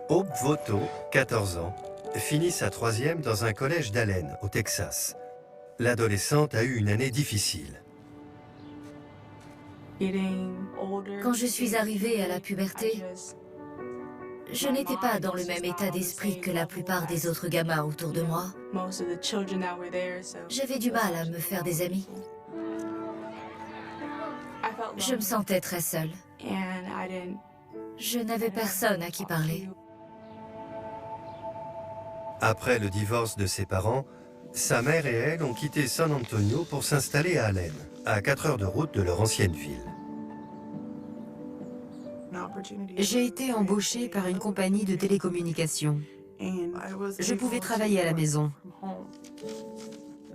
Hope Voto, 14 ans, finit sa troisième dans un collège d'Allen, au Texas. L'adolescente a eu une année difficile. Quand je suis arrivée à la puberté, je n'étais pas dans le même état d'esprit que la plupart des autres gamins autour de moi. J'avais du mal à me faire des amis. Je me sentais très seule. Je n'avais personne à qui parler. Après le divorce de ses parents, sa mère et elle ont quitté San Antonio pour s'installer à Allen, à 4 heures de route de leur ancienne ville. J'ai été embauchée par une compagnie de télécommunications. Je pouvais travailler à la maison.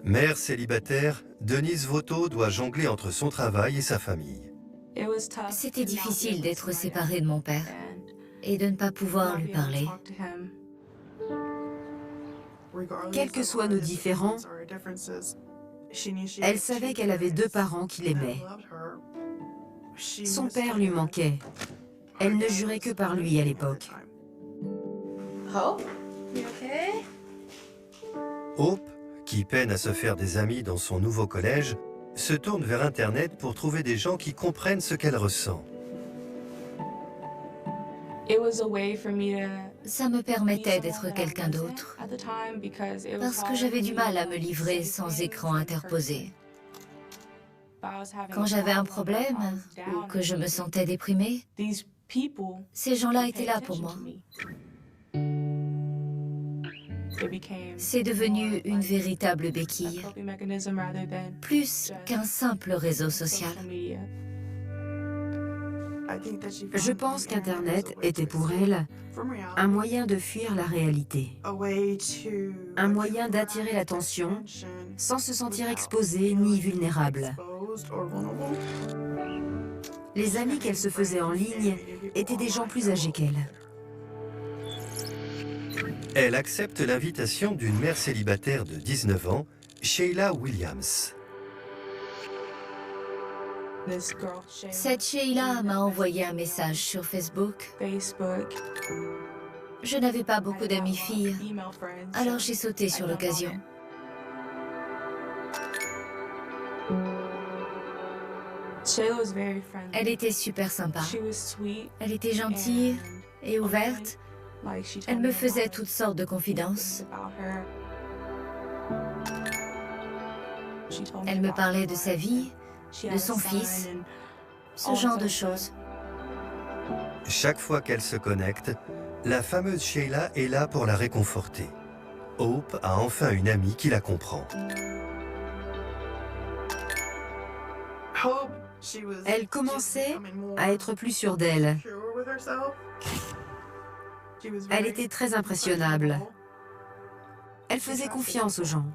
Mère célibataire, Denise Voto doit jongler entre son travail et sa famille. C'était difficile d'être séparée de mon père et de ne pas pouvoir lui parler. Quels que soient nos différends, elle savait qu'elle avait deux parents qui l'aimaient. Son père lui manquait. Elle ne jurait que par lui à l'époque. Hope, qui peine à se faire des amis dans son nouveau collège, se tourne vers Internet pour trouver des gens qui comprennent ce qu'elle ressent. Ça me permettait d'être quelqu'un d'autre, parce que j'avais du mal à me livrer sans écran interposé. Quand j'avais un problème ou que je me sentais déprimée, ces gens-là étaient là pour moi. C'est devenu une véritable béquille, plus qu'un simple réseau social. Je pense qu'Internet était pour elle un moyen de fuir la réalité, un moyen d'attirer l'attention sans se sentir exposée ni vulnérable. Les amis qu'elle se faisait en ligne étaient des gens plus âgés qu'elle. Elle accepte l'invitation d'une mère célibataire de 19 ans, Sheila Williams. Cette Sheila m'a envoyé un message sur Facebook. Je n'avais pas beaucoup d'amies filles, alors j'ai sauté sur l'occasion. Elle était super sympa. Elle était gentille et ouverte. Elle me faisait toutes sortes de confidences. Elle me parlait de sa vie, de son fils, ce genre de choses. Chaque fois qu'elle se connecte, la fameuse Sheila est là pour la réconforter. Hope a enfin une amie qui la comprend. Elle commençait à être plus sûre d'elle. Elle était très impressionnable. Elle faisait confiance aux gens.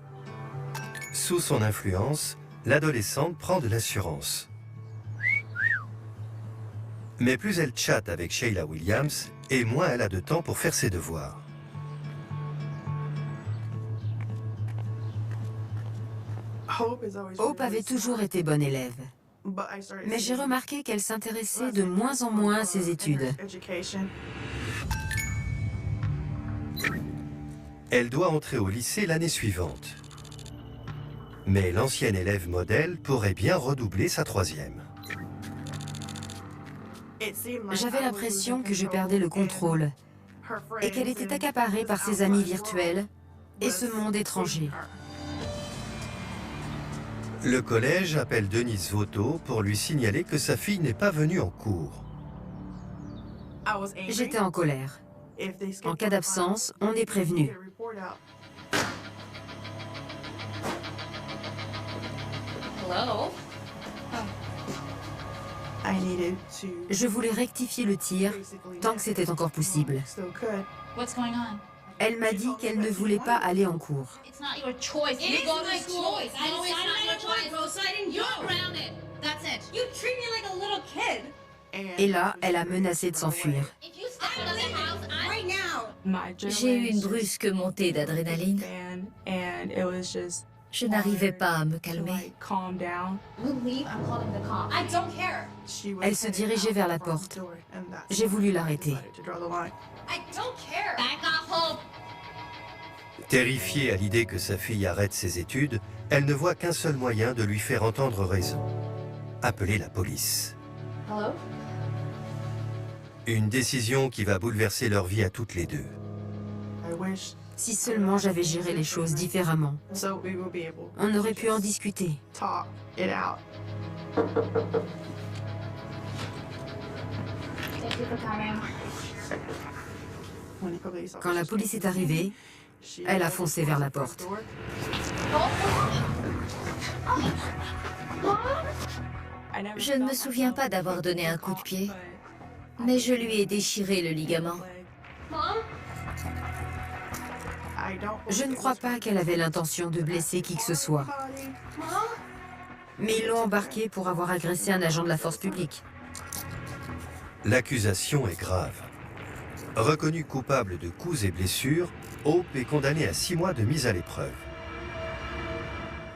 Sous son influence, l'adolescente prend de l'assurance. Mais plus elle chatte avec Sheila Williams, et moins elle a de temps pour faire ses devoirs. Hope avait toujours été bonne élève. Mais j'ai remarqué qu'elle s'intéressait de moins en moins à ses études. Elle doit entrer au lycée l'année suivante. Mais l'ancienne élève modèle pourrait bien redoubler sa troisième. J'avais l'impression que je perdais le contrôle et qu'elle était accaparée par ses amis virtuels et ce monde étranger. Le collège appelle Denise Voto pour lui signaler que sa fille n'est pas venue en cours. J'étais en colère. En cas d'absence, on est prévenu. Je voulais rectifier le tir tant que c'était encore possible. Elle m'a dit qu'elle ne voulait pas aller en cours. Et là, elle a menacé de s'enfuir. J'ai eu une brusque montée d'adrénaline. Je n'arrivais pas à me calmer. Elle se dirigeait vers la porte. J'ai voulu l'arrêter. Terrifiée à l'idée que sa fille arrête ses études, elle ne voit qu'un seul moyen de lui faire entendre raison. Appeler la police. Une décision qui va bouleverser leur vie à toutes les deux. Si seulement j'avais géré les choses différemment, on aurait pu en discuter. Quand la police est arrivée, elle a foncé vers la porte. Je ne me souviens pas d'avoir donné un coup de pied, mais je lui ai déchiré le ligament. Je ne crois pas qu'elle avait l'intention de blesser qui que ce soit. Mais ils l'ont embarquée pour avoir agressé un agent de la force publique. L'accusation est grave. Reconnue coupable de coups et blessures, Hope est condamnée à 6 mois de mise à l'épreuve.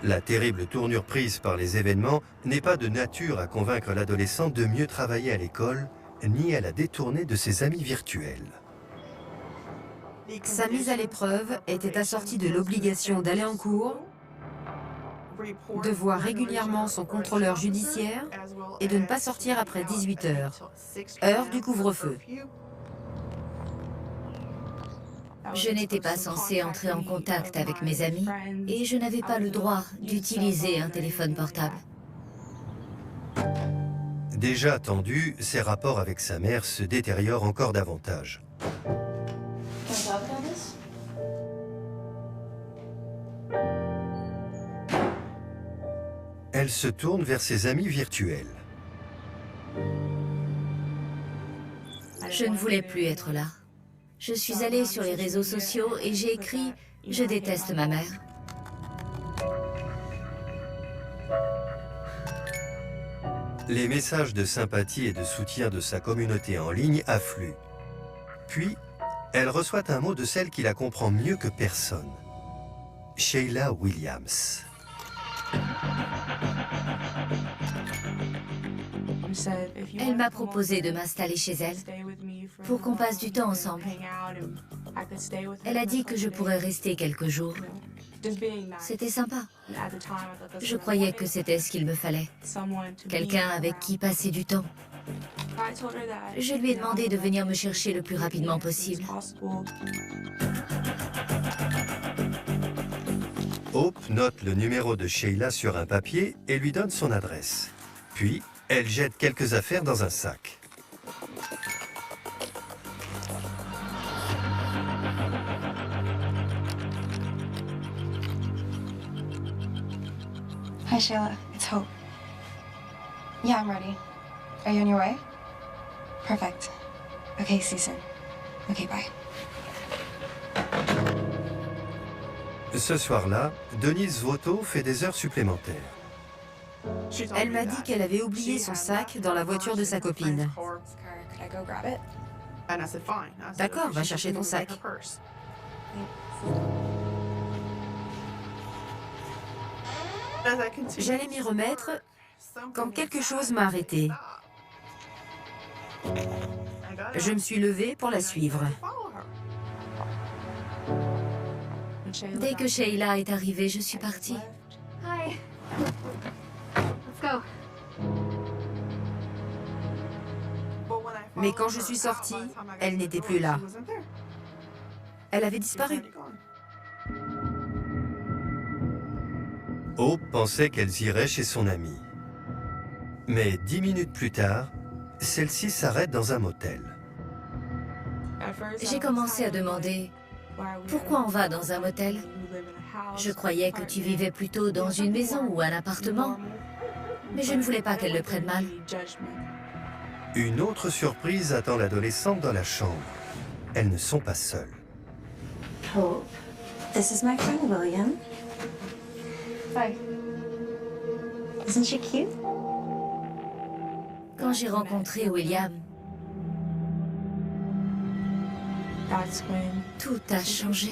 La terrible tournure prise par les événements n'est pas de nature à convaincre l'adolescente de mieux travailler à l'école, ni à la détourner de ses amis virtuels. Sa mise à l'épreuve était assortie de l'obligation d'aller en cours, de voir régulièrement son contrôleur judiciaire et de ne pas sortir après 18 heures, heure du couvre-feu. Je n'étais pas censée entrer en contact avec mes amis et je n'avais pas le droit d'utiliser un téléphone portable. Déjà tendue, ses rapports avec sa mère se détériorent encore davantage. Elle se tourne vers ses amis virtuels. Je ne voulais plus être là. Je suis allée sur les réseaux sociaux et j'ai écrit « Je déteste ma mère ». Les messages de sympathie et de soutien de sa communauté en ligne affluent. Puis, elle reçoit un mot de celle qui la comprend mieux que personne. Sheila Williams. Elle m'a proposé de m'installer chez elle pour qu'on passe du temps ensemble. Elle a dit que je pourrais rester quelques jours. C'était sympa. Je croyais que c'était ce qu'il me fallait. Quelqu'un avec qui passer du temps. Je lui ai demandé de venir me chercher le plus rapidement possible. Hope note le numéro de Sheila sur un papier et lui donne son adresse. Puis, elle jette quelques affaires dans un sac. Hi, Sheila. It's Hope. Yeah, I'm ready. Are you on your way? Perfect. Okay, see you soon. Okay, bye. Ce soir-là, Denise Voto fait des heures supplémentaires. Elle m'a dit qu'elle avait oublié son sac dans la voiture de sa copine. D'accord, va chercher ton sac. J'allais m'y remettre quand quelque chose m'a arrêtée. Je me suis levée pour la suivre. Dès que Sheila est arrivée, je suis partie. Hi. Let's go. Mais quand je suis sortie, elle n'était plus là. Elle avait disparu. Hope pensait qu'elles iraient chez son amie. Mais 10 minutes plus tard, celle-ci s'arrête dans un motel. J'ai commencé à demander pourquoi on va dans un motel. Je croyais que tu vivais plutôt dans une maison ou un appartement, mais je ne voulais pas qu'elle le prenne mal. Une autre surprise attend l'adolescente dans la chambre. Elles ne sont pas seules. Hope. This is my friend William. Hi. Isn't she cute? Quand j'ai rencontré William, tout a changé.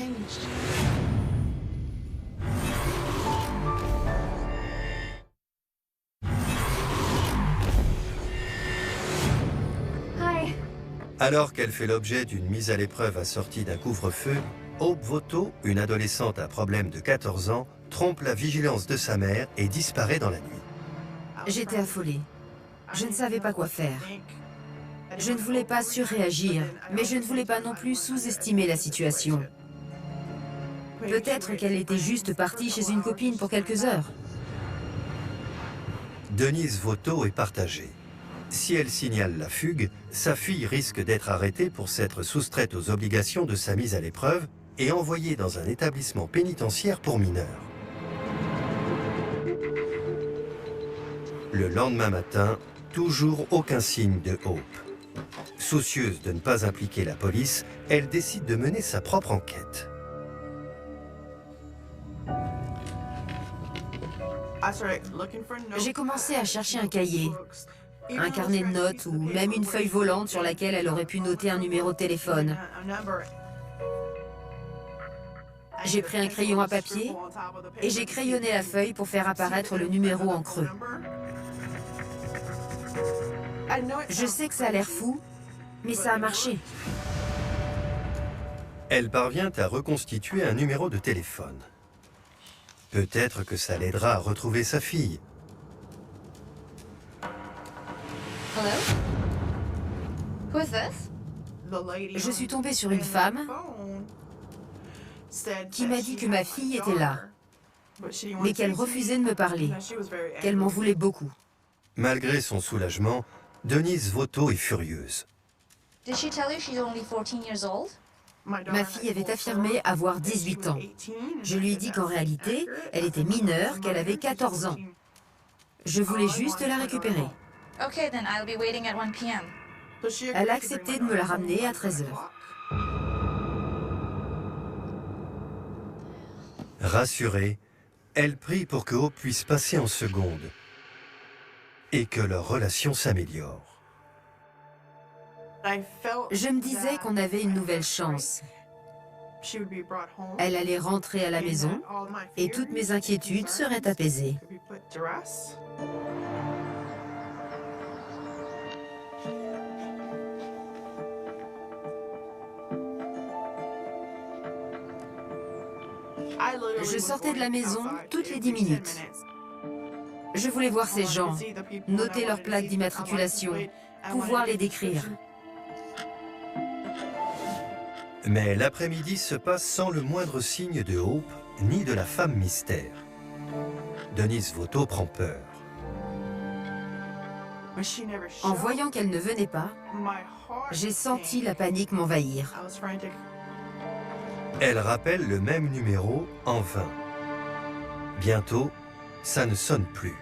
Alors qu'elle fait l'objet d'une mise à l'épreuve assortie d'un couvre-feu, Hope Voto, une adolescente à problème de 14 ans, trompe la vigilance de sa mère et disparaît dans la nuit. J'étais affolée. Je ne savais pas quoi faire. Je ne voulais pas surréagir, mais je ne voulais pas non plus sous-estimer la situation. Peut-être qu'elle était juste partie chez une copine pour quelques heures. Denise Voto est partagée. Si elle signale la fugue, sa fille risque d'être arrêtée pour s'être soustraite aux obligations de sa mise à l'épreuve et envoyée dans un établissement pénitentiaire pour mineurs. Le lendemain matin, toujours aucun signe de Hope. Soucieuse de ne pas impliquer la police, elle décide de mener sa propre enquête. J'ai commencé à chercher un cahier, un carnet de notes ou même une feuille volante sur laquelle elle aurait pu noter un numéro de téléphone. J'ai pris un crayon à papier et j'ai crayonné la feuille pour faire apparaître le numéro en creux. Je sais que ça a l'air fou, mais ça a marché. Elle parvient à reconstituer un numéro de téléphone. Peut-être que ça l'aidera à retrouver sa fille. Hello? Who is this? Je suis tombée sur une femme qui m'a dit que ma fille était là, mais qu'elle refusait de me parler, qu'elle m'en voulait beaucoup. Malgré son soulagement, Denise Voto est furieuse. Did she tell you she's only 14 years old? Ma fille avait affirmé avoir 18 ans. Je lui ai dit qu'en réalité, elle était mineure, qu'elle avait 14 ans. Je voulais juste la récupérer. Okay, then I'll be waiting at 1 p.m. Elle a accepté de me la ramener à 13 h. Rassurée, elle prie pour que Hope puisse passer en seconde et que leur relation s'améliore. Je me disais qu'on avait une nouvelle chance. Elle allait rentrer à la maison et toutes mes inquiétudes seraient apaisées. Je sortais de la maison toutes les 10 minutes. Je voulais voir ces gens, noter leurs plaques d'immatriculation, pouvoir les décrire. Mais l'après-midi se passe sans le moindre signe de Hope ni de la femme mystère. Denise Voto prend peur. En voyant qu'elle ne venait pas, j'ai senti la panique m'envahir. Elle rappelle le même numéro en vain. Bientôt, ça ne sonne plus.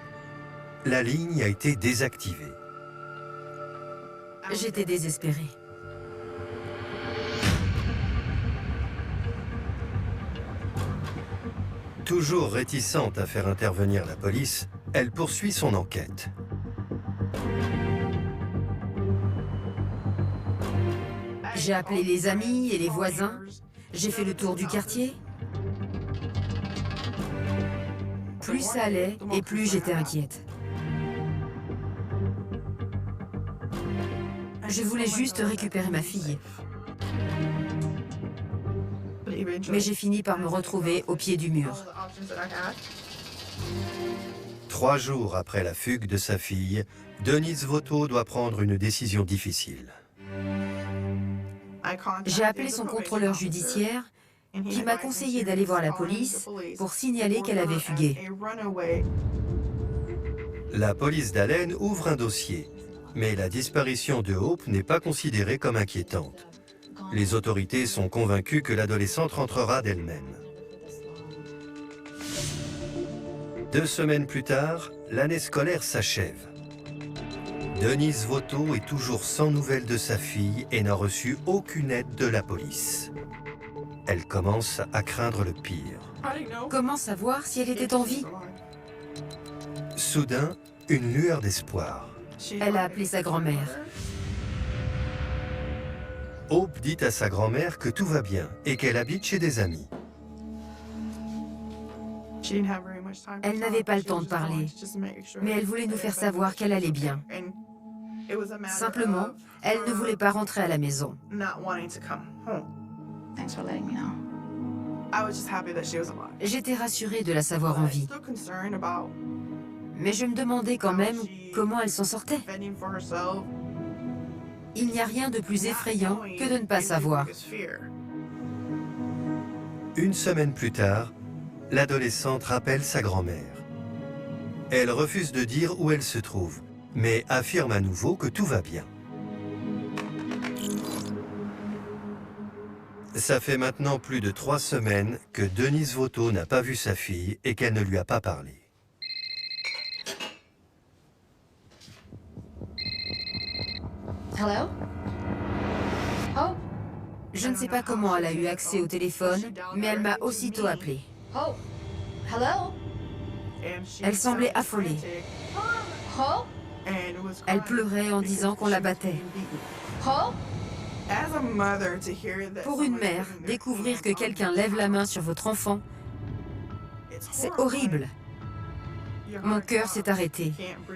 La ligne a été désactivée. J'étais désespérée. Toujours réticente à faire intervenir la police, elle poursuit son enquête. J'ai appelé les amis et les voisins. J'ai fait le tour du quartier. Plus ça allait et plus j'étais inquiète. Je voulais juste récupérer ma fille. Mais j'ai fini par me retrouver au pied du mur. 3 jours après la fugue de sa fille, Denise Voto doit prendre une décision difficile. J'ai appelé son contrôleur judiciaire qui m'a conseillé d'aller voir la police pour signaler qu'elle avait fugué. La police d'Allen ouvre un dossier, mais la disparition de Hope n'est pas considérée comme inquiétante. Les autorités sont convaincues que l'adolescente rentrera d'elle-même. 2 semaines plus tard, l'année scolaire s'achève. Denise Voto est toujours sans nouvelles de sa fille et n'a reçu aucune aide de la police. Elle commence à craindre le pire. Comment savoir si elle était en vie? Soudain, une lueur d'espoir. Elle a appelé sa grand-mère. Hope dit à sa grand-mère que tout va bien et qu'elle habite chez des amis. Elle n'avait pas le temps de parler, mais elle voulait nous faire savoir qu'elle allait bien. Simplement, elle ne voulait pas rentrer à la maison. Thanks for letting me know. J'étais rassurée de la savoir en vie. Mais je me demandais quand même comment elle s'en sortait. Il n'y a rien de plus effrayant que de ne pas savoir. Une semaine plus tard, l'adolescente rappelle sa grand-mère. Elle refuse de dire où elle se trouve, mais affirme à nouveau que tout va bien. Ça fait maintenant plus de 3 semaines que Denise Voto n'a pas vu sa fille et qu'elle ne lui a pas parlé. Hello? Oh, Je ne sais pas comment elle a eu accès au téléphone, mais elle m'a aussitôt appelée. oh, hello? Elle semblait affolée. Oh, Elle pleurait en disant qu'on la battait. oh. Pour une mère, découvrir que quelqu'un lève la main sur votre enfant, c'est horrible. Mon cœur s'est arrêté.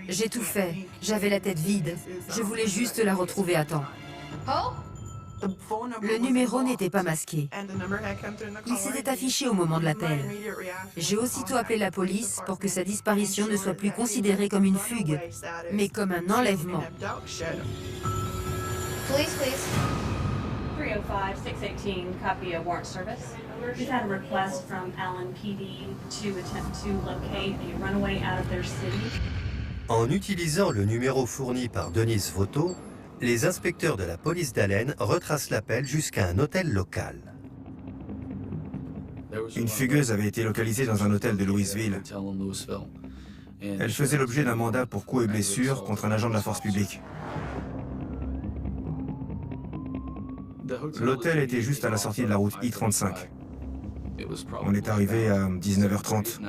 J'ai tout fait. J'avais la tête vide. Je voulais juste la retrouver à temps. Oh, Le numéro n'était pas masqué. Il s'était affiché au moment de l'appel. J'ai aussitôt appelé la police pour que sa disparition ne soit plus considérée comme une fugue, mais comme un enlèvement. police, please. 305-618, copy a warrant service. We've had a request from Allen PD to attempt to locate a runaway out of their city. En utilisant le numéro fourni par Denise Voto, les inspecteurs de la police d'Allen retracent l'appel jusqu'à un hôtel local. Une fugueuse avait été localisée dans un hôtel de Louisville. Elle faisait l'objet d'un mandat pour coups et blessures contre un agent de la force publique. L'hôtel était juste à la sortie de la route I-35. On est arrivé à 19h30.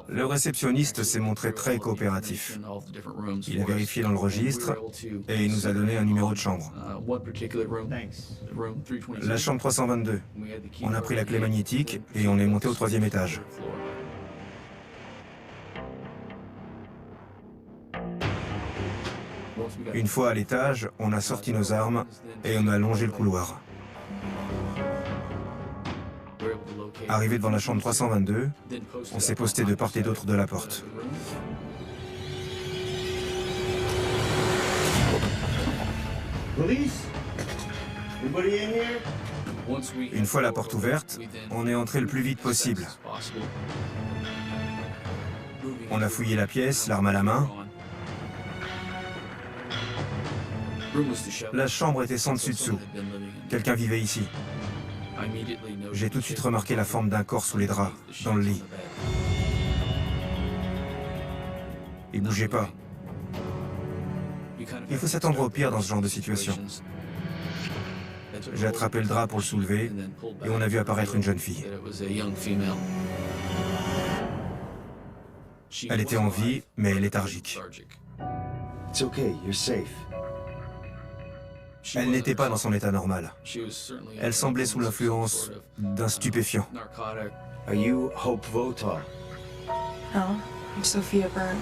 Le réceptionniste s'est montré très coopératif. Il a vérifié dans le registre et il nous a donné un numéro de chambre. La chambre 322. On a pris la clé magnétique et on est monté au 3e étage. Une fois à l'étage, on a sorti nos armes et on a longé le couloir. Arrivé devant la chambre 322, on s'est posté de part et d'autre de la porte. Une fois la porte ouverte, on est entré le plus vite possible. On a fouillé la pièce, l'arme à la main. La chambre était sans dessus-dessous. Quelqu'un vivait ici. J'ai tout de suite remarqué la forme d'un corps sous les draps, dans le lit. Il bougeait pas. Il faut s'attendre au pire dans ce genre de situation. J'ai attrapé le drap pour le soulever et on a vu apparaître une jeune fille. Elle était en vie, mais léthargique. Elle n'était pas dans son état normal. Elle semblait sous l'influence d'un stupéfiant. Are you Hope Votar? No, I'm Sophia Byrne.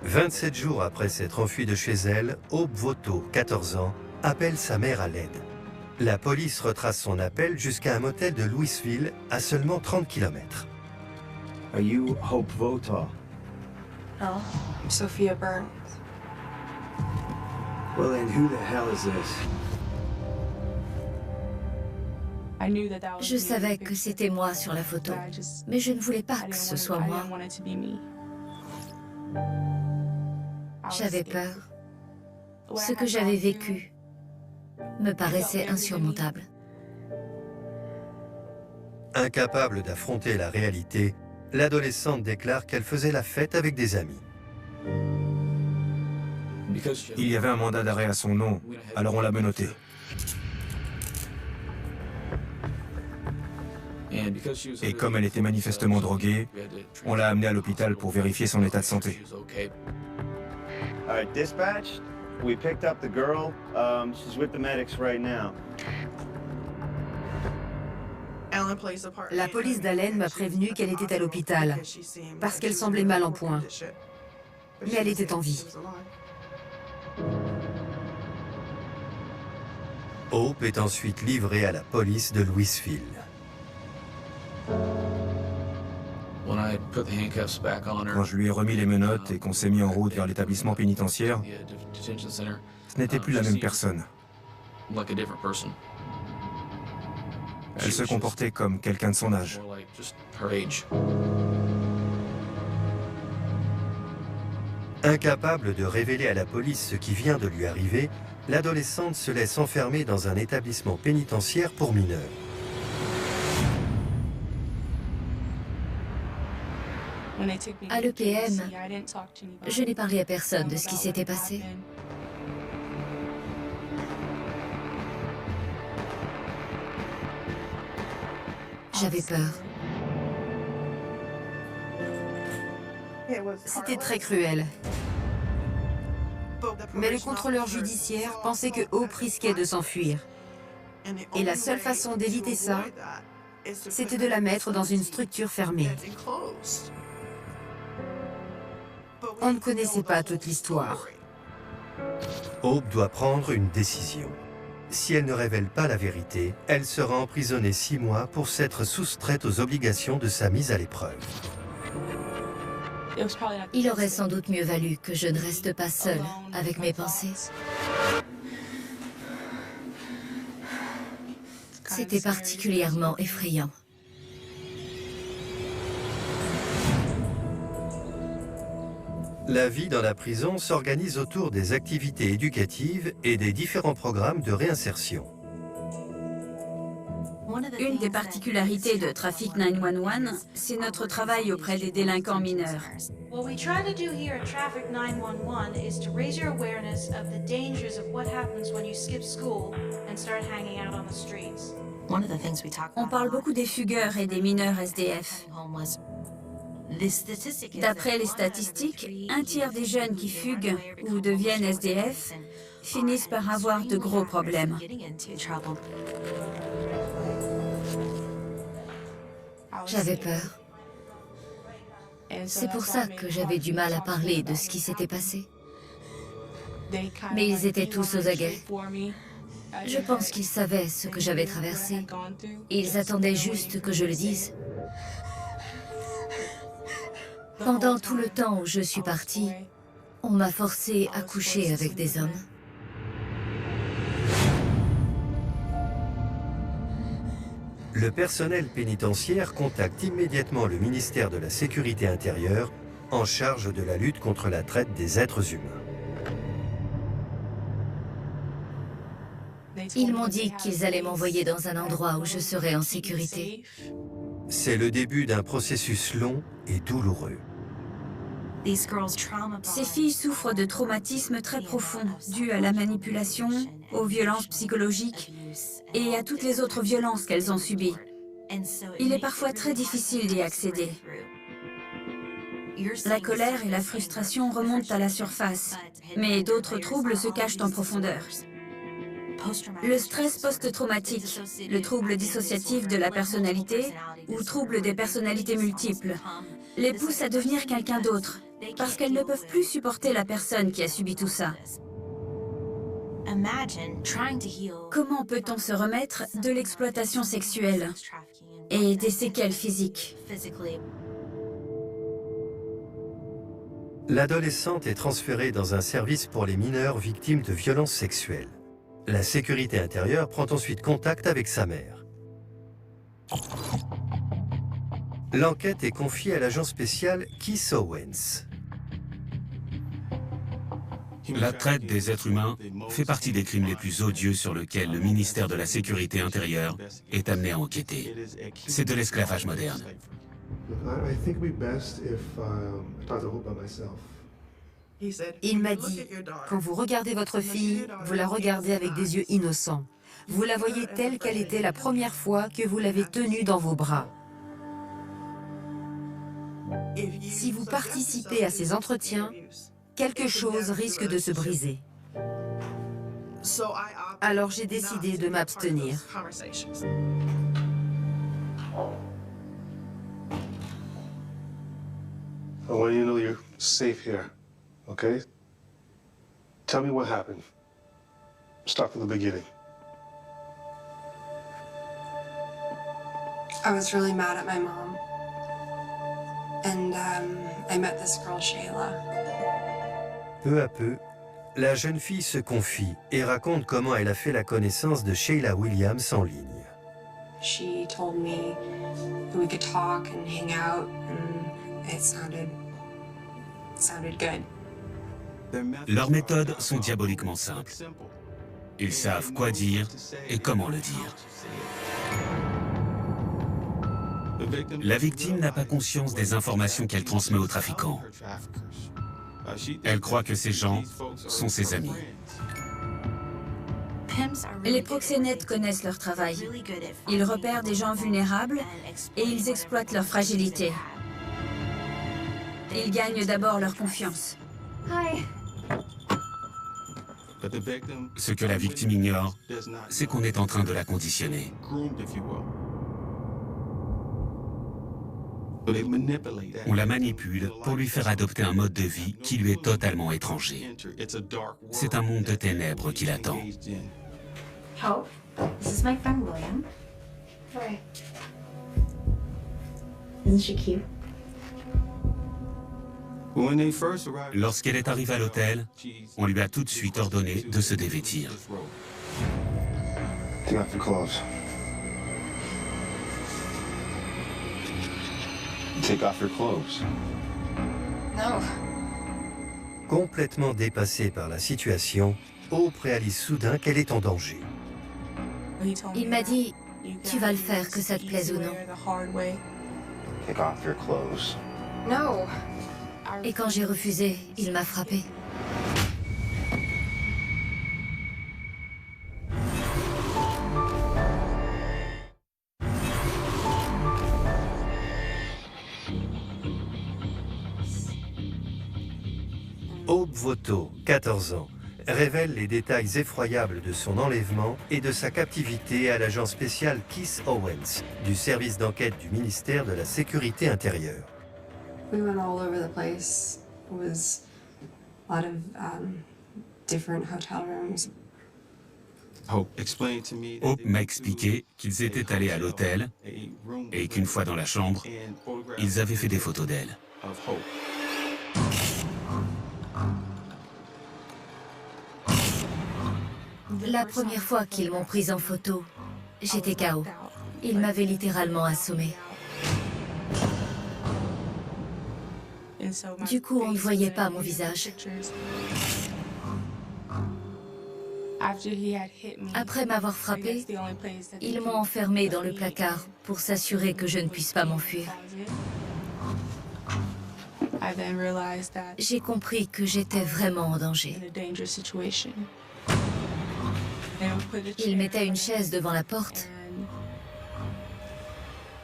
« 27 jours après s'être enfuie de chez elle, Hope Voto, 14 ans, appelle sa mère à l'aide. La police retrace son appel jusqu'à un motel de Louisville, à seulement 30 km. Are you Hope Votar? No, I'm Sophia Byrne. Well, then who the hell is this? Je savais que c'était moi sur la photo, mais je ne voulais pas que ce soit moi. J'avais peur. Ce que j'avais vécu me paraissait insurmontable. Incapable d'affronter la réalité, l'adolescente déclare qu'elle faisait la fête avec des amis. Il y avait un mandat d'arrêt à son nom, alors on l'a menotté. Et comme elle était manifestement droguée, on l'a amenée à l'hôpital pour vérifier son état de santé. All right, dispatch, We picked up the girl. She's with the medics right now. La police d'Allen m'a prévenu qu'elle était à l'hôpital, parce qu'elle semblait mal en point. Mais elle était en vie. Hope est ensuite livrée à la police de Louisville. Quand je lui ai remis les menottes et qu'on s'est mis en route vers l'établissement pénitentiaire, ce n'était plus la même personne. Elle se comportait comme quelqu'un de son âge. Incapable de révéler à la police ce qui vient de lui arriver, l'adolescente se laisse enfermer dans un établissement pénitentiaire pour mineurs. À l'EPM, je n'ai parlé à personne de ce qui s'était passé. J'avais peur. C'était très cruel. Mais le contrôleur judiciaire pensait que Hope risquait de s'enfuir. Et la seule façon d'éviter ça, c'était de la mettre dans une structure fermée. On ne connaissait pas toute l'histoire. Hope doit prendre une décision. Si elle ne révèle pas la vérité, elle sera emprisonnée 6 mois pour s'être soustraite aux obligations de sa mise à l'épreuve. Il aurait sans doute mieux valu que je ne reste pas seule avec mes pensées. C'était particulièrement effrayant. La vie dans la prison s'organise autour des activités éducatives et des différents programmes de réinsertion. Une des particularités de Traffic 911, c'est notre travail auprès des délinquants mineurs. What we try to do here at Traffic 911 is to raise your awareness of the dangers of what happens when you skip school and start hanging out on the streets. On parle beaucoup des fugueurs et des mineurs SDF. D'après les statistiques, un tiers des jeunes qui fuguent ou deviennent SDF finissent par avoir de gros problèmes. J'avais peur. C'est pour ça que j'avais du mal à parler de ce qui s'était passé. Mais ils étaient tous aux aguets. Je pense qu'ils savaient ce que j'avais traversé. Ils attendaient juste que je le dise. Pendant tout le temps où je suis partie, on m'a forcée à coucher avec des hommes. Le personnel pénitentiaire contacte immédiatement le ministère de la Sécurité intérieure en charge de la lutte contre la traite des êtres humains. Ils m'ont dit qu'ils allaient m'envoyer dans un endroit où je serais en sécurité. C'est le début d'un processus long et douloureux. Ces filles souffrent de traumatismes très profonds dus à la manipulation, aux violences psychologiques et à toutes les autres violences qu'elles ont subies. Il est parfois très difficile d'y accéder. La colère et la frustration remontent à la surface, mais d'autres troubles se cachent en profondeur. Le stress post-traumatique, le trouble dissociatif de la personnalité ou trouble des personnalités multiples les pousse à devenir quelqu'un d'autre, parce qu'elles ne peuvent plus supporter la personne qui a subi tout ça. Comment peut-on se remettre de l'exploitation sexuelle et des séquelles physiques? L'adolescente est transférée dans un service pour les mineurs victimes de violences sexuelles. La sécurité intérieure prend ensuite contact avec sa mère. L'enquête est confiée à l'agent spécial Keith Owens. La traite des êtres humains fait partie des crimes les plus odieux sur lesquels le ministère de la Sécurité intérieure est amené à enquêter. C'est de l'esclavage moderne. Il m'a dit, quand vous regardez votre fille, vous la regardez avec des yeux innocents. Vous la voyez telle qu'elle était la première fois que vous l'avez tenue dans vos bras. Si vous participez à ces entretiens, quelque chose risque de se briser. Alors j'ai décidé de m'abstenir. I want you to know you're safe here, okay? Tell me what happened. Start from the beginning. I was really mad at my mom. And I met this girl, Shayla. Peu à peu, la jeune fille se confie et raconte comment elle a fait la connaissance de Shayla Williams en ligne. She told me we could talk and hang out, and it sounded good. Leurs méthodes sont diaboliquement simples. Ils savent quoi dire et comment le dire. La victime n'a pas conscience des informations qu'elle transmet aux trafiquants. Elle croit que ces gens sont ses amis. Les proxénètes connaissent leur travail. Ils repèrent des gens vulnérables et ils exploitent leur fragilité. Ils gagnent d'abord leur confiance. Ce que la victime ignore, c'est qu'on est en train de la conditionner. On la manipule pour lui faire adopter un mode de vie qui lui est totalement étranger. C'est un monde de ténèbres qui l'attend. Hope, this is my friend William. Hi. Isn't she cute? Lorsqu'elle est arrivée à l'hôtel, on lui a tout de suite ordonné de se dévêtir. Take off your clothes. Take off your clothes. No. Complètement dépassée par la situation, Hope réalise soudain qu'elle est en danger. Il m'a dit, tu vas le faire, que ça te plaise ou non. Take off your clothes. No. Et quand j'ai refusé, il m'a frappé. Hope Voto, 14 ans, révèle les détails effroyables de son enlèvement et de sa captivité à l'agent spécial Keith Owens, du service d'enquête du ministère de la Sécurité intérieure. We went all over the place. It was a lot of different hotel rooms. Hope m'a expliqué qu'ils étaient allés à l'hôtel et qu'une fois dans la chambre, ils avaient fait des photos d'elle. La première fois qu'ils m'ont prise en photo, j'étais KO. Ils m'avaient littéralement assommée. Du coup, on ne voyait pas mon visage. Après m'avoir frappée, ils m'ont enfermée dans le placard pour s'assurer que je ne puisse pas m'enfuir. J'ai compris que j'étais vraiment en danger. Ils mettaient une chaise devant la porte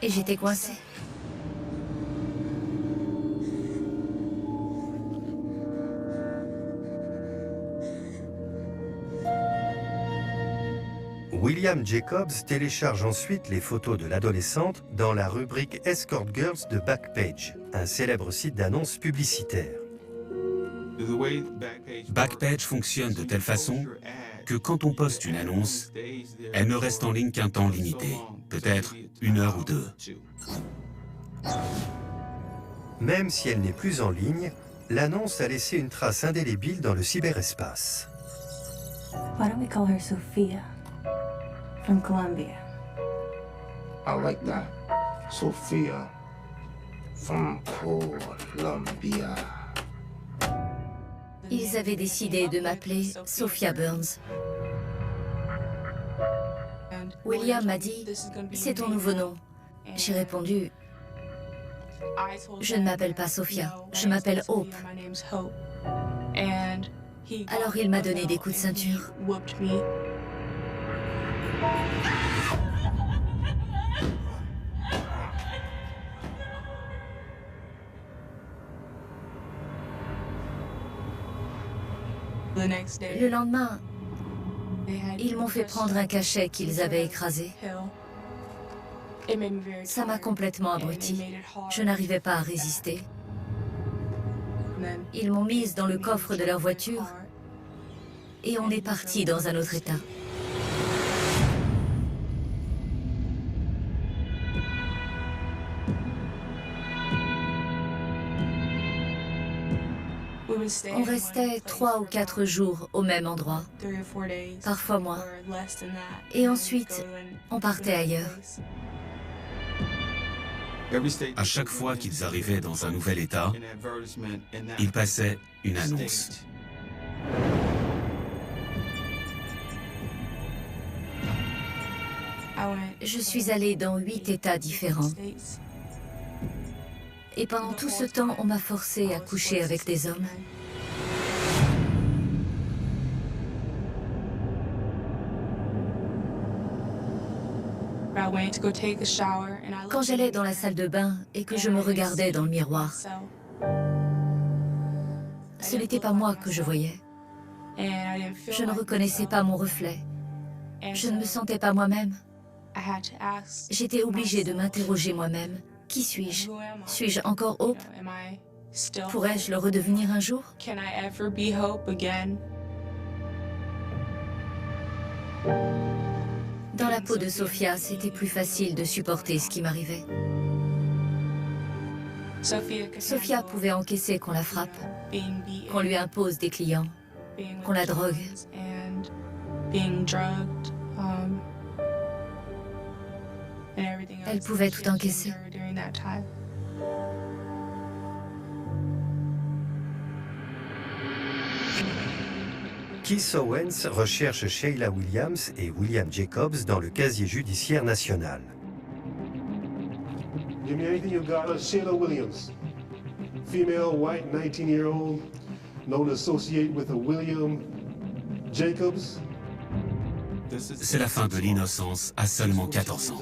et j'étais coincée. William Jacobs télécharge ensuite les photos de l'adolescente dans la rubrique Escort Girls de Backpage, un célèbre site d'annonces publicitaires. Backpage fonctionne de telle façon que quand on poste une annonce, elle ne reste en ligne qu'un temps limité, peut-être 1 heure ou 2. Même si elle n'est plus en ligne, l'annonce a laissé une trace indélébile dans le cyberespace. Why don't we call her Sophia from Colombia? I like that. Sophia from Colombia. Ils avaient décidé de m'appeler Sophia Burns. William m'a dit, c'est ton nouveau nom. J'ai répondu, je ne m'appelle pas Sophia, je m'appelle Hope. Alors il m'a donné des coups de ceinture. Le lendemain, Ils m'ont fait prendre un cachet qu'ils avaient écrasé. Ça m'a complètement abruti. Je n'arrivais pas à résister. Ils m'ont mise dans le coffre de leur voiture et on est parti dans un autre état. On restait 3 ou 4 jours au même endroit, parfois moins. Et ensuite, on partait ailleurs. À chaque fois qu'ils arrivaient dans un nouvel état, ils passaient une annonce. Je suis allée dans 8 états différents. Et pendant tout ce temps, on m'a forcée à coucher avec des hommes. Quand j'allais dans la salle de bain et que je me regardais dans le miroir, ce n'était pas moi que je voyais. Je ne reconnaissais pas mon reflet. Je ne me sentais pas moi-même. J'étais obligée de m'interroger moi-même. Qui suis-je? Suis-je encore Hope? Pourrais-je le redevenir un jour? Dans la peau de Sophia, c'était plus facile de supporter ce qui m'arrivait. Sophia pouvait encaisser qu'on la frappe, qu'on lui impose des clients, qu'on la drogue. Elle pouvait tout encaisser. Keith Owens recherche Sheila Williams et William Jacobs dans le casier judiciaire national. Give me anything you got on Sheila Williams. Female, white, 19-year-old, known to associate with a William Jacobs. C'est la fin de l'innocence à seulement 14 ans.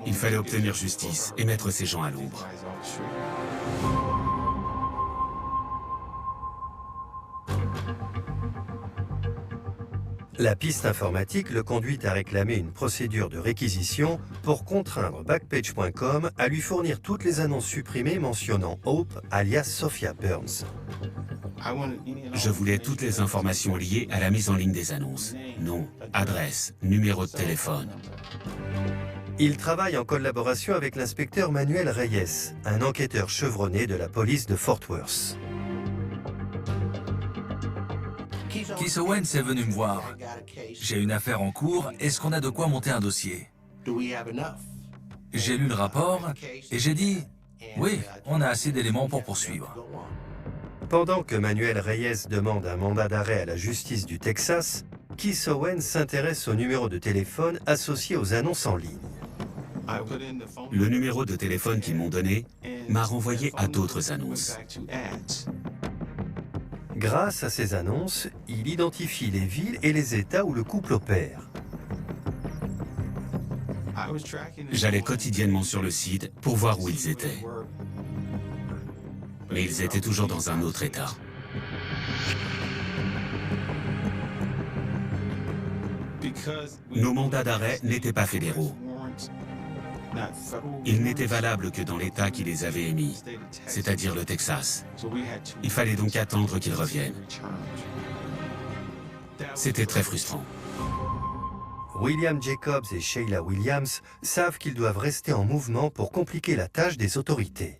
Il fallait obtenir justice et mettre ces gens à l'ombre. La piste informatique le conduit à réclamer une procédure de réquisition pour contraindre Backpage.com à lui fournir toutes les annonces supprimées mentionnant Hope alias Sophia Burns. Je voulais toutes les informations liées à la mise en ligne des annonces. Nom, adresse, numéro de téléphone. Il travaille en collaboration avec l'inspecteur Manuel Reyes, un enquêteur chevronné de la police de Fort Worth. Keith Owens est venu me voir. J'ai une affaire en cours, est-ce qu'on a de quoi monter un dossier? J'ai lu le rapport et j'ai dit, oui, on a assez d'éléments pour poursuivre. Pendant que Manuel Reyes demande un mandat d'arrêt à la justice du Texas, Keith Owens s'intéresse au numéro de téléphone associé aux annonces en ligne. Le numéro de téléphone qu'ils m'ont donné m'a renvoyé à d'autres annonces. Grâce à ces annonces, il identifie les villes et les États où le couple opère. J'allais quotidiennement sur le site pour voir où ils étaient. Mais ils étaient toujours dans un autre état. Nos mandats d'arrêt n'étaient pas fédéraux. Ils n'étaient valables que dans l'État qui les avait émis, c'est-à-dire le Texas. Il fallait donc attendre qu'ils reviennent. C'était très frustrant. William Jacobs et Sheila Williams savent qu'ils doivent rester en mouvement pour compliquer la tâche des autorités.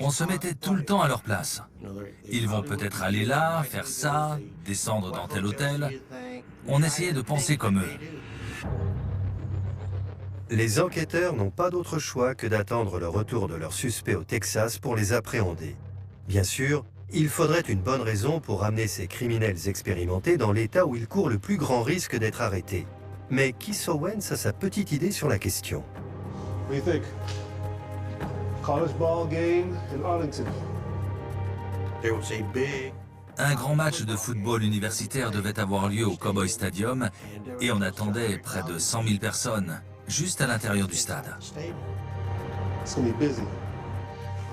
On se mettait tout le temps à leur place. Ils vont peut-être aller là, faire ça, descendre dans tel hôtel. On essayait de penser comme eux. Les enquêteurs n'ont pas d'autre choix que d'attendre le retour de leurs suspects au Texas pour les appréhender. Bien sûr, il faudrait une bonne raison pour ramener ces criminels expérimentés dans l'état où ils courent le plus grand risque d'être arrêtés. Mais Keith Owens a sa petite idée sur la question. What do you think? College ball game in Arlington. Un grand match de football universitaire devait avoir lieu au Cowboy Stadium et on attendait près de 100 000 personnes, juste à l'intérieur du stade. It's gonna be busy.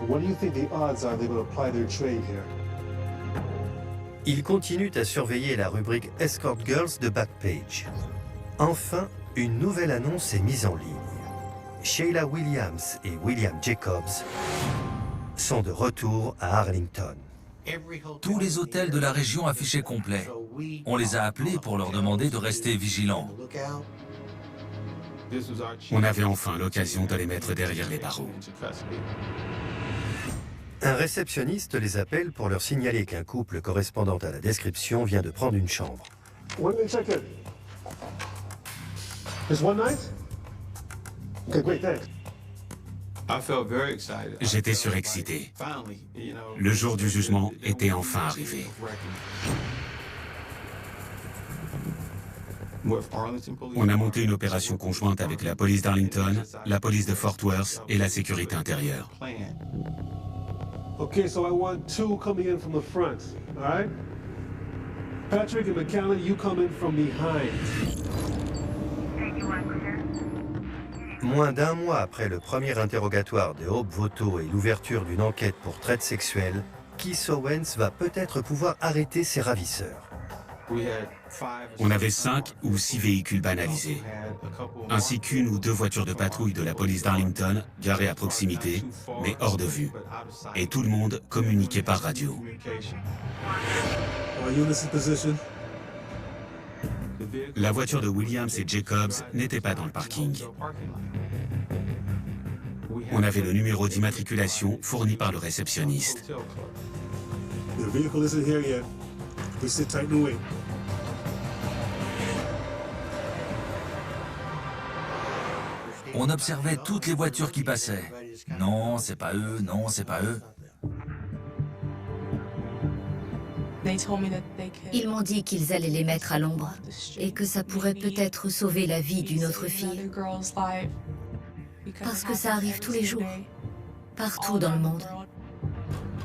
What do you think the odds are they're gonna apply their trade here? Ils continuent à surveiller la rubrique Escort Girls de Backpage. Enfin, une nouvelle annonce est mise en ligne. Sheila Williams et William Jacobs sont de retour à Arlington. Tous les hôtels de la région affichaient complet. On les a appelés pour leur demander de rester vigilants. On avait enfin l'occasion de les mettre derrière les barreaux. Un réceptionniste les appelle pour leur signaler qu'un couple correspondant à la description vient de prendre une chambre. When did they check in? Just one night? Okay, great, thanks. J'étais surexcité. Le jour du jugement était enfin arrivé. On a monté une opération conjointe avec la police d'Arlington, la police de Fort Worth et la sécurité intérieure. Okay, so I want two coming in from the front, all right? Patrick and McCallan, you come in from behind. Moins d'un mois après le premier interrogatoire de Hope Voto et l'ouverture d'une enquête pour traite sexuelle, Keith Owens va peut-être pouvoir arrêter ses ravisseurs. On avait 5 ou 6 véhicules banalisés, ainsi qu'une ou 2 voitures de patrouille de la police d'Arlington garées à proximité, mais hors de vue. Et tout le monde communiquait par radio. La voiture de Williams et Jacobs n'était pas dans le parking. On avait le numéro d'immatriculation fourni par le réceptionniste. The vehicle isn't here yet. We sit tight and wait. On observait toutes les voitures qui passaient. Non, c'est pas eux, non, c'est pas eux. Ils m'ont dit qu'ils allaient les mettre à l'ombre et que ça pourrait peut-être sauver la vie d'une autre fille. Parce que ça arrive tous les jours, partout dans le monde.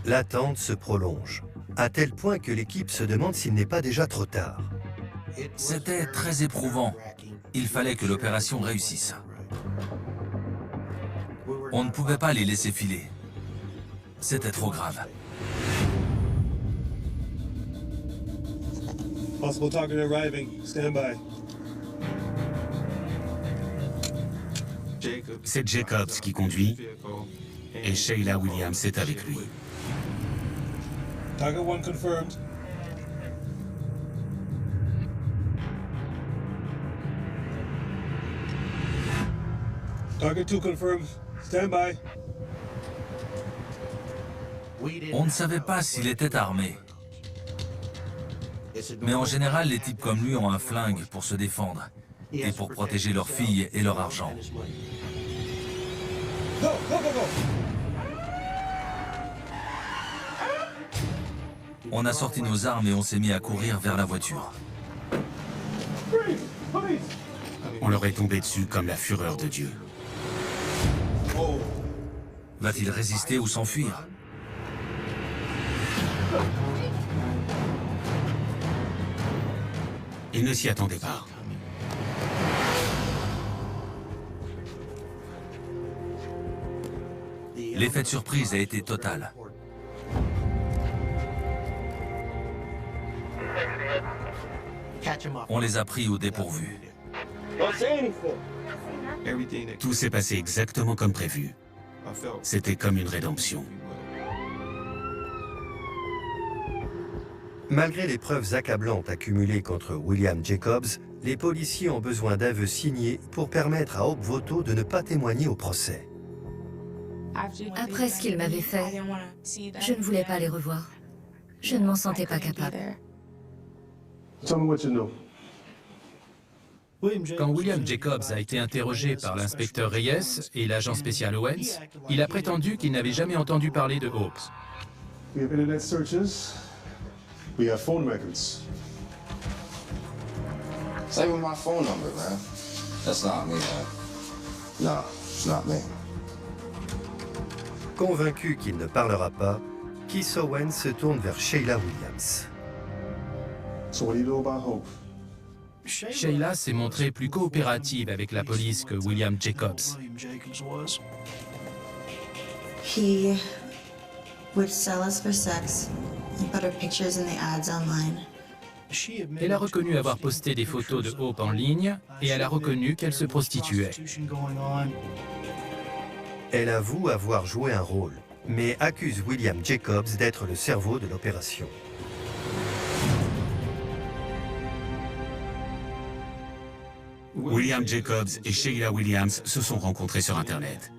L'attente se prolonge, à tel point que l'équipe se demande s'il n'est pas déjà trop tard. C'était très éprouvant. Il fallait que l'opération réussisse. On ne pouvait pas les laisser filer. C'était trop grave. Possible target arriving. Stand by. C'est Jacobs qui conduit et Sheila Williams est avec lui. Target 1 confirmed. Target 2 confirmed. Stand by. On ne savait pas s'il était armé. Mais en général, les types comme lui ont un flingue pour se défendre et pour protéger leurs filles et leur argent. Go, go, go, go. On a sorti nos armes et on s'est mis à courir vers la voiture. On leur est tombé dessus comme la fureur de Dieu. Va-t-il résister ou s'enfuir? Ils ne s'y attendaient pas. L'effet de surprise a été total. On les a pris au dépourvu. Tout s'est passé exactement comme prévu. C'était comme une rédemption. Malgré les preuves accablantes accumulées contre William Jacobs, les policiers ont besoin d'aveux signés pour permettre à Hope Voto de ne pas témoigner au procès. Après ce qu'ils m'avaient fait, je ne voulais pas les revoir. Je ne m'en sentais pas capable. Tell me what you know. Quand William Jacobs a été interrogé par l'inspecteur Reyes et l'agent spécial Owens, il a prétendu qu'il n'avait jamais entendu parler de Hope. We have internet searches. We have phone records. Same with my phone number, man. That's not me, man. No, it's not me. Convaincu qu'il ne parlera pas, Keith Owens se tourne vers Sheila Williams. So what do you know about Hope? Sheila s'est montrée plus coopérative avec la police que William Jacobs. He would sell us for sex and put her pictures in the ads online. Elle a reconnu avoir posté des photos de Hope en ligne et elle a reconnu qu'elle se prostituait. Elle avoue avoir joué un rôle, mais accuse William Jacobs d'être le cerveau de l'opération. William Jacobs et Sheila Williams se sont rencontrés sur Internet.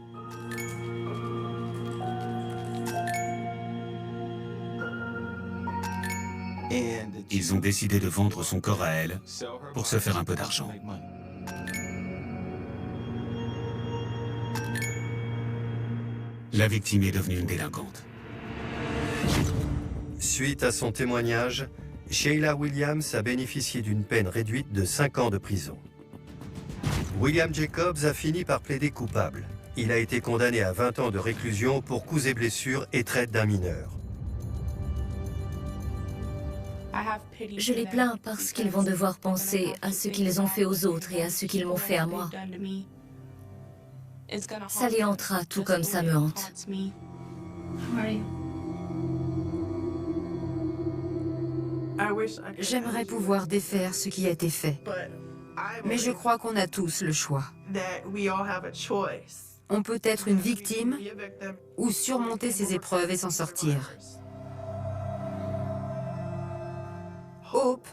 Ils ont décidé de vendre son corps à elle pour se faire un peu d'argent. La victime est devenue une délinquante. Suite à son témoignage, Sheila Williams a bénéficié d'une peine réduite de 5 ans de prison. William Jacobs a fini par plaider coupable. Il a été condamné à 20 ans de réclusion pour coups et blessures et traite d'un mineur. Je les plains parce qu'ils vont devoir penser à ce qu'ils ont fait aux autres et à ce qu'ils m'ont fait à moi. Ça les hantera tout comme ça me hante. J'aimerais pouvoir défaire ce qui a été fait. Mais je crois qu'on a tous le choix. On peut être une victime ou surmonter ses épreuves et s'en sortir. Hope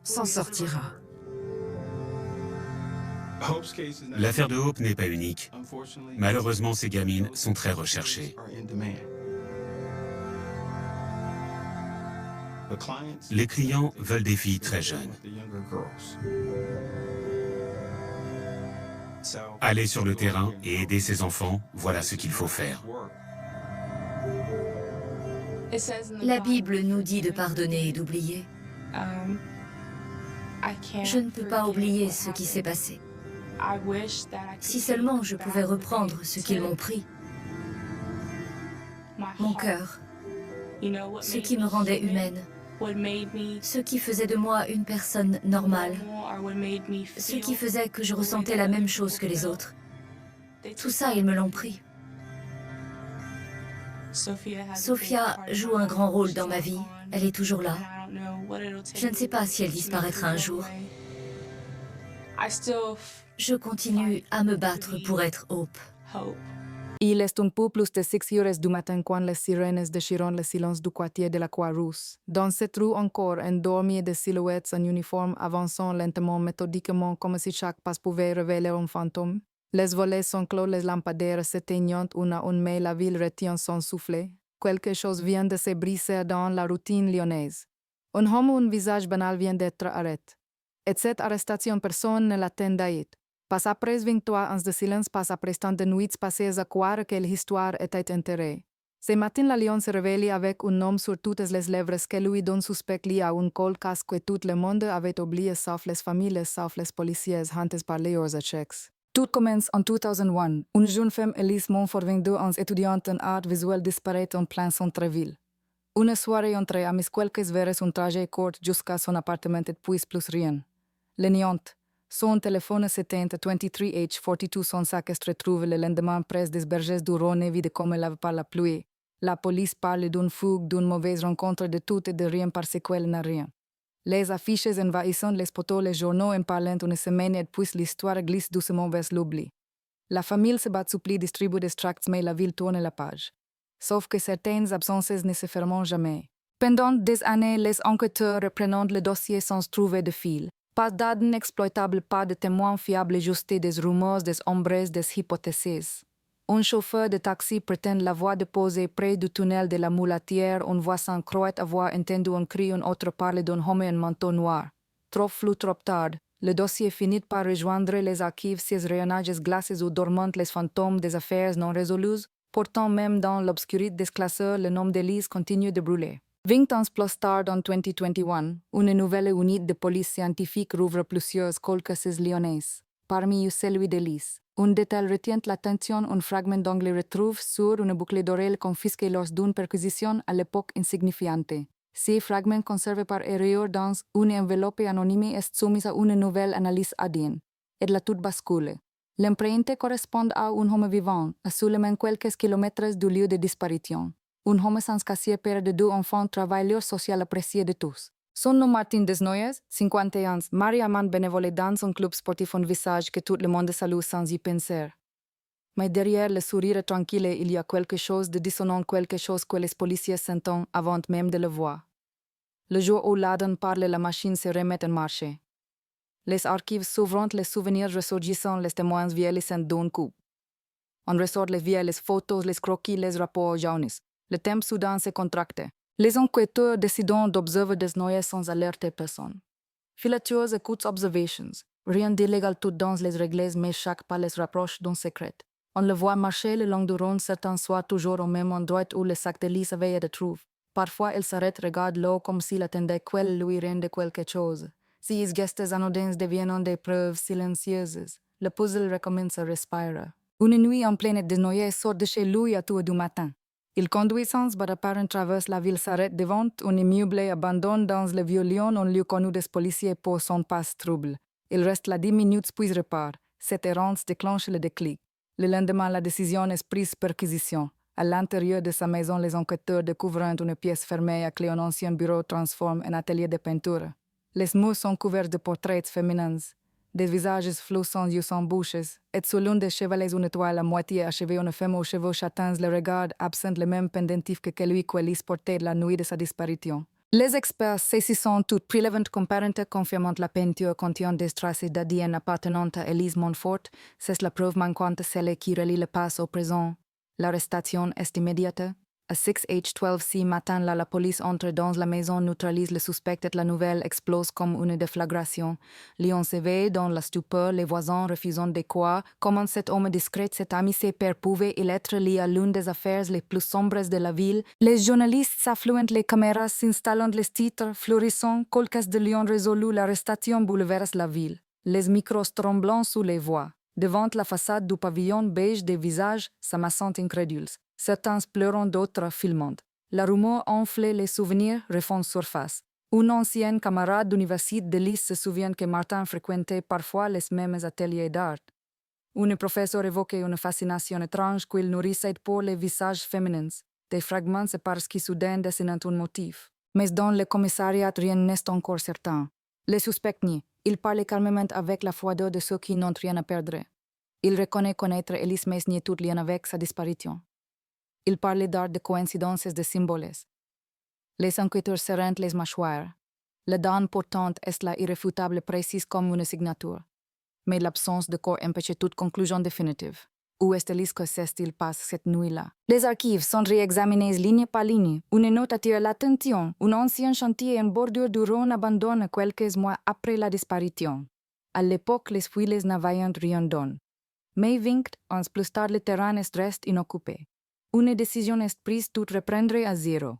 s'en sortira. L'affaire de Hope n'est pas unique. Malheureusement, ces gamines sont très recherchées. Les clients veulent des filles très jeunes. Aller sur le terrain et aider ces enfants, voilà ce qu'il faut faire. La Bible nous dit de pardonner et d'oublier. Je ne peux pas oublier ce qui s'est passé. Si seulement je pouvais reprendre ce qu'ils m'ont pris. Mon cœur, ce qui me rendait humaine, ce qui faisait de moi une personne normale, ce qui faisait que je ressentais la même chose que les autres. Tout ça, ils me l'ont pris. Sophia joue un grand rôle dans ma vie. Elle est toujours là. Je ne sais pas si elle disparaîtra un jour. Je continue à me battre pour être Hope. Il est un peu plus de 6 heures du matin quand les sirènes déchirent le silence du quartier de la Croix-Rousse. Dans cette rue encore, un dormier de silhouettes en uniforme avançant lentement, méthodiquement, comme si chaque pas pouvait révéler un fantôme. Les volets sont clos, les lampadaires s'éteignent une à une, mais la ville retient son souffle. Quelque chose vient de se briser dans la routine lyonnaise. Un homme ou un visage banal vient d'être arrêté. Et cette arrestation, personne ne l'attendait. Pas après 23 ans de silence, pas après tant de nuits passées à croire que l'histoire était enterrée. Ce matin, la Lyon se réveille avec un nom sur toutes les lèvres que lui donne suspect lié à un col casque que tout le monde avait oublié, sauf les familles, sauf les policiers, hantés par les checks. Tout commence en 2001. Une jeune femme, Elise Montfort, 22 ans, étudiante en art visuel, disparaît en plein centre-ville. Une soirée entre amis, quelques verres, un trajet court jusqu'à son appartement et puis plus rien. L'éniante. Son téléphone s'éteint, 23H42, son sac est retrouvé le lendemain près des berges du Rhône vide comme lave par la pluie. La police parle d'une fougue, d'une mauvaise rencontre, de tout et de rien parce qu'elle n'a rien. Les affiches envahissent les poteaux, les journaux en parlent une semaine et puis l'histoire glisse doucement vers l'oubli. La famille se bat supplie, distribue des tracts, mais la ville tourne la page. Sauf que certaines absences ne se feront jamais. Pendant des années, les enquêteurs reprennent le dossier sans trouver de fil. Pas d'ADN exploitable, pas de témoins fiables, juste des rumeurs, des ombres, des hypothèses. Un chauffeur de taxi prétend l'avoir déposé près du tunnel de la Moulatière. Un voisin croit avoir entendu un cri, un autre parle d'un homme en manteau noir. Trop flou, trop tard. Le dossier finit par rejoindre les archives, ces rayonnages glacés où dorment les fantômes des affaires non résolues. Pourtant, même dans l'obscurité des classeurs, le nom d'Elise continue de brûler. 20 ans plus tard, en 2021, une nouvelle unité de police scientifique rouvre plusieurs caucases lyonnaises. Parmi eux, celui d'Elise. Un détail retient l'attention, un fragment d'ongle retrouve sur une boucle d'oreille confisquée lors d'une perquisition à l'époque insignifiante. Ces fragments conservés par erreur dans une enveloppe anonyme est soumis à une nouvelle analyse ADN. Et la toute bascule. L'empreinte correspond à un homme vivant, à seulement quelques kilomètres du lieu de disparition. Un homme sans casier, père de 2 enfants, travailleur social apprécié de tous. Son nom Martin Desnoyers, 50 ans, marié amant bénévole dans un club sportif, un visage que tout le monde salue sans y penser. Mais derrière le sourire tranquille, il y a quelque chose de dissonant, quelque chose que les policiers sentent avant même de le voir. Le jour où l'Aden parle, la machine se remet en marche. Les archives s'ouvrent, les souvenirs ressurgissant, les témoins vieillissant d'un coup. On ressort les vieilles photos, les croquis, les rapports jaunes. Le temps soudain se contracte. Les enquêteurs décident d'observer Desnoyers sans alerter personne. Filatureuses écoutes observations. Rien d'illégal tout dans les règles, mais chaque pas les rapproche d'un secret. On le voit marcher le long du rond, certains soirs toujours au même endroit où le sac de lit s'avait de trouve. Parfois, il s'arrête, regarde l'eau comme s'il attendait qu'elle lui rende quelque chose. Ces gestes anodins deviennent des preuves silencieuses. Le puzzle recommence à respirer. Une nuit en pleine, Desnoyers sort de chez lui à 2 du matin. Il conduit sans baraparin, traverse la ville, s'arrête devant un immeuble abandonné dans le vieux Lyon, un lieu connu des policiers pour son passe trouble. Il reste là 10 minutes puis repart. Cette errance déclenche le déclic. Le lendemain, la décision est prise perquisition. À l'intérieur de sa maison, les enquêteurs découvrent une pièce fermée à clé. Un ancien bureau transforme en atelier de peinture. Les murs sont couverts de portraits féminins. Des visages flous sans yeux, sans bouches, et sous l'une des chevalets une toile à moitié achevée, une femme aux cheveux châtains le regarde, absent le même pendentif que celui qu'Elise portait la nuit de sa disparition. Les experts saisissant tout prélevant comparante confirmant la peinture contient des traces d'ADN appartenant à Elise Montfort, c'est la preuve manquante celle qui relie le passé au présent. L'arrestation est immédiate. À 6h12 matin, la police entre dans la maison, neutralise le suspect et la nouvelle explose comme une déflagration. Lyon s'éveille dans la stupeur, les voisins refusant de croire comment cet homme discret, cet ami ses pères pouvait-il être lié à l'une des affaires les plus sombres de la ville. Les journalistes s'affluent, les caméras s'installant, les titres florissant, colcas de Lyon résolu, l'arrestation bouleverse la ville. Les micros tremblants sous les voix. Devant la façade du pavillon beige, des visages s'amassant incrédules. Certains pleurant, d'autres filmant. La rumeur enflée, les souvenirs refont surface. Une ancienne camarade d'université d'Elise se souvient que Martin fréquentait parfois les mêmes ateliers d'art. Une professeure évoquait une fascination étrange qu'il nourrissait pour les visages féminins. Des fragments épars qui soudain dessinent un motif. Mais dans le commissariat, rien n'est encore certain. Le suspect nie. Il parlait calmement avec la froideur de ceux qui n'ont rien à perdre. Il reconnaît connaître Elise, mais nie tout lien avec sa disparition. Il parlait d'art, de coïncidences, de symboles. Les enquêteurs serrent les mâchoires. La dame portante est là irréfutable, précise comme une signature. Mais l'absence de corps empêche toute conclusion définitive. Où est Elise, que s'est-il passé cette nuit-là? Les archives sont réexaminés ligne par ligne. Une note attire l'attention. Un ancien chantier en bordure du Rhône abandonné quelques mois après la disparition. À l'époque, les fouilles n'avaient rien donné. Mais 20 ans plus tard, le terrain reste inoccupé. Une décision est prise, tout reprendre à zéro.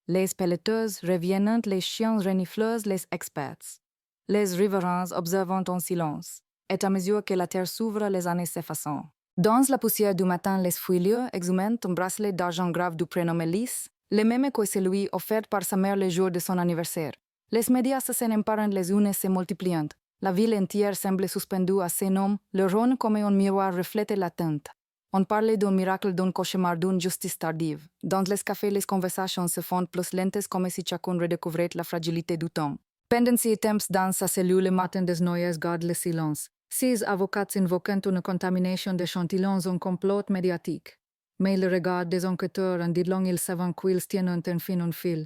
Les pelleteuses reviennent, les chiens renifleuses, les experts. Les riverains observant en silence. Et à mesure que la terre s'ouvre, les années s'effacent. Dans la poussière du matin, les fouilleurs exhument un bracelet d'argent grave du prénom Elise, le même que celui offert par sa mère le jour de son anniversaire. Les médias s'en emparent les unes se multipliant. La ville entière semble suspendue à ses noms, le Rhône comme un miroir reflète l'attente. On parlait d'un miracle, d'un cauchemar, d'une justice tardive. Dans les cafés, les conversations se font plus lentes comme si chacun redécouvrait la fragilité du temps. Pendant ces temps, dans sa cellule, Martin Desnoyers garde le silence. Ses avocats invoquent une contamination d'échantillons, un complot médiatique. Mais le regard des enquêteurs en disant ils savent qu'ils tiennent un fil.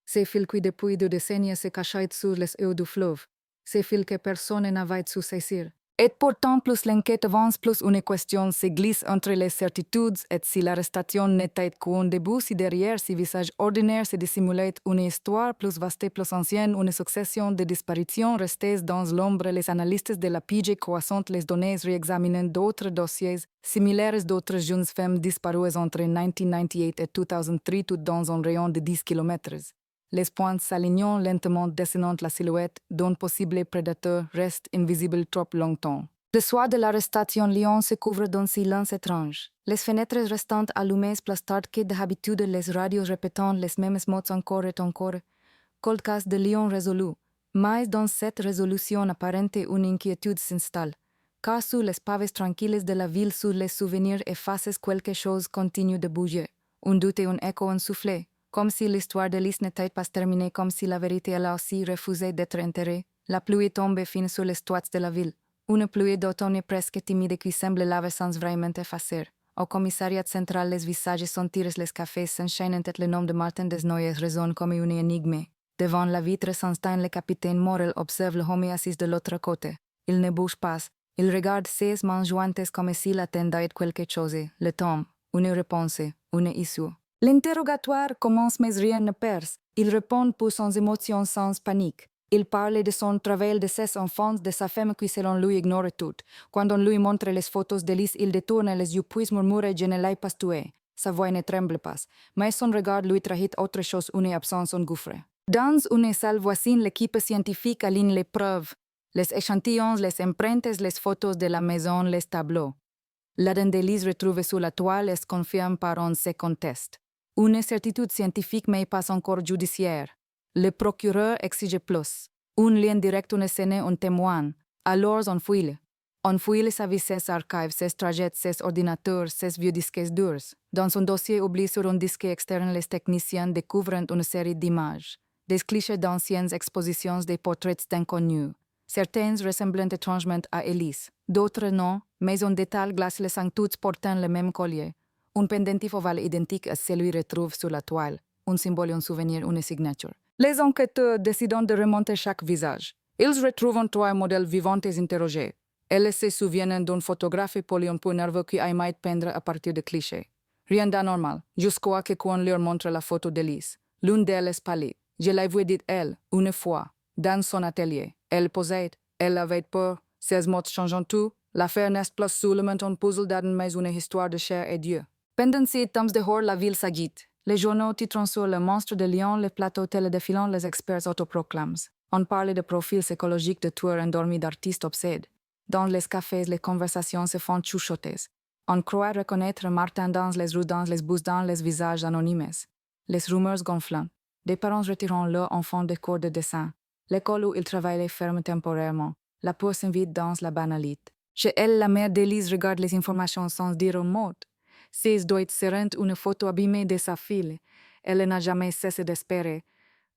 Ces fils qui depuis 2 décennies se cachent sous les eaux du fleuve. Ces fils que personne n'avait su saisir. Et pourtant, plus l'enquête avance, plus une question se glisse entre les certitudes, et si l'arrestation n'était qu'un début, si derrière ces visages ordinaires se dissimulait une histoire plus vaste, plus ancienne, une succession de disparitions restées dans l'ombre, les analystes de la PJ croissant les données réexaminant d'autres dossiers similaires d'autres jeunes femmes disparues entre 1998 et 2003, tout dans un rayon de 10 km. Les points s'alignant lentement dessinant la silhouette d'un possible prédateur reste invisible trop longtemps. Le soir de l'arrestation, Lyon se couvre d'un silence étrange. Les fenêtres restantes allumées plus tard que d'habitude, les radios répétant les mêmes mots encore et encore. Cold case de Lyon résolu. Mais dans cette résolution apparente, une inquiétude s'installe. Car sous les pavés tranquilles de la ville, sous les souvenirs effacés, quelque chose continue de bouger. Un doute et un écho, un soufflet. Comme si l'histoire de Lys n'était pas terminée, comme si la vérité elle aussi refusait d'être enterrée. La pluie tombe fine sur les toits de la ville. Une pluie d'automne presque timide qui semble laver sans vraiment effacer. Au commissariat central, les visages sont tirés, les cafés s'enchaînent et le nom de Martin Desnoyers résonne comme une énigme. Devant la vitre sans teint, le capitaine Morel observe le homme assis de l'autre côté. Il ne bouge pas. Il regarde ses mains jointes comme s'il attendait quelque chose. Le temps, une réponse, une issue. L'interrogatoire commence mais rien ne perce. Il répond pour son émotion sans panique. Il parle de son travail, de ses enfants, de sa femme qui selon lui ignore tout. Quand on lui montre les photos de Lys, il détourne les yeux puis murmure « Je ne l'ai pas tué ». Sa voix ne tremble pas, mais son regard lui trahit autre chose, une absence en gouffre. Dans une salle voisine, l'équipe scientifique aligne les preuves. Les échantillons, les empreintes, les photos de la maison, les tableaux. L'ADN de Lys retrouvé sur la toile est confirmé par un second test. Une certitude scientifique mais pas encore judiciaire. Le procureur exige plus. Un lien direct, une scène, un témoin. Alors on fouille. On fouille sa vie, ses archives, ses trajets, ses ordinateurs, ses vieux disques durs. Dans son dossier oublié sur un disque externe, les techniciens découvrent une série d'images. Des clichés d'anciennes expositions des portraits d'inconnus. Certaines ressemblent étrangement à Elise, d'autres non, mais un détail glace les sang toutes portant le même collier. Un pendentif ovale identique à celui retrouvé sur la toile, un symbole, un souvenir, une signature. Les enquêteurs décident de remonter chaque visage. Ils retrouvent 3 modèles vivants interrogés. Elles se souviennent d'un photographe poli un peu nerveux qui aimait peindre à partir de clichés. Rien d'anormal, jusqu'à ce qu'on leur montre la photo d'Elise. L'une d'elles pâlit. Je l'avais dit elle, une fois, dans son atelier. Elle posait, elle avait peur, ses mots changeant tout. L'affaire n'est plus seulement un puzzle d'âne mais une histoire de chair et Dieu. Pendant ces temps dehors, la ville s'agite. Les journaux titrent sur le monstre de Lyon, les plateaux télédéfilants, les experts autoproclament. On parle de profils psychologiques de tueurs endormis, d'artistes obsèdes. Dans les cafés, les conversations se font chuchoter. On croit reconnaître Martin dans les rues, dans les bus, dans les visages anonymes. Les rumeurs gonflent. Des parents retirant leur enfant des cours de dessin. L'école où ils travaillaient ferme temporairement. La peur s'invite dans la banalité. Chez elle, la mère d'Élise regarde les informations sans dire un mot. Ses doigts serrent une photo abîmée de sa fille. Elle n'a jamais cessé d'espérer.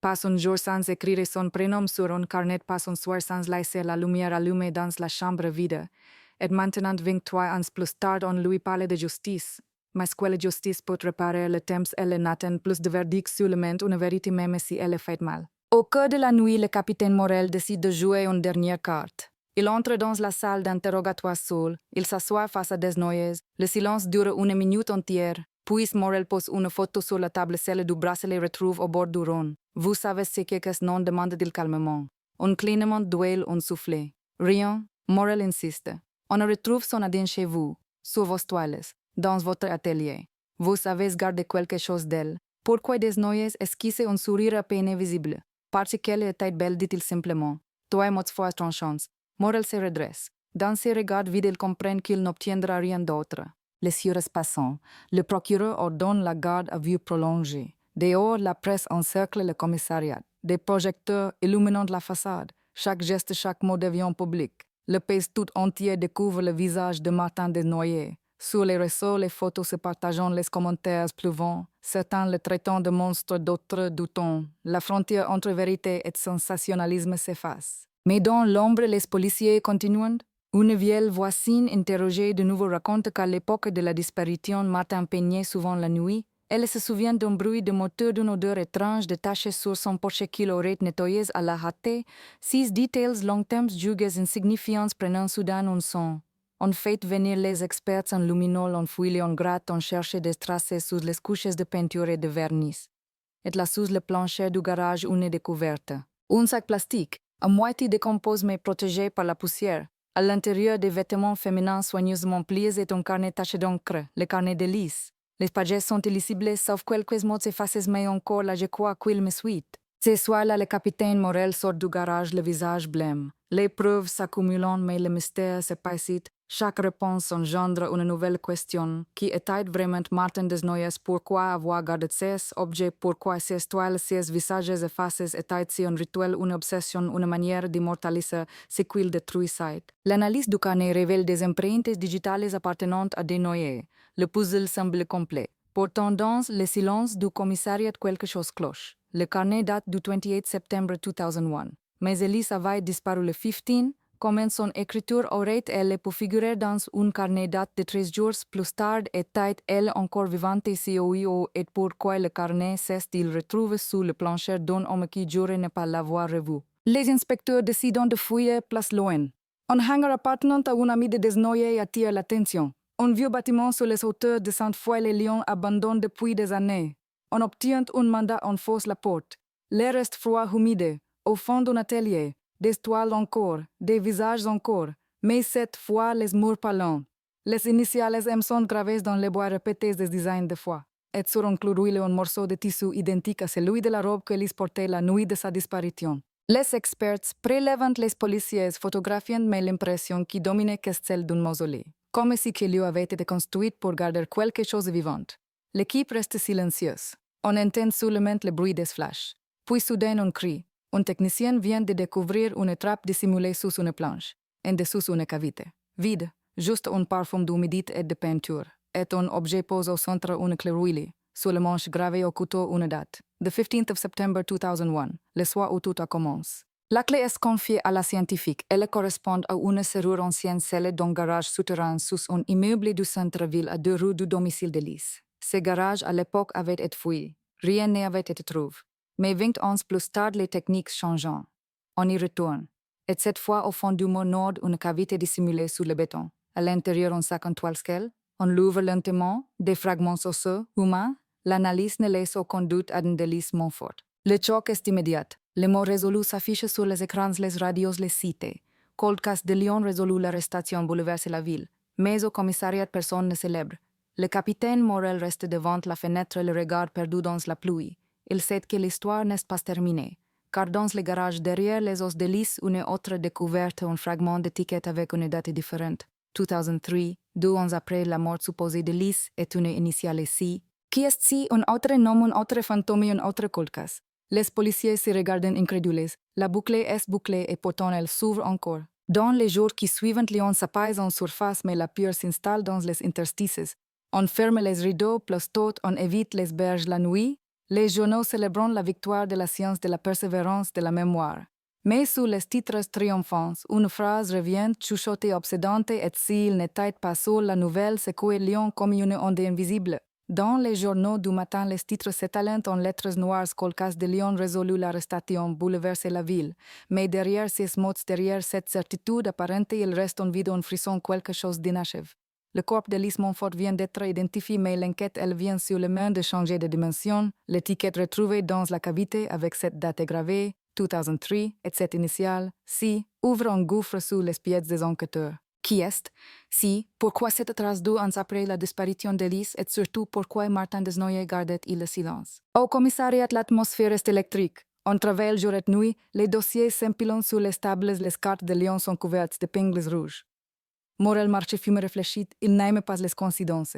Passe un jour sans écrire son prénom sur un carnet, passe un soir sans laisser la lumière allumée dans la chambre vide. Et maintenant, 23 ans plus tard, on lui parle de justice. Mais quelle justice peut réparer le temps? Elle n'atteint plus de verdict seulement une vérité même si elle fait mal. Au cœur de la nuit, le capitaine Morel décide de jouer une dernière carte. Il entre dans la salle d'interrogatoire seul. Il s'assoit face à Desnoyers. Le silence dure une minute entière. Puis Morel pose une photo sur la table, celle du bracelet retrouve au bord du Rhône. Vous savez ce que non, demande-t-il calmement. Un clignement d'huile, un soufflet. Rien, Morel insiste. On retrouve son ADN chez vous, sur vos toiles, dans votre atelier. Vous savez garder quelque chose d'elle. Pourquoi Desnoyers esquisse un sourire à peine visible? Parce qu'elle était belle, dit-il simplement. 3 mots fois tranchants. Morel se redresse. Dans ses regards vides, il comprend qu'il n'obtiendra rien d'autre. Les heures passant, le procureur ordonne la garde à vue prolongée. Dehors, la presse encercle le commissariat. Des projecteurs illuminant la façade. Chaque geste, chaque mot devient public. Le pays tout entier découvre le visage de Martin Desnoyers. Sur les réseaux, les photos se partageant, les commentaires pleuvant. Certains le traitant de monstre, d'autres doutant. La frontière entre vérité et sensationnalisme s'efface. Mais dans l'ombre, les policiers continuent. Une vieille voisine interrogée de nouveau raconte qu'à l'époque de la disparition, Martin peignait souvent la nuit. Elle se souvient d'un bruit de moteur, d'une odeur étrange détachée sur son porche qu'il aurait nettoyé à la hâte. 6 détails longtemps jugés insignifiants prenant soudain un son. On fait venir les experts en luminol, on fouille, on gratte, on cherche des traces sous les couches de peinture et de vernis. Et là sous le plancher du garage, une découverte. Un sac plastique, à moitié décomposé mais protégé par la poussière. À l'intérieur des vêtements féminins soigneusement pliés est un carnet taché d'encre, le carnet de Lys. Les pages sont illisibles, sauf quelques mots effacés, mais encore là je crois qu'il me suit. Ce soir-là, le capitaine Morel sort du garage, le visage blême. Les preuves s'accumulant, mais le mystère se passe. Chaque réponse engendre une nouvelle question. Qui était vraiment Martin Desnoyers? Pourquoi avoir gardé ces objets? Pourquoi ces toiles, ces visages effacés? Était-ce un rituel, une obsession, une manière d'immortaliser ce qu'il détruisait? L'analyse du carnet révèle des empreintes digitales appartenant à Desnoyers. Le puzzle semble complet. Pourtant, dans le silence du commissariat, quelque chose cloche. Le carnet date du 28 septembre 2001. Mais Elise avait disparu le 15, comme son écriture aurait-elle pu figurer dans un carnet date de 13 jours plus tard, était-elle encore vivante si oui ou et pourquoi le carnet s'est-il retrouvé sous le plancher d'un homme qui jurait ne pas l'avoir revu. Les inspecteurs décident de fouiller place loin. Un hangar appartenant à un ami de Desnoyers attire l'attention. Un vieux bâtiment sur les hauteurs de Sainte-Foy-les-Lyons abandonné depuis des années. On obtient un mandat, on force la porte. L'air reste froid, humide. Au fond d'un atelier, des toiles encore, des visages encore, mais cette fois les murs parlants. Les initiales M sont gravées dans les bois répétés des designs de foi. Et sur un clou un morceau de tissu identique à celui de la robe qu'Elise portait la nuit de sa disparition. Les experts prélevant les policiers photographiant mais l'impression qui dominait que celle d'un mausolée, comme si le lieu avait été construit pour garder quelque chose de vivant. L'équipe reste silencieuse. On entend seulement le bruit des flashs. Puis soudain on crie. Un technicien vient de découvrir une trappe dissimulée sous une planche, en dessous une cavité. Vide, juste un parfum d'humidité et de peinture, et un objet posé au centre une clé rouillée. Sur le manche gravé au couteau une date. The 15th of September 2001, le soir où tout a commencé. La clé est confiée à la scientifique. Elle correspond à une serrure ancienne scellée d'un garage souterrain sous un immeuble du centre-ville à 2 rues du domicile d'Elise. Ce garage à l'époque avait été fouillé. Rien n'avait été trouvé. Mais 20 ans plus tard, les techniques changeant. On y retourne. Et cette fois, au fond du mur nord, une cavité dissimulée sous le béton. À l'intérieur, un sac en toile scale. On l'ouvre lentement, des fragments osseux, humains. L'analyse ne laisse aucun doute à une délice Montfort. Le choc est immédiat. Les mots résolus s'affichent sur les écrans, les radios les citent. Cold Case de Lyon résolu l'arrestation bouleverse la ville. Mais au commissariat, personne ne célèbre. Le capitaine Morel reste devant la fenêtre, le regard perdu dans la pluie. Il sait que l'histoire n'est pas terminée, car dans le garage derrière les os d'Elise, une autre découverte, un fragment d'étiquette avec une date différente. 2003, 2 ans après la mort supposée d'Elise, est une initiale C. Qui est C? Un autre nom, un autre fantôme, un autre cold case. Les policiers se regardent incrédules. La boucle est bouclée et pourtant elle s'ouvre encore. Dans les jours qui suivent, Lyon s'apaise en surface, mais la peur s'installe dans les interstices. On ferme les rideaux, plus tôt, on évite les berges la nuit. Les journaux célébrant la victoire de la science, de la persévérance, de la mémoire. Mais sous les titres triomphants, une phrase revient chuchotée obsédante et s'il n'était pas seul, la nouvelle secoue Lyon comme une onde invisible. Dans les journaux du matin, les titres s'étalent en lettres noires. Cold Case de Lyon résolu l'arrestation, bouleverse la ville. Mais derrière ces mots, derrière cette certitude apparente, il reste en vide un frisson, quelque chose d'inachevé. Le corps d'Elise Montfort vient d'être identifié, mais l'enquête, elle vient sur le main de changer de dimension. L'étiquette retrouvée dans la cavité avec cette date gravée, 2003, et cette initiale, si, ouvre un gouffre sous les pieds des enquêteurs. Qui est? Si, pourquoi cette trace 2 ans après la disparition d'Elise et surtout pourquoi Martin Desnoyers gardait-il le silence? Au commissariat, l'atmosphère est électrique. On travaille jour et nuit, les dossiers s'empilent sur les tables, les cartes de Lyon sont couvertes d'épingles rouges. Morel marche fume réfléchit, il n'aime pas les coïncidences.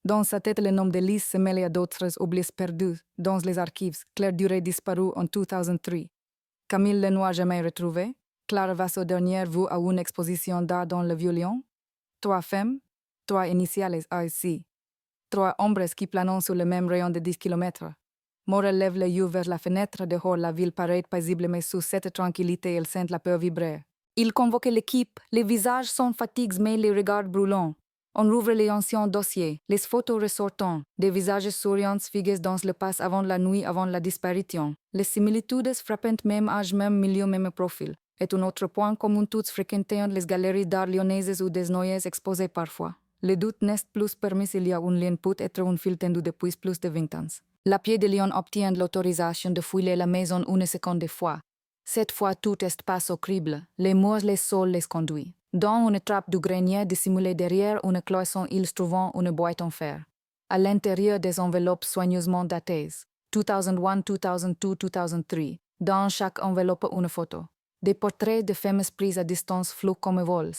Dans sa tête, le nom d'Elise se mêle à d'autres oublis perdus dans les archives. Claire Duré disparue en 2003. Camille Lenoir jamais retrouvé. Clara Vasso dernière vue à une exposition d'art dans le Vieux-Lyon. 3 femmes, 3 initiales AIC. 3 ombres qui planent sur le même rayon de 10 km. Morel lève les yeux vers la fenêtre, dehors la ville paraît paisible, mais sous cette tranquillité, elle sent la peur vibrer. Il convoque l'équipe, les visages sont fatigués mais les regards brûlants. On rouvre les anciens dossiers, les photos ressortant, des visages souriants figés dans le passé avant la nuit, avant la disparition. Les similitudes frappent même âge, même milieu, même profil. Et un autre point commun tous fréquentant les galeries d'art lyonnaises ou Desnoyers exposées parfois. Le doute n'est plus permis, il y a un lien peut être un fil tendu depuis plus de 20 ans. La Pied de Lyon obtient l'autorisation de fouiller la maison une seconde fois. Cette fois, tout est pas au crible. Les murs, les sols les conduisent. Dans une trappe du grenier dissimulée derrière une cloison, ils trouvent une boîte en fer. À l'intérieur, des enveloppes soigneusement datées. 2001, 2002, 2003. Dans chaque enveloppe, une photo. Des portraits de femmes prises à distance flous comme vols.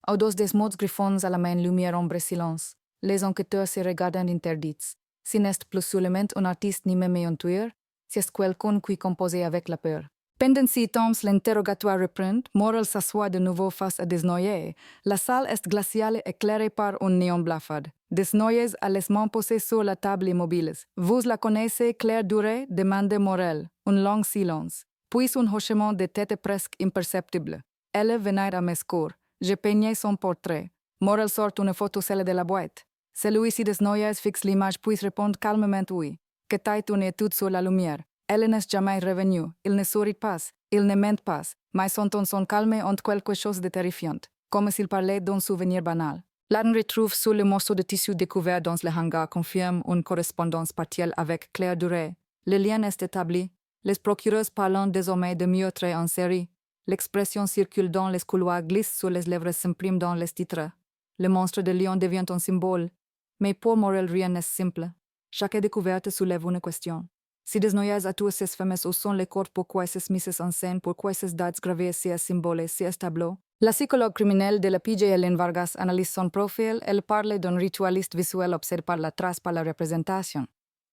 Au-dos des mots griffons à la main, lumière, ombre, silence. Les enquêteurs se regardent interdits. Si n'est plus seulement un artiste ni même un tueur, c'est quelqu'un qui compose avec la peur. Pendant 6 temps, l'interrogatoire reprend, Morel s'assoit de nouveau face à Desnoyers. La salle est glaciale éclairée par un néon blafard. Desnoyers a les mains posées sur la table immobile. Vous la connaissez, Claire Duret? Demande Morel. Un long silence. Puis un hochement de tête presque imperceptible. Elle venait à mes secours. Je peignais son portrait. Morel sort une photo celle de la boîte. Celui-ci Desnoyers fixe l'image puis répond calmement oui. Que taille une étude sur la lumière. Elle n'est jamais revenue, il ne sourit pas, il ne ment pas, mais son ton son calme ont quelque chose de terrifiant, comme s'il parlait d'un souvenir banal. L'on retrouve sous le morceau de tissu découvert dans le hangar confirme une correspondance partielle avec Claire Duret. Le lien est établi, les procureurs parlant désormais de meurtres en série. L'expression circule dans les couloirs, glisse sur les lèvres, s'imprime dans les titres. Le monstre de lion devient un symbole. Mais pour Morel, rien n'est simple. Chaque découverte soulève une question. Si Desnoyers a tué ces femmes, où sont les corps, pourquoi ces mises en scène, pourquoi ces dates gravées, ces symboles, ces tableaux? La psychologue criminelle de la PJ Ellen Vargas analyse son profil, elle parle d'un ritualiste visuel obsédé par la trace, par la représentation.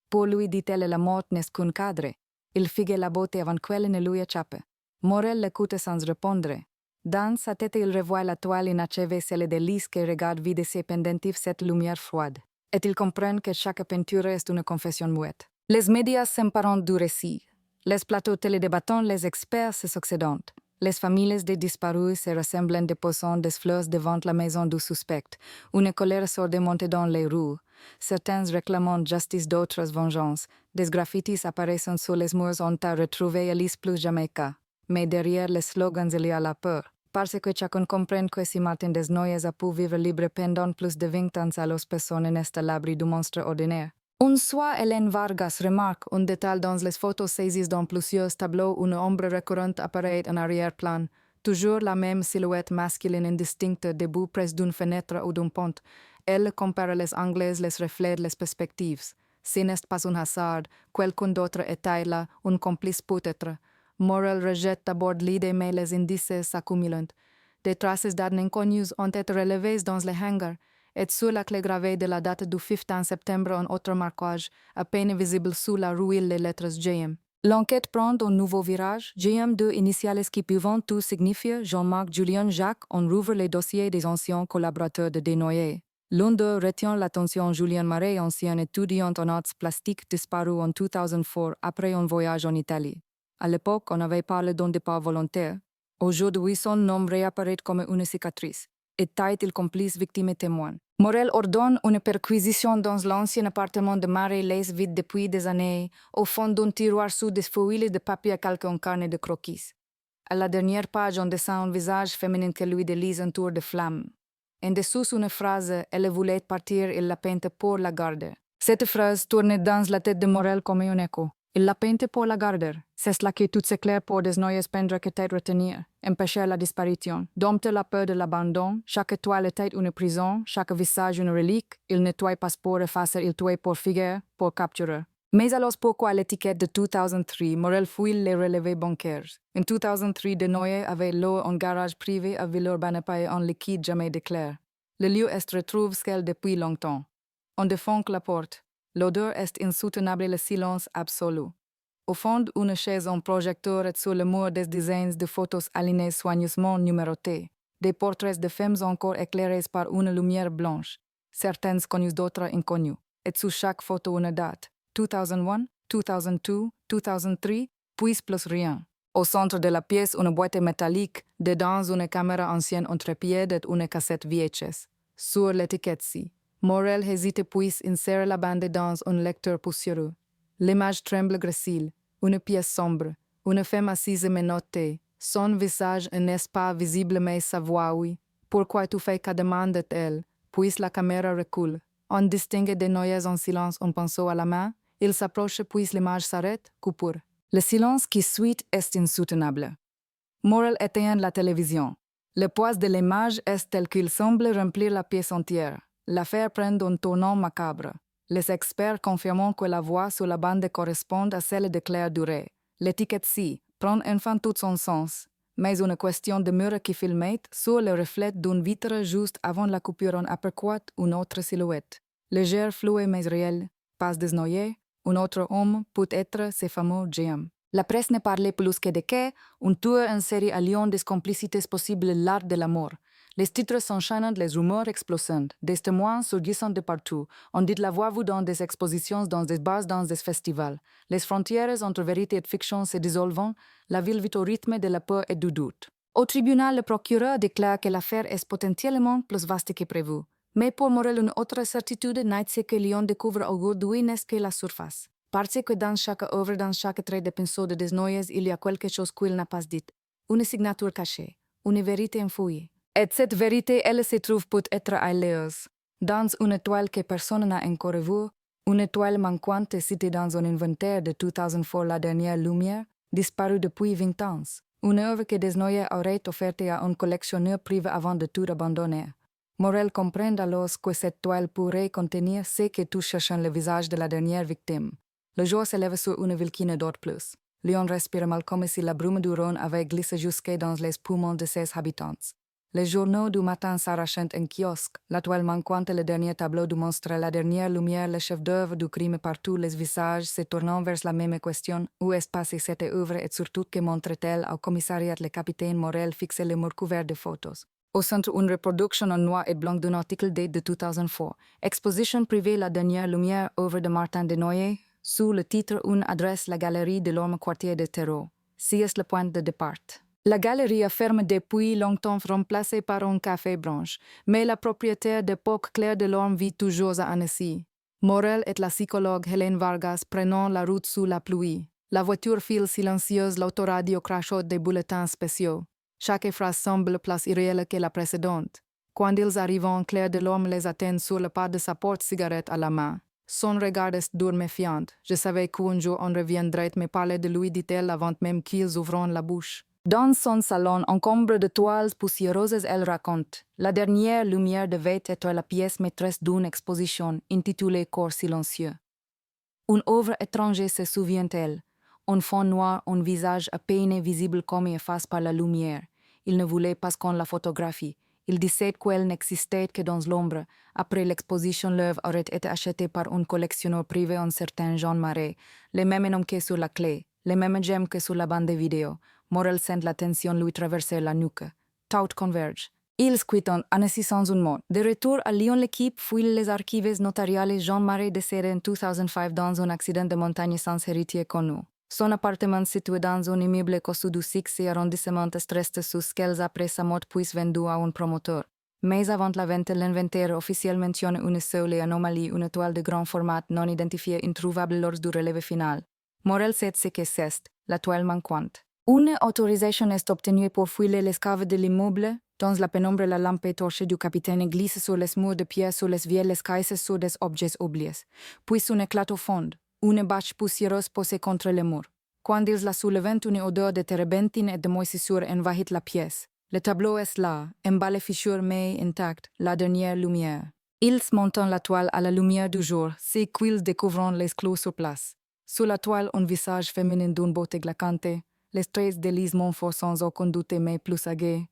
Pour lui, dit-elle, la mort n'est qu'un cadre. Il figue la beauté avant qu'elle ne lui échappe. Morel l'écoute sans répondre. Dans sa tête, il revoit la toile inachevée, celle de Lys qui regarde vide ses pendentifs cette lumière froide. Et il comprend que chaque peinture est une confession muette. Les médias s'emparent du récit. Les plateaux télédébattants, les experts se succèdent. Les familles des disparus se rassemblent déposant des fleurs devant la maison du suspect. Une colère sourde monte dans les rues. Certains réclamant justice, d'autres vengeance. Des graffitis apparaissent sur les murs on a retrouvé Alice plus Jamaica. Mais derrière les slogans il y a la peur. Parce que chacun comprend que si Martin Desnoyers a pu vivre libre pendant plus de 20 ans, alors personne n'est à l'abri du monstre ordinaire. Un soir, Hélène Vargas remarque un détail dans les photos saisies dans plusieurs tableaux, une ombre récurrente apparaît en arrière-plan. Toujours la même silhouette masculine indistincte debout près d'une fenêtre ou d'un pont. Elle compare les angles, les reflets, les perspectives. Ce n'est pas un hasard, quelqu'un d'autre est là, un complice peut-être. Morel rejette d'abord l'idée, mais les indices s'accumulent. Des traces d'ânes inconnus ont été relevées dans les hangars, et sur la clé gravée de la date du 15 septembre un autre marquage, à peine visible sous la rouille les lettres GM. L'enquête prend un nouveau virage. GM, deux initiales qui peuvent tout signifier. Jean-Marc Julien Jacques, on rouvre les dossiers des anciens collaborateurs de Desnoyers. L'un d'eux retient l'attention Julien Marais, ancien étudiant en arts plastiques disparu en 2004 après un voyage en Italie. À l'époque, on avait parlé d'un départ volontaire. Aujourd'hui, son nom réapparaît comme une cicatrice. Et taille-t-il complice, victime et témoin. Morel ordonne une perquisition dans l'ancien appartement de Marais, laisse vide depuis des années, au fond d'un tiroir sous des feuilles de papier calqué en carnet de croquis. À la dernière page, on descend un visage féminin qui lui délise un tour de flamme. En dessous, une phrase, elle voulait partir, il l'a peinte pour la garder. Cette phrase tournait dans la tête de Morel comme un écho. Il l'a peinte pour la garder. C'est cela qui tout s'éclaire pour Desnoyers peindre que tête retenir, empêcher la disparition. Dompter la peur de l'abandon, chaque toile était une prison, chaque visage une relique, il nettoie pas pour effacer, il tue pour figuer, pour capturer. Mais alors pourquoi l'étiquette de 2003, Morel fouille les relevés bancaires. En 2003, Desnoyers avait loué un garage privé à Villeurbanne payé en liquide jamais déclaré. Le lieu est retrouvé scellé depuis longtemps. On défonce la porte. L'odeur est insoutenable et le silence absolu. Au fond, une chaise en projecteur est sur le mur des dizaines de photos alignées soigneusement numérotées. Des portraits de femmes encore éclairés par une lumière blanche. Certaines connues, d'autres inconnues. Et sous chaque photo une date. 2001, 2002, 2003, puis plus rien. Au centre de la pièce, une boîte métallique, dedans une caméra ancienne en trépied et une cassette VHS. Sur l'étiquette-ci, Morel hésite puis insère la bande dans un lecteur poussiéreux. L'image tremble gracile, une pièce sombre, une femme assise menottée, son visage n'est pas visible mais sa voix oui. Pourquoi tu fais qu'à demande-t-elle? Puis la caméra recule. On distingue Desnoyers en silence, un pinceau à la main. Il s'approche puis l'image s'arrête, coupure. Le silence qui suit est insoutenable. Morel éteint la télévision. Le poids de l'image est tel qu'il semble remplir la pièce entière. L'affaire prend un tournant macabre. Les experts confirment que la voix sur la bande correspond à celle de Claire Duret. L'étiquette-ci prend enfin tout son sens, mais une question demeure qui filmait sur le reflet d'une vitre juste avant la coupure en aperçoit une autre silhouette. Légère, floue mais réelle, pas Desnoyers, un autre homme peut être ce fameux GM. La presse ne parlait plus que de quai, un tueur en série alliant des complicités possibles l'art de la mort. Les titres s'enchaînent, les rumeurs explosent, des témoins surgissant de partout. On dit l'avoir vu dans des expositions, dans des bars, dans des festivals. Les frontières entre vérité et fiction se dissolvant, la ville vit au rythme de la peur et du doute. Au tribunal, le procureur déclare que l'affaire est potentiellement plus vaste que prévu. Mais pour Morel, une autre certitude n'est ce que Lyon découvre aujourd'hui n'est que la surface. Parce que dans chaque œuvre, dans chaque trait de pinceau de Desnoyers, il y a quelque chose qu'il n'a pas dit. Une signature cachée, une vérité enfouie. Et cette vérité, elle se trouve peut-être ailleurs. Dans une étoile que personne n'a encore vue, une étoile manquante citée dans un inventaire de 2004, la dernière lumière, disparue depuis 20 ans. Une œuvre que Desnoyers aurait offerte à un collectionneur privé avant de tout abandonner. Morel comprend alors que cette toile pourrait contenir ce que tous cherchent le visage de la dernière victime. Le jour s'élève sur une ville qui ne dort plus. Lyon respire mal comme si la brume du Rhône avait glissé jusque dans les poumons de ses habitants. Les journaux du matin s'arrachent en kiosque. La toile manquante, le dernier tableau du monstre, la dernière lumière, le chef-d'œuvre du crime partout, les visages se tournant vers la même question. Où est passée cette œuvre et surtout que montre-t-elle au commissariat le capitaine Morel fixé le mur couvert de photos. Au centre, une reproduction en noir et blanc d'un article date de 2004. Exposition privée La dernière lumière, œuvre de Martin Desnoyers. Sous le titre, une adresse, la galerie de l'Orme quartier de Terreau. C'est le point de départ. La galerie est ferme depuis longtemps, remplacée par un café branche, mais la propriétaire d'époque Claire de l'Orme vit toujours à Annecy. Morel et la psychologue Hélène Vargas prenant la route sous la pluie. La voiture file silencieuse, l'autoradio crachote des bulletins spéciaux. Chaque phrase semble plus irréelle que la précédente. Quand ils arrivent, Claire de l'Orme les attend sur le pas de sa porte-cigarette à la main. Son regard est dur méfiant. Je savais qu'un jour on reviendrait me parler de lui, dit-elle avant même qu'ils ouvrent la bouche. Dans son salon, encombré de toiles poussiéreuses, elle raconte. La dernière lumière devait être la pièce maîtresse d'une exposition intitulée Corps silencieux. Une œuvre étrangère, se souvient-elle. Un fond noir, un visage à peine visible comme effacé par la lumière. Il ne voulait pas qu'on la photographie. Il disait qu'elle n'existait que dans l'ombre. Après l'exposition, l'œuvre aurait été achetée par un collectionneur privé, un certain Jean Marais. Les mêmes noms que sur la clé, les mêmes gemmes que sur la bande de vidéo. Morel sent la tension lui traverser la nuque. Tout converge. Ils quittent Annecy sans un mot. De retour à Lyon, l'équipe fouille les archives notariales. Jean Marais décédé en 2005 dans un accident de montagne sans héritier connu. Son appartement situé dans un immeuble costu du 6e arrondissement est sous quels après sa mort puisse vendu à un promoteur. Mais avant la vente, l'inventaire officiel mentionne une seule anomalie, une toile de grand format non identifiée introuvable lors du relevé final. Morel sait ce que c'est, la toile manquante. Une autorisation est obtenue pour fouiller les caves de l'immeuble. Dans la pénombre, la lampe torchée du capitaine glisse sur les murs de pierre, sur les vieilles caisses, sur des objets oubliés. Puis un éclat au fond. Une bâche poussiéreuse posée contre le mur. Quand ils la soulevent, une odeur de térébenthine et de moisissure envahit la pièce. Le tableau est là, emballé fissure mais intact, la dernière lumière. Ils montent la toile à la lumière du jour, c'est qu'ils découvrent les clous sur place. Sous la toile, un visage féminin d'une beauté glaçante, les traits d'Élise Montfort sans aucun doute mais plus âgée,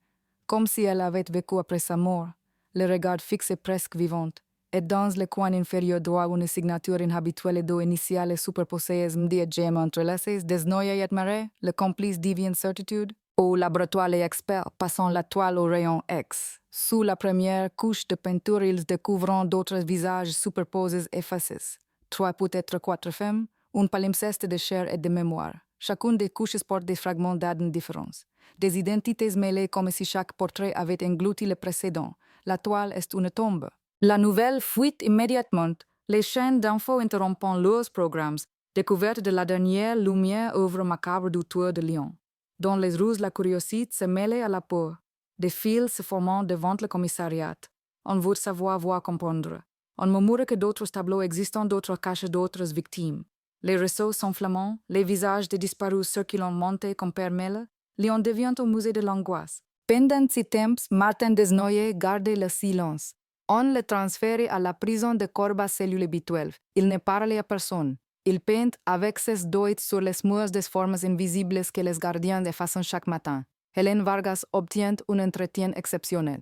comme si elle avait vécu après sa mort, le regard fixe et presque vivant. Et dans le coin inférieur droit, une signature inhabituelle d'eau initiale superposée des gemmes entrelacées, Desnoyers et Marais, le complice divine certitude. Au laboratoire, les experts passant la toile au rayon X. Sous la première couche de peinture, ils découvrent d'autres visages superposés effacés. 3 peut-être 4 femmes, un palimpseste de chair et de mémoire. Chacune des couches porte des fragments d'ADN différents. Des identités mêlées comme si chaque portrait avait englouti le précédent. La toile est une tombe. La nouvelle fuite immédiatement, les chaînes d'infos interrompant leurs programmes, découverte de la dernière lumière œuvre macabre du tueur de Lyon. Dans les rues, la curiosité se mêlait à la peur. Des fils se formant devant le commissariat. On veut savoir, voir, comprendre. On murmure que d'autres tableaux existent, d'autres cachent d'autres victimes. Les réseaux s'enflammant, les visages des disparus circulant montés comme pêle-mêle, Lyon devient un musée de l'angoisse. Pendant ces temps, Martin Desnoyers gardait le silence. On le transférait à la prison de Corba cellule B12. Il ne parlait à personne. Il peint avec ses doigts sur les murs des formes invisibles que les gardiens effacent chaque matin. Hélène Vargas obtient un entretien exceptionnel.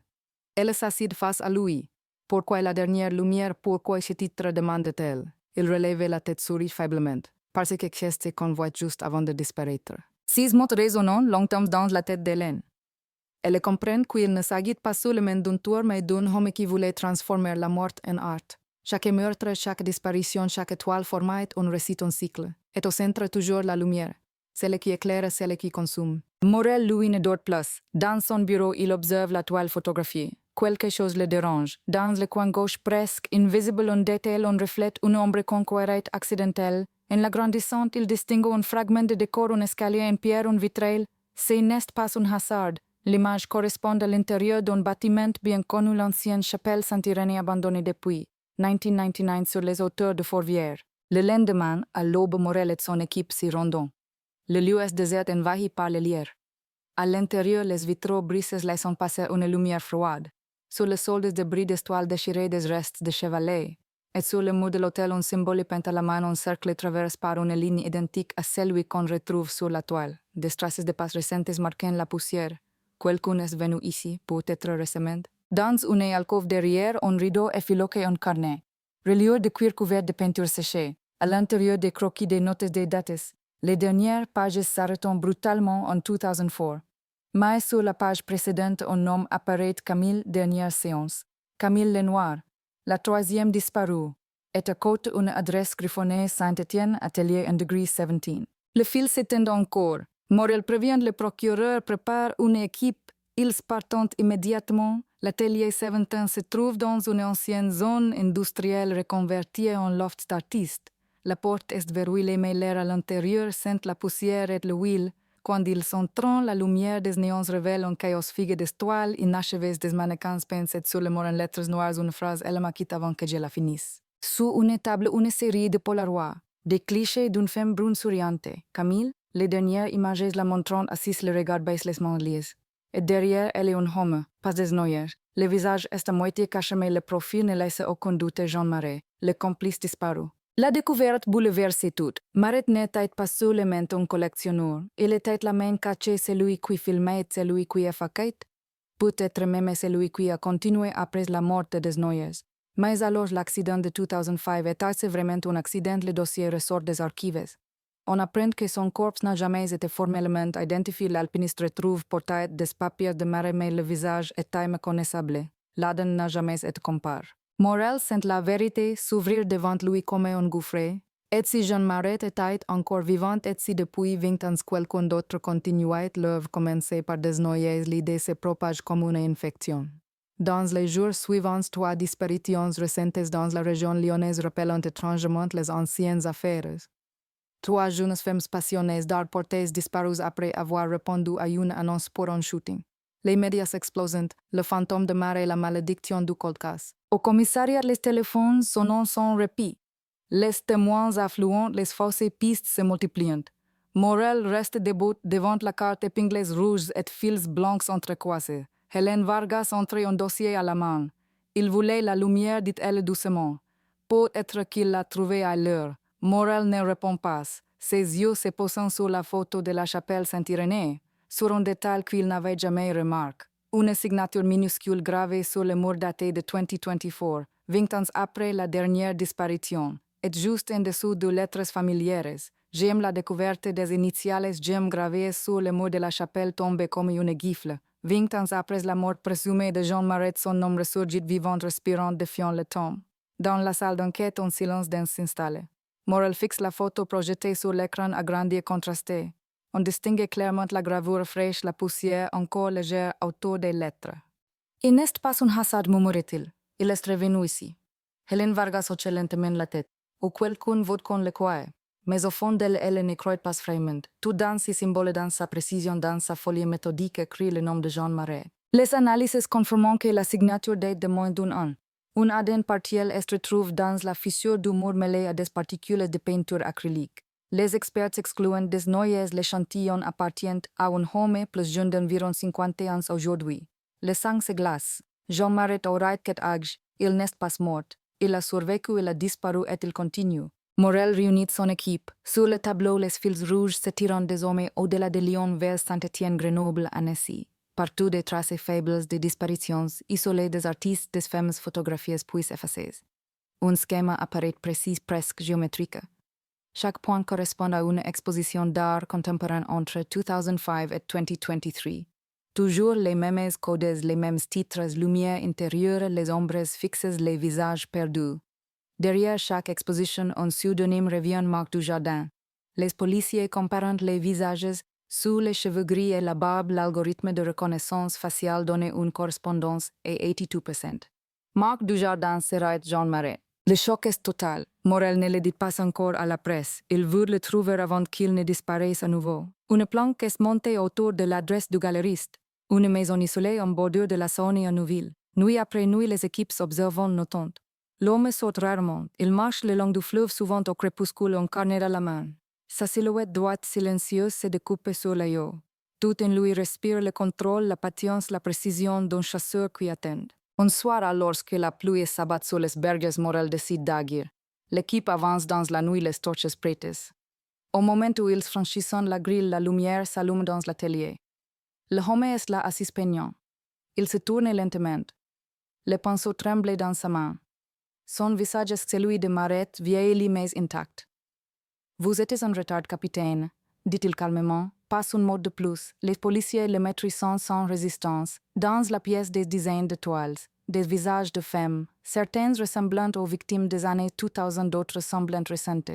Elle s'assied face à lui. Pourquoi la dernière lumière, pourquoi ce titre demande-t-elle? Il relevait la tête sourit faiblement. parce que geste se convoite juste avant de disparaître. 6 mots résonnants longtemps dans la tête d'Hélène. Elle comprend qu'il ne s'agit pas seulement d'un tour, mais d'un homme qui voulait transformer la mort en art. Chaque meurtre, chaque disparition, chaque étoile formait un récit en cycle. Et au centre toujours la lumière, celle qui éclaire, celle qui consomme. Morel, lui, ne dort plus. Dans son bureau, il observe la toile photographiée. Quelque chose le dérange. Dans le coin gauche, presque invisible en détail, on reflète une ombre conquérante accidentelle. En l'agrandissant, il distingue un fragment de décor, un escalier en pierre, un vitrail. Ce n'est pas un hasard. L'image correspond à l'intérieur d'un bâtiment bien connu, l'ancienne chapelle Saint-Irénée abandonnée depuis 1999 sur les hauteurs de Fourvière. Le lendemain, à l'aube, Morel et son équipe s'y rendent. Le lieu est désert envahi par les lierres. À l'intérieur, les vitraux brisés laissant passer une lumière froide. Sur le sol, des débris des toiles déchirées des restes de chevalets. Et sur le mur de l'hôtel, un symbole peint à la main, un cercle traversé par une ligne identique à celui qu'on retrouve sur la toile. Des traces de pas récentes marquant la poussière. Quelqu'un est venu ici, peut-être récemment. Dans une alcôve derrière, un rideau effiloqué en carnet. Reliure de cuir couvert de peinture séchée. À l'intérieur des croquis des notes des dates. Les dernières pages s'arrêtent brutalement en 2004. Mais sur la page précédente, un nom apparaît Camille, dernière séance. Camille Lenoir, la troisième disparue, est à côté une adresse griffonnée Saint-Étienne, atelier en degree 17. Le fil s'étend encore. Morel prévient le procureur, prépare une équipe. Ils partent immédiatement. L'atelier 17 se trouve dans une ancienne zone industrielle reconvertie en loft d'artistes. La porte est verrouillée, mais l'air à l'intérieur sent la poussière et l'huile. Quand ils s'entrent, la lumière des néons révèle un chaos figue des toiles inachevées des mannequins peints sur le mur en lettres noires une phrase « Elle m'a quitté avant que je la finisse ». Sous une table, une série de polaroids, des clichés d'une femme brune souriante. Camille, les dernières images la montrant assise le regard baisse les mains liées. Et derrière, elle est un homme, pas des noyers. Le visage est à moitié caché, mais le profil ne laisse aucun doute. Jean Marais, le complice disparu. La découverte bouleverse tout. Marais n'était pas seulement un collectionneur. Il était la main cachée, celui qui filmait, celui qui effaçait. Peut-être même celui qui a continué après la mort des noyers. Mais alors l'accident de 2005 était vraiment un accident, le dossier ressort des archives. On apprend que son corps n'a jamais été formellement identifié. L'alpiniste retrouve portait des papiers de Marais, mais le visage était méconnaissable. L'ADN n'a jamais été comparé. Morel sent la vérité s'ouvrir devant lui comme un gouffre. Et si Jean Marais était encore vivant, et si depuis 20 ans quelqu'un d'autre continuait l'œuvre commencée par des noyés, l'idée se propage comme une infection. Dans les jours suivants, 3 disparitions récentes dans la région lyonnaise rappellent étrangement les anciennes affaires. 3 jeunes femmes passionnées d'art portées disparues après avoir répondu à une annonce pour un shooting. Les médias explosent, le fantôme de Marais et la malédiction du cold case. Au commissariat, les téléphones sonnent sans répit. Les témoins affluents, les fausses pistes se multiplient. Morel reste debout devant la carte épinglée rouges et fils blancs entrecroisés. Hélène Vargas entre un dossier à la main. Il voulait la lumière, dit-elle doucement. Peut-être qu'il l'a trouvée ailleurs. Morel ne répond pas. Ses yeux se posant sur la photo de la chapelle Saint-Irénée, sur un détail qu'il n'avait jamais remarqué. Une signature minuscule gravée sur le mur daté de 2024, 20 ans après la dernière disparition, et juste en dessous de lettres familières. J'aime la découverte des initiales j'aime gravées sur le mur de la chapelle tombée comme une gifle. 20 ans après la mort présumée de Jean Marais, son nom ressurgit vivant, respirant, défiant le temps. Dans la salle d'enquête, un silence dense s'installe. Morel fixe la photo projetée sur l'écran agrandi et contrasté. On distingue clairement la gravure fraîche, la poussière encore légère autour des lettres. Il n'est pas un hasard, murmure-t-il. Il est revenu ici. Hélène Vargas hoche lentement la tête. Ou quelqu'un veut qu'on le croie. Mais au fond d'elle, elle ne croit pas vraiment. Tout dans ses symboles, dans sa précision, dans sa folie méthodique, écrit le nom de Jean Marais. Les analyses confirment que la signature date de moins d'un an. Un ADN partiel se retrouve dans la fissure du mur mêlé à des particules de peinture acrylique. Les experts excluent des noyés, l'échantillon appartient à un homme plus jeune d'environ 50 ans aujourd'hui. Le sang se glace. Jean Marais aurait quel âge, il n'est pas mort. Il a survécu, il a disparu et il continue. Morel réunit son équipe. Sur le tableau, les fils rouges s'étirent désormais au-delà de Lyon vers Saint-Étienne, Grenoble, Annecy. Partout des traces faibles de disparitions, isolées des artistes, des femmes photographiées puis effacées. Un schéma apparaît précis, presque géométrique. Chaque point correspond à une exposition d'art contemporain entre 2005 et 2023. Toujours les mêmes codes, les mêmes titres, lumière intérieure, les ombres fixes, les visages perdus. Derrière chaque exposition, un pseudonyme revient Marc Dujardin. Les policiers comparant les visages, sous les cheveux gris et la barbe, l'algorithme de reconnaissance faciale donne une correspondance et 82%. Marc Dujardin sera Jean Marais. Le choc est total. Morel ne le dit pas encore à la presse. Il veut le trouver avant qu'il ne disparaisse à nouveau. Une planque est montée autour de l'adresse du galeriste. Une maison isolée en bordure de la Saône à Nouville. Nuit après nuit, les équipes observant notantes. L'homme saute rarement. Il marche le long du fleuve, souvent au crépuscule, un carnet à la main. Sa silhouette droite silencieuse se découpe sur l'œil. Tout en lui respire le contrôle, la patience, la précision d'un chasseur qui attend. Un soir, alors que la pluie s'abat sur les berges, Morel décide d'agir. L'équipe avance dans la nuit, les torches prêtes. Au moment où ils franchissent la grille, la lumière s'allume dans l'atelier. Le homme est là assis peignant. Il se tourne lentement. Le pinceau tremble dans sa main. Son visage est celui de Marais, vieilli mais intact. « Vous êtes en retard, capitaine, » dit-il calmement. Pas un mot de plus. Les policiers le maîtrisant sans résistance. Dans la pièce, des dizaines de toiles, des visages de femmes, certaines ressemblant aux victimes des années 2000, d'autres semblant récentes.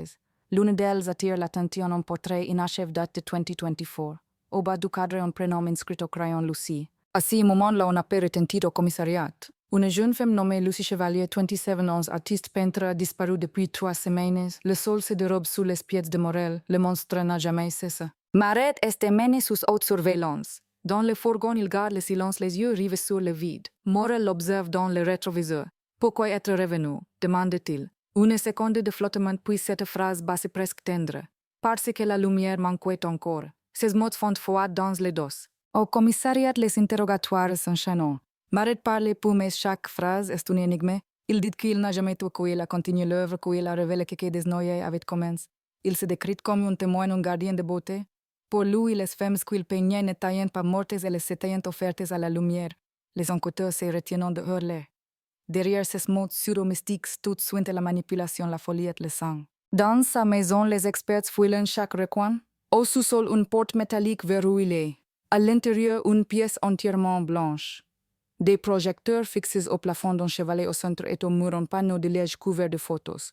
L'une d'elles attire l'attention, un portrait inachevé date de 2024. Au bas du cadre, un prénom inscrit au crayon Lucie. À ce moment-là, on appelle retenti au commissariat. Une jeune femme nommée Lucie Chevalier, 27 ans, artiste peintre, a disparu depuis 3 semaines. Le sol se dérobe sous les pieds de Morel. Le monstre n'a jamais cessé. Marais est mené sous haute surveillance. Dans le fourgon, il garde le silence, les yeux rivés sur le vide. Morel l'observe dans le rétroviseur. « Pourquoi être revenu ?» demande-t-il. Une seconde de flottement, puis cette phrase basse presque tendre. « Parce que la lumière manquait encore. » Ces mots font froid dans le dos. Au commissariat, les interrogatoires s'enchaînent. Marais parle pour mais chaque phrase est une énigme. Il dit qu'il n'a jamais tout qu'il a continué l'œuvre, qu'il a révélé que des noyés avaient commencé. Il se décrit comme un témoin, un gardien de beauté. Pour lui, les femmes qu'il peignait n'étaient pas mortes et les étaient offertes à la lumière. Les enquêteurs se retiennent de hurler. Derrière ces mots pseudo-mystiques, tout suinte la manipulation, la folie et le sang. Dans sa maison, les experts fouillent chaque recoin. Au sous-sol, une porte métallique verrouillée. À l'intérieur, une pièce entièrement blanche. Des projecteurs fixés au plafond d'un chevalet au centre et au mur un panneau de liège couvert de photos.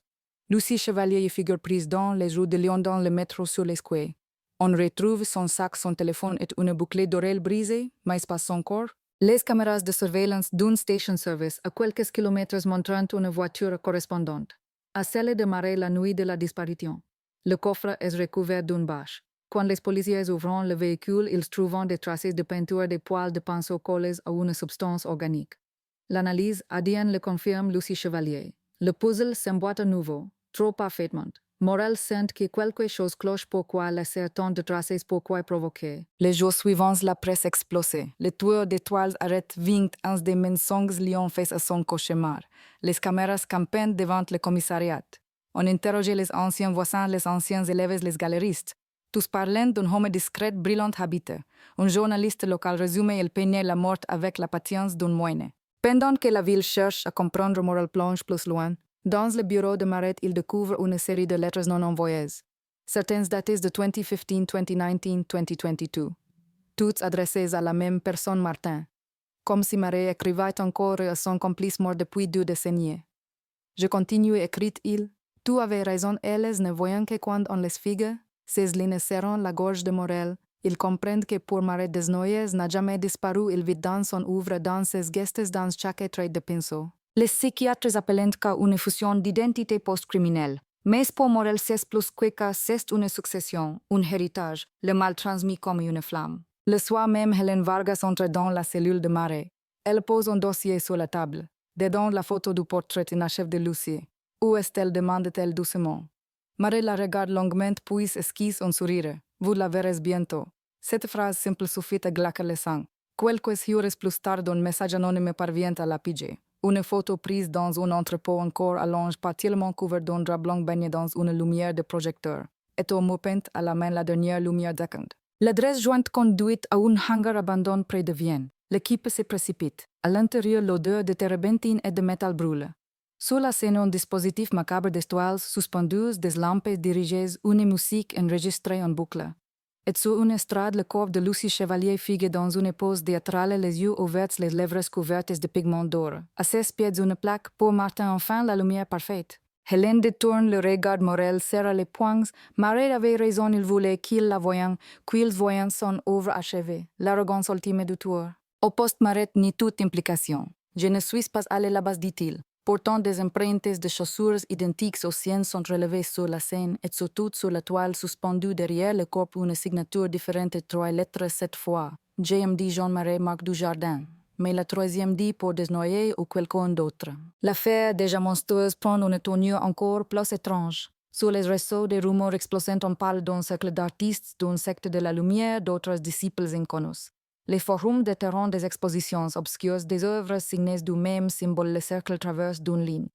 Lucie Chevalier y figure prise dans les rues de Lyon dans le métro sur les quais. On retrouve son sac, son téléphone et une boucle d'oreille brisée, mais pas son corps. Les caméras de surveillance d'une station service à quelques kilomètres montrant une voiture correspondante à celle de Marais la nuit de la disparition. Le coffre est recouvert d'une bâche. Quand les policiers ouvrent le véhicule, ils trouvent des traces de peinture, des poils de pinceau collés à une substance organique. L'analyse ADN le confirme Lucie Chevalier. Le puzzle s'emboîte à nouveau, trop parfaitement. Morel sent que quelque chose cloche, pourquoi laisser tant de traces, pourquoi provoquer. Les jours suivants, la presse explose. Le tueur d'étoiles arrête 20 ans de mensonges liant face à son cauchemar. Les caméras campent devant le commissariat. On interroge les anciens voisins, les anciens élèves, les galeristes. Tous parlant d'un homme discret, brillant habité. Un journaliste local résume il peignait la mort avec la patience d'un moine. Pendant que la ville cherche à comprendre, Morel plonge plus loin. Dans le bureau de Marais, il découvre une série de lettres non envoyées. Certaines datées de 2015, 2019, 2022. Toutes adressées à la même personne, Martin. Comme si Marais écrivait encore à son complice mort depuis 2 décennies. Je continue, écrit-il. Tu avais raison, elles ne voyant que quand on les figue. Ces lignes serrant la gorge de Morel. Ils comprennent que pour Marais Desnoyers n'a jamais disparu, il vit dans son œuvre, dans ses gestes, dans chaque trait de pinceau. Les psychiatres appellent qu'à une fusion d'identité post-criminelle. Mais pour Morel, c'est plus que c'est une succession, un héritage, le mal transmis comme une flamme. Le soir même, Hélène Vargas entre dans la cellule de Marais. Elle pose un dossier sur la table. Dedans la photo du portrait inachève de Lucie. Où est-elle, demande-t-elle doucement. Marais la regarde longuement puis esquisse un sourire. Vous la verrez bientôt. Cette phrase simple suffit à glacer le sang. Quelques jours plus tard, un message anonyme parvient à la PJ. Une photo prise dans un entrepôt, un corps allonge partiellement couvert d'un drap blanc baigné dans une lumière de projecteur. Et au moment à la main la dernière lumière décante. L'adresse jointe conduit à un hangar abandonné près de Vienne. L'équipe se précipite. À l'intérieur, l'odeur de térébenthine et de métal brûle. Sur la scène, un dispositif macabre d'étoiles suspendues, des lampes dirigées, une musique enregistrée en boucle. Et sur une estrade, le corps de Lucie Chevalier figue dans une pose théâtrale, les yeux ouverts, les lèvres couvertes de pigments d'or. À 16 pieds d'une plaque, pour Martin enfin la lumière parfaite. Hélène détourne le regard, Morel serre les poings. Marais avait raison, il voulait qu'ils la voyant, qu'ils voyant son œuvre achevée, l'arrogance ultime du tueur. Au poste m'arrête ni toute implication. Je ne suis pas allé là-bas, dit-il. Pourtant, des empreintes de chaussures identiques aux siennes sont relevées sur la scène et surtout sur la toile suspendue derrière le corps une signature différente de 3 lettres cette fois. JMD Jean-Marie Marc Dujardin. Mais la troisième dit pour Desnoyers ou quelqu'un d'autre. L'affaire déjà monstrueuse prend une tournure encore plus étrange. Sur les réseaux, des rumeurs explosent, on parle d'un cercle d'artistes, d'une secte de la lumière, d'autres disciples inconnus. Les forums déterrent des expositions obscures, des œuvres signées du même symbole, le cercle traverse d'une ligne.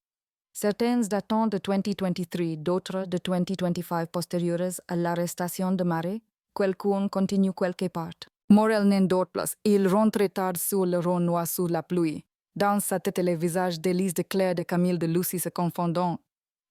Certaines datant de 2023, d'autres de 2025 postérieures à l'arrestation de Marais, quelqu'un continue quelque part. Morel n'endort plus, il rentre tard sur le rond noir sous la pluie. Dans sa tête, les visages d'Élise, de Claire, de Camille, de Lucie se confondant.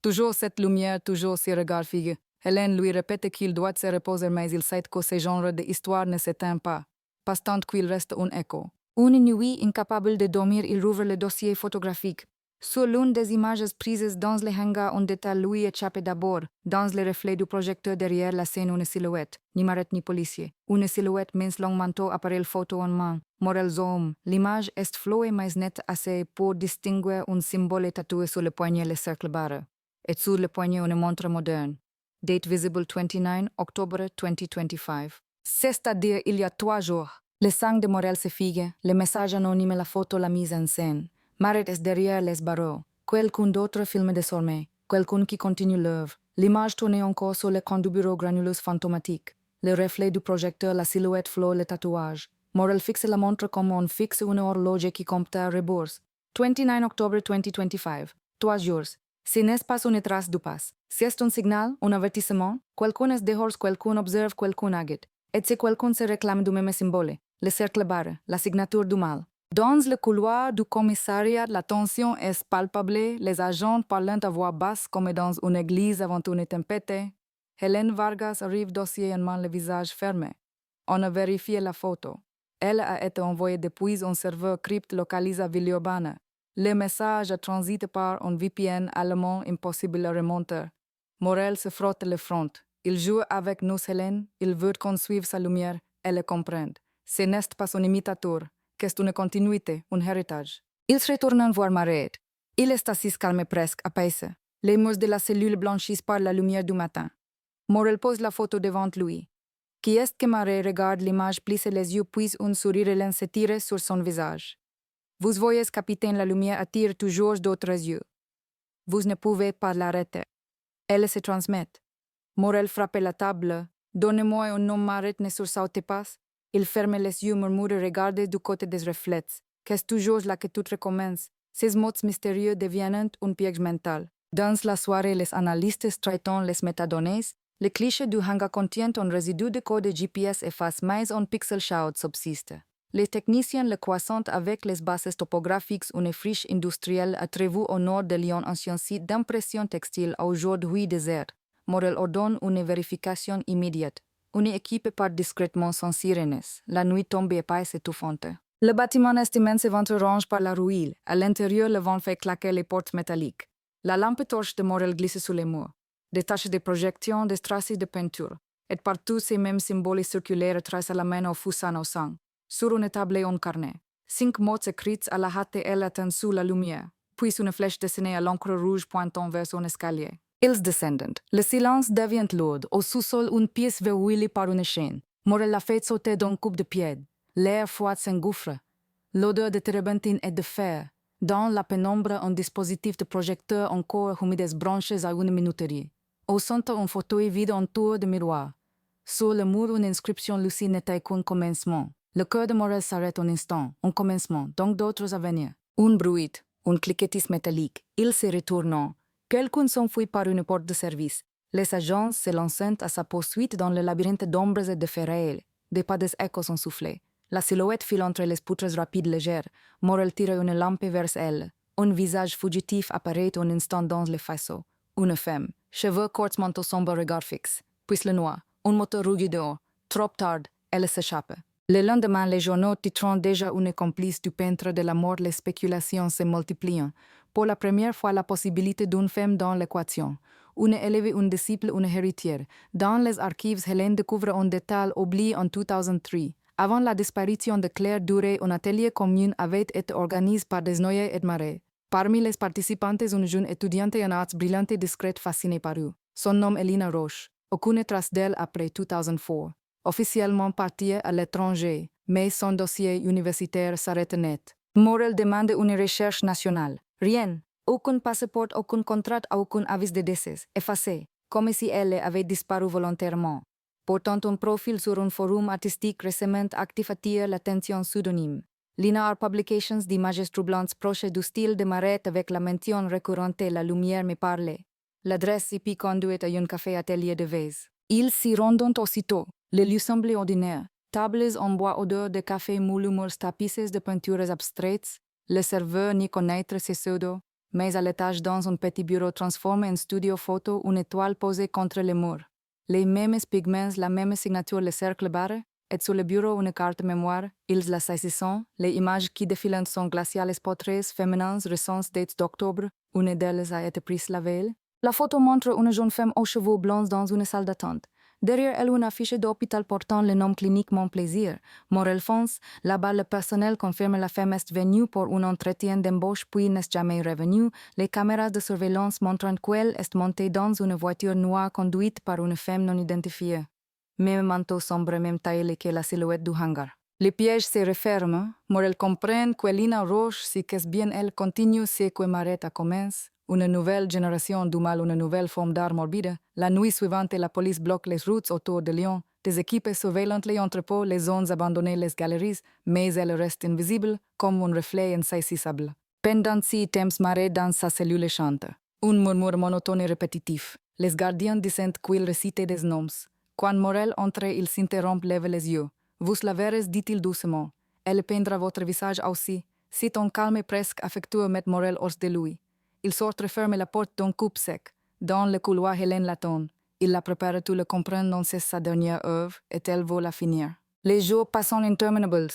Toujours cette lumière, toujours ces regards figues. Hélène lui répète qu'il doit se reposer, mais il sait que ce genre d'histoire ne s'éteint pas. Pas tant qu'il reste un écho. Une nuit, incapable de dormir, il rouvre le dossier photographique. Sur l'une des images prises dans le hangar, on détaille lui échappé d'abord. Dans le reflet du projecteur derrière la scène, une silhouette, ni marette ni policier. Une silhouette mince long manteau, appareil photo en main. Morel zoom. L'image est floue mais nette assez pour distinguer un symbole tatoué sur le poignet, le cercle barre. Et sur le poignet, une montre moderne. Date visible 29 octobre 2025. C'est-à-dire il y a 3 jours. Le sang de Morel se figue, le message anonyme, la photo, la mise en scène. Maret est derrière les barreaux. Quelqu'un d'autre filme désormais. Quelqu'un qui continue l'œuvre. L'image tournée encore sur l'écran du bureau granuleuse fantomatique. Le reflet du projecteur, la silhouette flotte, le tatouage. Morel fixe la montre comme on fixe une horloge qui compte à rebours. 29 octobre 2025. 3 jours. Ce n'est pas une trace du passe. C'est un signal, un avertissement. Quelqu'un est dehors, quelqu'un observe, quelqu'un agite. Et si quelqu'un se réclame du même symbole, le cercle barre, la signature du mal. Dans le couloir du commissariat, la tension est palpable, les agents parlent à voix basse comme dans une église avant une tempête. Hélène Vargas arrive, dossier en main, le visage fermé. On a vérifié la photo. Elle a été envoyée depuis un serveur crypte localisé à Villeurbanne. Le message transite par un VPN allemand impossible à remonter. Morel se frotte le front. Il joue avec nous, Hélène. Il veut qu'on suive sa lumière et le comprenne. Ce n'est pas un imitateur, c'est une continuité, un héritage. Il se retourne voir Marais. Il est assis calme presque, apaisé. Les murs de la cellule blanchissent par la lumière du matin. Morel pose la photo devant lui. Qui est-ce que Marais regarde l'image, plisse les yeux, puis un sourire lent se tire sur son visage. Vous voyez, capitaine, la lumière attire toujours d'autres yeux. Vous ne pouvez pas l'arrêter. Elle se transmet. Morel frappe la table. Donnez-moi un nom, Marais ne sursaute pas. Il ferme les yeux, murmure, regarde du côté des reflets. Qu'est-ce toujours là que tout recommence? Ces mots mystérieux deviennent un piège mental. Dans la soirée, les analystes traitant les métadonnées. Le cliché du hangar contient un résidu de code GPS efface, mais un pixel shout subsiste. Les techniciens le croissant avec les bases topographiques, une friche industrielle attribuée au nord de Lyon, ancien site d'impression textile, aujourd'hui désert. Morel ordonne une vérification immédiate. Une équipe part discrètement sans sirènes. La nuit tombe épaisse et étouffante. Le bâtiment est immense et ventre range par la rouille. À l'intérieur, le vent fait claquer les portes métalliques. La lampe torche de Morel glisse sous les murs. Des taches de projection, des traces de peinture. Et partout, ces mêmes symboles circulaires tracent à la main au fusain au sang. Sur une table et un carnet. 5 mots écrits à la hâte et latin sous la lumière. Puis une flèche dessinée à l'encre rouge pointant vers un escalier. Ils descendent. Le silence devient lourd. Au sous-sol, une pièce verrouillée par une chaîne. Morel la fait sauter d'un coup de pied. L'air froid s'engouffre. L'odeur de térébenthine et de fer. Dans la pénombre, un dispositif de projecteur encore humide branches à une minuterie. Au centre, un fauteuil vide entouré de miroirs. Sur le mur, une inscription lucide n'était qu'un commencement. Le cœur de Morel s'arrête un instant. Un commencement, donc d'autres à venir. Un bruit, un cliquetis métallique. Il se retourne. Quelqu'un s'enfuit par une porte de service. Les agents se lancent à sa poursuite dans le labyrinthe d'ombres et de faits réels. Des pas des échos sont soufflés. La silhouette file entre les poutres rapides légères. Morel tire une lampe vers elle. Un visage fugitif apparaît un instant dans le faisceau. Une femme, cheveux courts, manteau sombre, regard fixe. Puis le noir, un moteur rouillé dehors. Trop tard, elle s'échappe. Le lendemain, les journaux titrant déjà une complice du peintre de la mort, les spéculations se multiplient. Pour la première fois, la possibilité d'une femme dans l'équation. Une élève, une disciple, une héritière. Dans les archives, Hélène découvre un détail oublié en 2003. Avant la disparition de Claire Duré, un atelier commun avait été organisé par Desnoyers et Marais. Parmi les participantes, une jeune étudiante en arts brillante et discrète fascinée par eux. Son nom est Lina Roche. Aucune trace d'elle après 2004. Officiellement partie à l'étranger, mais son dossier universitaire s'arrête net. Morel demande une recherche nationale. Rien. Aucun passeport, aucun contrat, aucun avis de décès. Effacé. Comme si elle avait disparu volontairement. Pourtant, un profil sur un forum artistique récemment actif attire l'attention pseudonyme. Lina Art Publications d'images troublantes proches du style de Marais avec la mention récurrente La lumière me parlait. L'adresse IP conduite à un café atelier de Vèze. Ils s'y rendent aussitôt. Le lieu semblait ordinaire. Tables en bois odeur de café moulu murs tapisses de peintures abstraites. Le serveur n'y connaître ses pseudos. Mais à l'étage dans un petit bureau transformé en studio photo, une étoile posée contre le mur. Les mêmes pigments, la même signature, le cercle barre, et sur le bureau une carte mémoire, ils la saisissent. Les images qui défilent sont glaciales, portraits féminins, récents dates d'octobre, une d'elles a été prise la veille. La photo montre une jeune femme aux cheveux blancs dans une salle d'attente. Derrière elle, une affiche d'hôpital portant le nom clinique Mon Plaisir. Morel fonce, là-bas le personnel confirme la femme est venue pour un entretien d'embauche puis n'est jamais revenue. Les caméras de surveillance montrent qu'elle est montée dans une voiture noire conduite par une femme non identifiée. Même manteau sombre, même taille que la silhouette du hangar. Le piège se referme. Morel comprend que Lina Roche, si qu'est bien elle continue, c'est que Marais commence. Une nouvelle génération du mal, une nouvelle forme d'art morbide. La nuit suivante, la police bloque les routes autour de Lyon. Des équipes surveillent les entrepôts, les zones abandonnées, les galeries, mais elle reste invisible, comme un reflet insaisissable. Pendant si temps, Marais dans sa cellule chante. Un murmure monotone et répétitif. Les gardiens disent qu'il récite des noms. Quand Morel entre, il s'interrompt, lève les yeux. Vous la verrez, dit-il doucement. Elle peindra votre visage aussi. C'est un calme presque affectueux, met Morel hors de lui. Il sort referme la porte d'un coup sec. Dans le couloir, Hélène l'attend. Il la prépare, tout le comprendre, non c'est sa dernière œuvre, et elle veut la finir. Les jours passent interminables.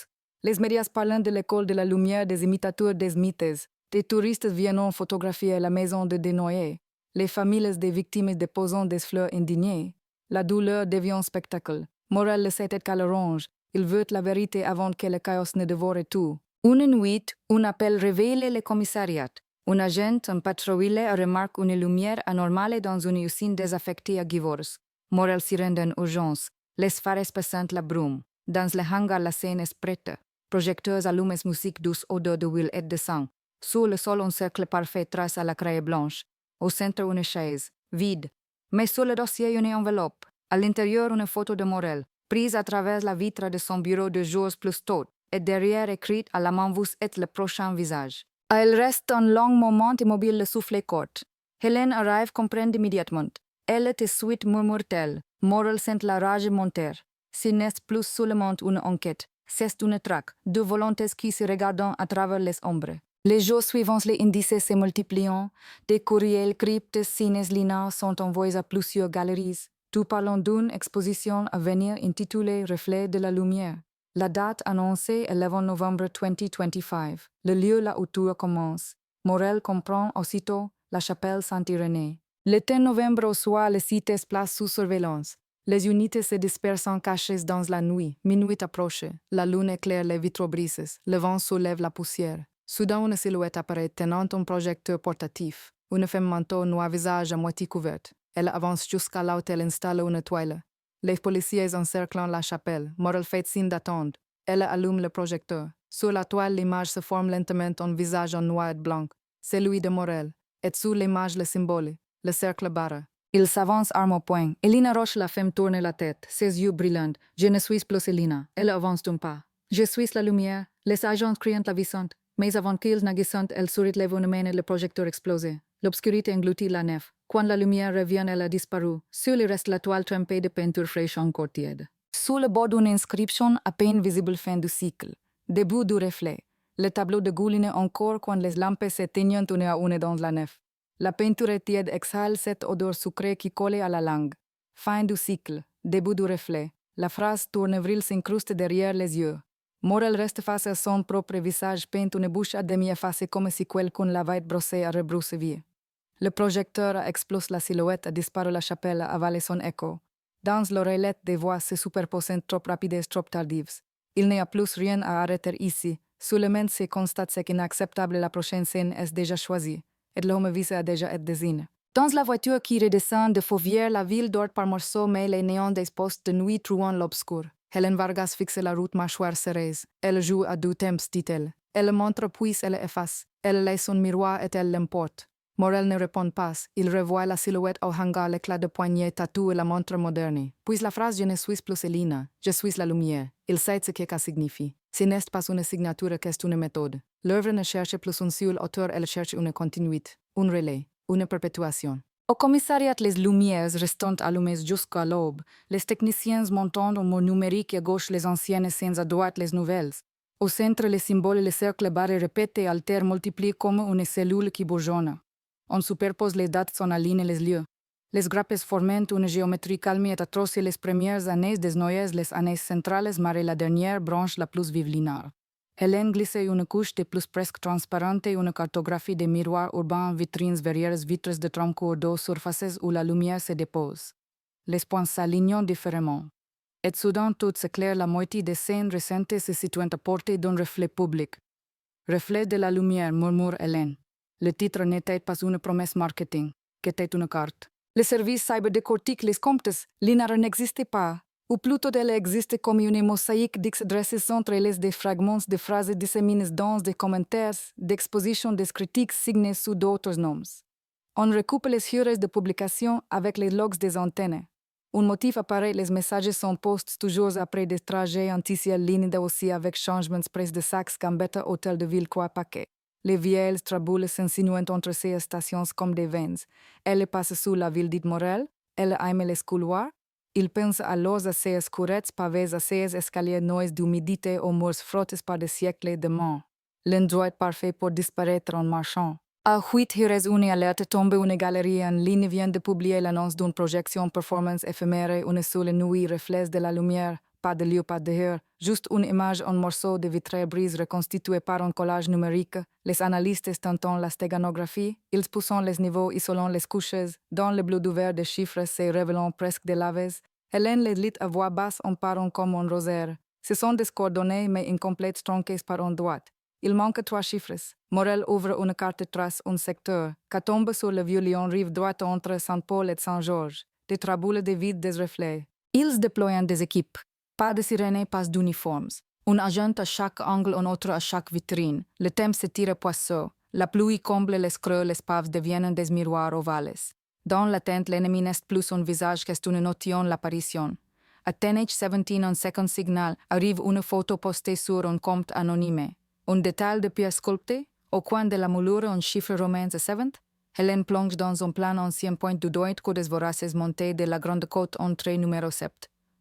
Les médias parlent de l'école de la lumière, des imitateurs des mythes. Des touristes viennent photographier la maison de Desnoyers. Les familles des victimes déposant des fleurs indignées. La douleur devient un spectacle. Morel le sait qu'à l'orange. Il veut la vérité avant que le chaos ne dévore tout. Une nuit, un appel révèle le commissariat. Un agent en patrouille remarque une lumière anormale dans une usine désaffectée à Givors. Morel s'y rend en urgence. Les phares pressentent la brume. Dans le hangar, la scène est prête. Projecteurs allument musique douce, odeur de huile et de sang. Sous le sol, un cercle parfait trace à la craie blanche. Au centre, une chaise, vide. Mais sur le dossier, une enveloppe. À l'intérieur, une photo de Morel, prise à travers la vitre de son bureau de jours plus tôt. Et derrière, écrite à la main, vous êtes le prochain visage. Elle reste un long moment immobile, le souffle court. Hélène arrive, comprend immédiatement. Elle te suite, murmure-t-elle. Morel sent la rage monter. Ce n'est plus seulement une enquête. C'est une traque, deux volontés qui se regardent à travers les ombres. Les jours suivants, les indices se multiplient. Des courriels cryptes signes Lina sont envoyés à plusieurs galeries. Tout parlant d'une exposition à venir intitulée Reflet de la lumière. La date annoncée est 11 novembre 2025. Le lieu là où tout commence. Morel comprend aussitôt la chapelle Saint-Irénée. Le 10 novembre au soir, le site est placé sous surveillance. Les unités se dispersent cachées dans la nuit. Minuit approche. La lune éclaire les vitraux brisés. Le vent soulève la poussière. Soudain, une silhouette apparaît tenant un projecteur portatif. Une femme manteau noir, visage à moitié couverte. Elle avance jusqu'à là où elle installe une toile. Les policiers encerclent la chapelle. Morel fait signe d'attendre. Elle allume le projecteur. Sur la toile, l'image se forme lentement en visage en noir et blanc. C'est lui de Morel. Et sous l'image, le symbole, le cercle barre. Il s'avance arme au poing. Lina Roche, la femme, tourne la tête, ses yeux brillants. Je ne suis plus Lina. Elle avance d'un pas. Je suis la lumière. Les agents crient la vissante. Mais avant qu'ils n'aguissent, elle sourit lève une main et le projecteur explose. L'obscurité engloutit la nef. Quand la lumière revient, elle a disparu. Sur le reste, la toile trempée de peinture fraîche encore tiède. Sous le bord d'une inscription à peine visible fin du cycle. Debout du reflet. Le tableau dégouline encore quand les lampes s'éteignent une à une dans la nef. La peinture tiède exhale cette odeur sucrée qui colle à la langue. Fin du cycle, début du reflet. La phrase tournevril s'incruste derrière les yeux. Morel reste face à son propre visage peint une bouche à demi effacée comme si quelqu'un l'avait brossé à rebroussailles. Le projecteur explose la silhouette, disparaît la chapelle, avale son écho. Dans l'oreillette, des voix se superposent trop rapides, trop tardives. Il n'y a plus rien à arrêter ici. Seulement se constate ce qu'inacceptable, la prochaine scène est déjà choisie. Et l'homme vise a déjà été désigné. Dans la voiture qui redescend de Fauvière, la ville dort par morceaux, mais les néons des postes de nuit trouant l'obscur. Helen Vargas fixe la route mâchoire serrée. Elle joue à deux temps, dit-elle. Elle montre puis elle efface. Elle laisse un miroir et elle l'emporte. Morel ne répond pas. Il revoit la silhouette au hangar, l'éclat de poignet, tatou et la montre moderne. Puis la phrase « Je ne suis plus Elina, je suis la lumière ». Il sait ce que ça signifie. Ce n'est pas une signature, c'est une méthode. L'œuvre ne cherche plus un seul auteur, elle cherche une continuité, un relais, une perpétuation. Au commissariat, les lumières restant allumées jusqu'à l'aube, les techniciens montant au mot numérique à gauche les anciennes scènes à droite les nouvelles. Au centre, les symboles, les cercles barrés répétés altèrent multiplient comme une cellule qui bourgeonne. On superpose les dates, on aligne les lieux. Les grappes forment une géométrie calme et atroce. Les premières années desnoyées, les années centrales marquent la dernière branche la plus vive linéaire. Hélène glisse une couche de plus presque transparente, une cartographie des miroirs urbains, vitrines verrières, vitres de troncs d'eau, surfaces où la lumière se dépose. Les points s'alignent différemment. Et soudain tout s'éclaire, la moitié des scènes récentes se situent à portée d'un reflet public. Reflet de la lumière, murmure Hélène. Le titre n'était pas une promesse marketing, qu'était une carte. Le service cyber décortique les comptes, l'inar n'existait pas, ou plutôt elle existe comme une mosaïque d'adresses entre les des fragments de phrases disséminées dans des commentaires, d'expositions des critiques signées sous d'autres noms. On recoupe les heures de publication avec les logs des antennes. Un motif apparaît, les messages sont postés toujours après des trajets anti-ciel lignes aussi avec changements près de Saxe, Gambetta, Hôtel de Ville, quoi paquet. Les vieilles traboules s'insinuent entre ces stations comme des veines. Elle passe sous la ville dite Morel, elle aime les couloirs. Il pense alors à ces courettes pavées, à ces escaliers noirs d'humidité aux murs frottés par des siècles de main. L'endroit parfait pour disparaître en marchant. À 8h, une alerte tombe, une galerie en ligne vient de publier l'annonce d'une projection performance éphémère, une seule nuit reflète de la lumière. Pas de lieu, pas de heure, juste une image en morceau de vitrail brise reconstitué par un collage numérique. Les analystes tentant la sténographie, ils poussent les niveaux isolant les couches, dans le bleu d'ouvert des chiffres se révélant presque des laves. Hélène les lit à voix basse en parlant comme un rosaire. Ce sont des coordonnées mais incomplètes tronquées par un doigt. Il manque 3 chiffres. Morel ouvre une carte trace un secteur, qui tombe sur le vieux lion rive droite entre Saint-Paul et Saint-Georges. Des traboules de vide des reflets. Ils déploient des équipes. Pas de sirènes, pas d'uniformes. Un agent à chaque angle, un autre à chaque vitrine. Le temps se tire poisson. La pluie comble les creux, les paves deviennent des miroirs ovales. Dans la tente, l'ennemi n'est plus un visage qu'est une notion l'apparition. À 10h17, un second signal, arrive une photo postée sur un compte anonyme. Un détail de pierre sculptée, au coin de la moulure, un chiffre romain de 7. Hélène plonge dans un plan ancien point du doigt que des voraces montées de la grande côte entrée numéro 7.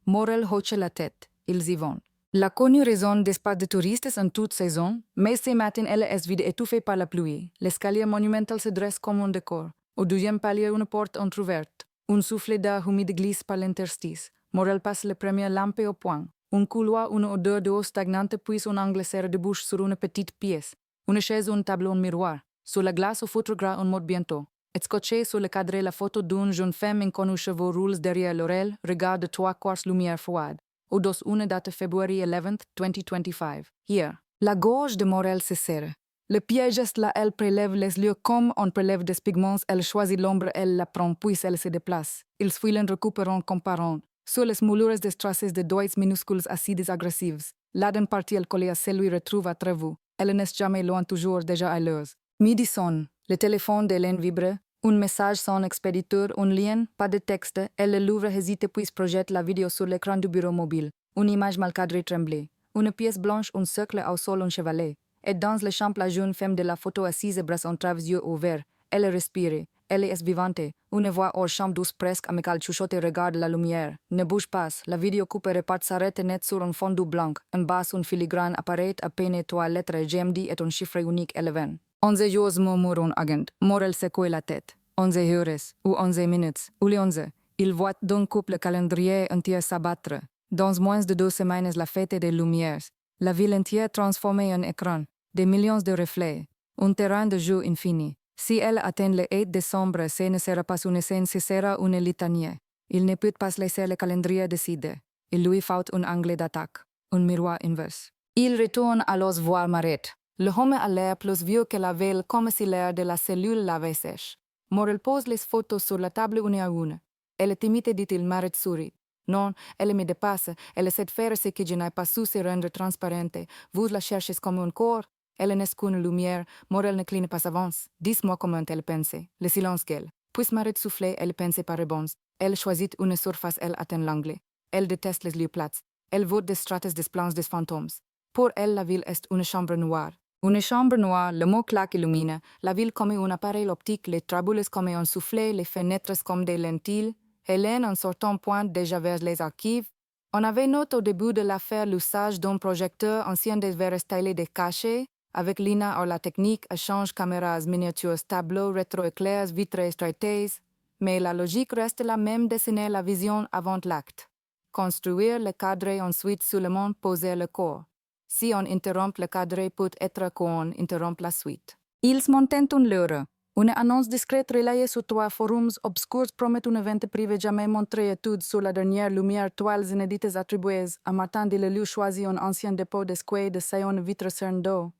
Morel hoche la tête, ils y vont. La connue raison d'espace de touristes en toute saison, mais ce matin elle est vide étouffée par la pluie. L'escalier monumental se dresse comme un décor. Au deuxième palier, une porte entrouverte. Un soufflet d'air humide glisse par l'interstice. Morel passe les premières lampes au point. Un couloir, une odeur d'eau stagnante, puis un angle serré de bouche sur une petite pièce. Une chaise, un tableau, un miroir. Sur la glace, au foutre gras, un mot bientôt. Et scotché sur le cadre, la photo d'une jeune femme inconnue, cheveux roulés derrière l'oreille, regard de 3 quarts lumière froide. Au dos, une date February 11th, 2025. Here. La gorge de Morel se serre. Le piège est là, elle prélève les lieux comme on prélève des pigments, elle choisit l'ombre, elle la prend, puis elle se déplace. Ils fuient récupérant, comparant. Sur les moulures des traces de doigts minuscules acides agressives. Là d'une partie, elle collée à celui retrouve à travers. Elle n'est jamais loin, toujours déjà à l'heure. Midi sonne. Le téléphone d'Hélène vibre. Un message son expéditeur, un lien, pas de texte. Elle l'ouvre, hésite, puis projette la vidéo sur l'écran du bureau mobile. Une image mal cadrée tremblée. Une pièce blanche, un cercle au sol, un chevalet. Et dans le champ, la jeune femme de la photo assise, bras en travers, yeux ouverts. Elle respire. Elle est vivante. Une voix hors chambre douce presque amicale chuchote et regarde la lumière. Ne bouge pas. La vidéo coupe et repart s'arrête net sur un fond blanc. En bas, une filigrane apparaît à peine 3 lettres GMD et un chiffre unique 11. 11 jours murmure un agent. Morel secoue la tête. 11 heures ou 11 minutes ou les 11. Il voit d'un coup le calendrier entier s'abattre. Dans moins de 2 semaines, la fête des lumières. La ville entière transformée en écran. Des millions de reflets. Un terrain de jeu infini. Si elle atteint le 8 décembre, ce ne sera pas une scène, ce sera une litanie. Il ne peut pas laisser le calendrier décider. Il lui faut un angle d'attaque, un miroir inverse. Il retourne alors voir Marette. Le homme a l'air plus vieux que la veille, comme si l'air de la cellule l'avait sèche. Morel pose les photos sur la table une à une. Elle est timide, dit-il. Marette sourit. Non, elle me dépasse. Elle essaie de faire ce que je n'ai pas su se rendre transparente. Vous la cherchez comme un corps. Elle n'est qu'une lumière. Morel ne cligne pas avance. Dis-moi comment elle pense. Le silence qu'elle. Puis Marette souffler, elle pense par réponse. Elle choisit une surface, elle atteint l'angle. Elle déteste les lieux plats. Elle vote des strates des plans des fantômes. Pour elle, la ville est une chambre noire. Une chambre noire, le mot claque illumine. La ville comme un appareil optique, les traboules comme un soufflet, les fenêtres comme des lentilles. Hélène, en sortant, pointe déjà vers les archives. On avait noté au début de l'affaire l'usage d'un projecteur ancien des verres stylés des cachets. Avec Lina, la technique, échange caméras, miniatures, tableaux, rétroéclairs, vitres straightées. Mais la logique reste la même, dessiner la vision avant l'acte. Construire le cadre ensuite seulement poser le corps. Si on interrompt le cadre, peut être qu'on interrompt la suite. Ils montent une leurre. Une annonce discrète relayée sur 3 forums obscurs promet un event privé jamais montré étude sur la dernière lumière, toiles inédites attribuées à Martin de le lieu choisi un ancien dépôt de square de Sion vitre cerne d'eau.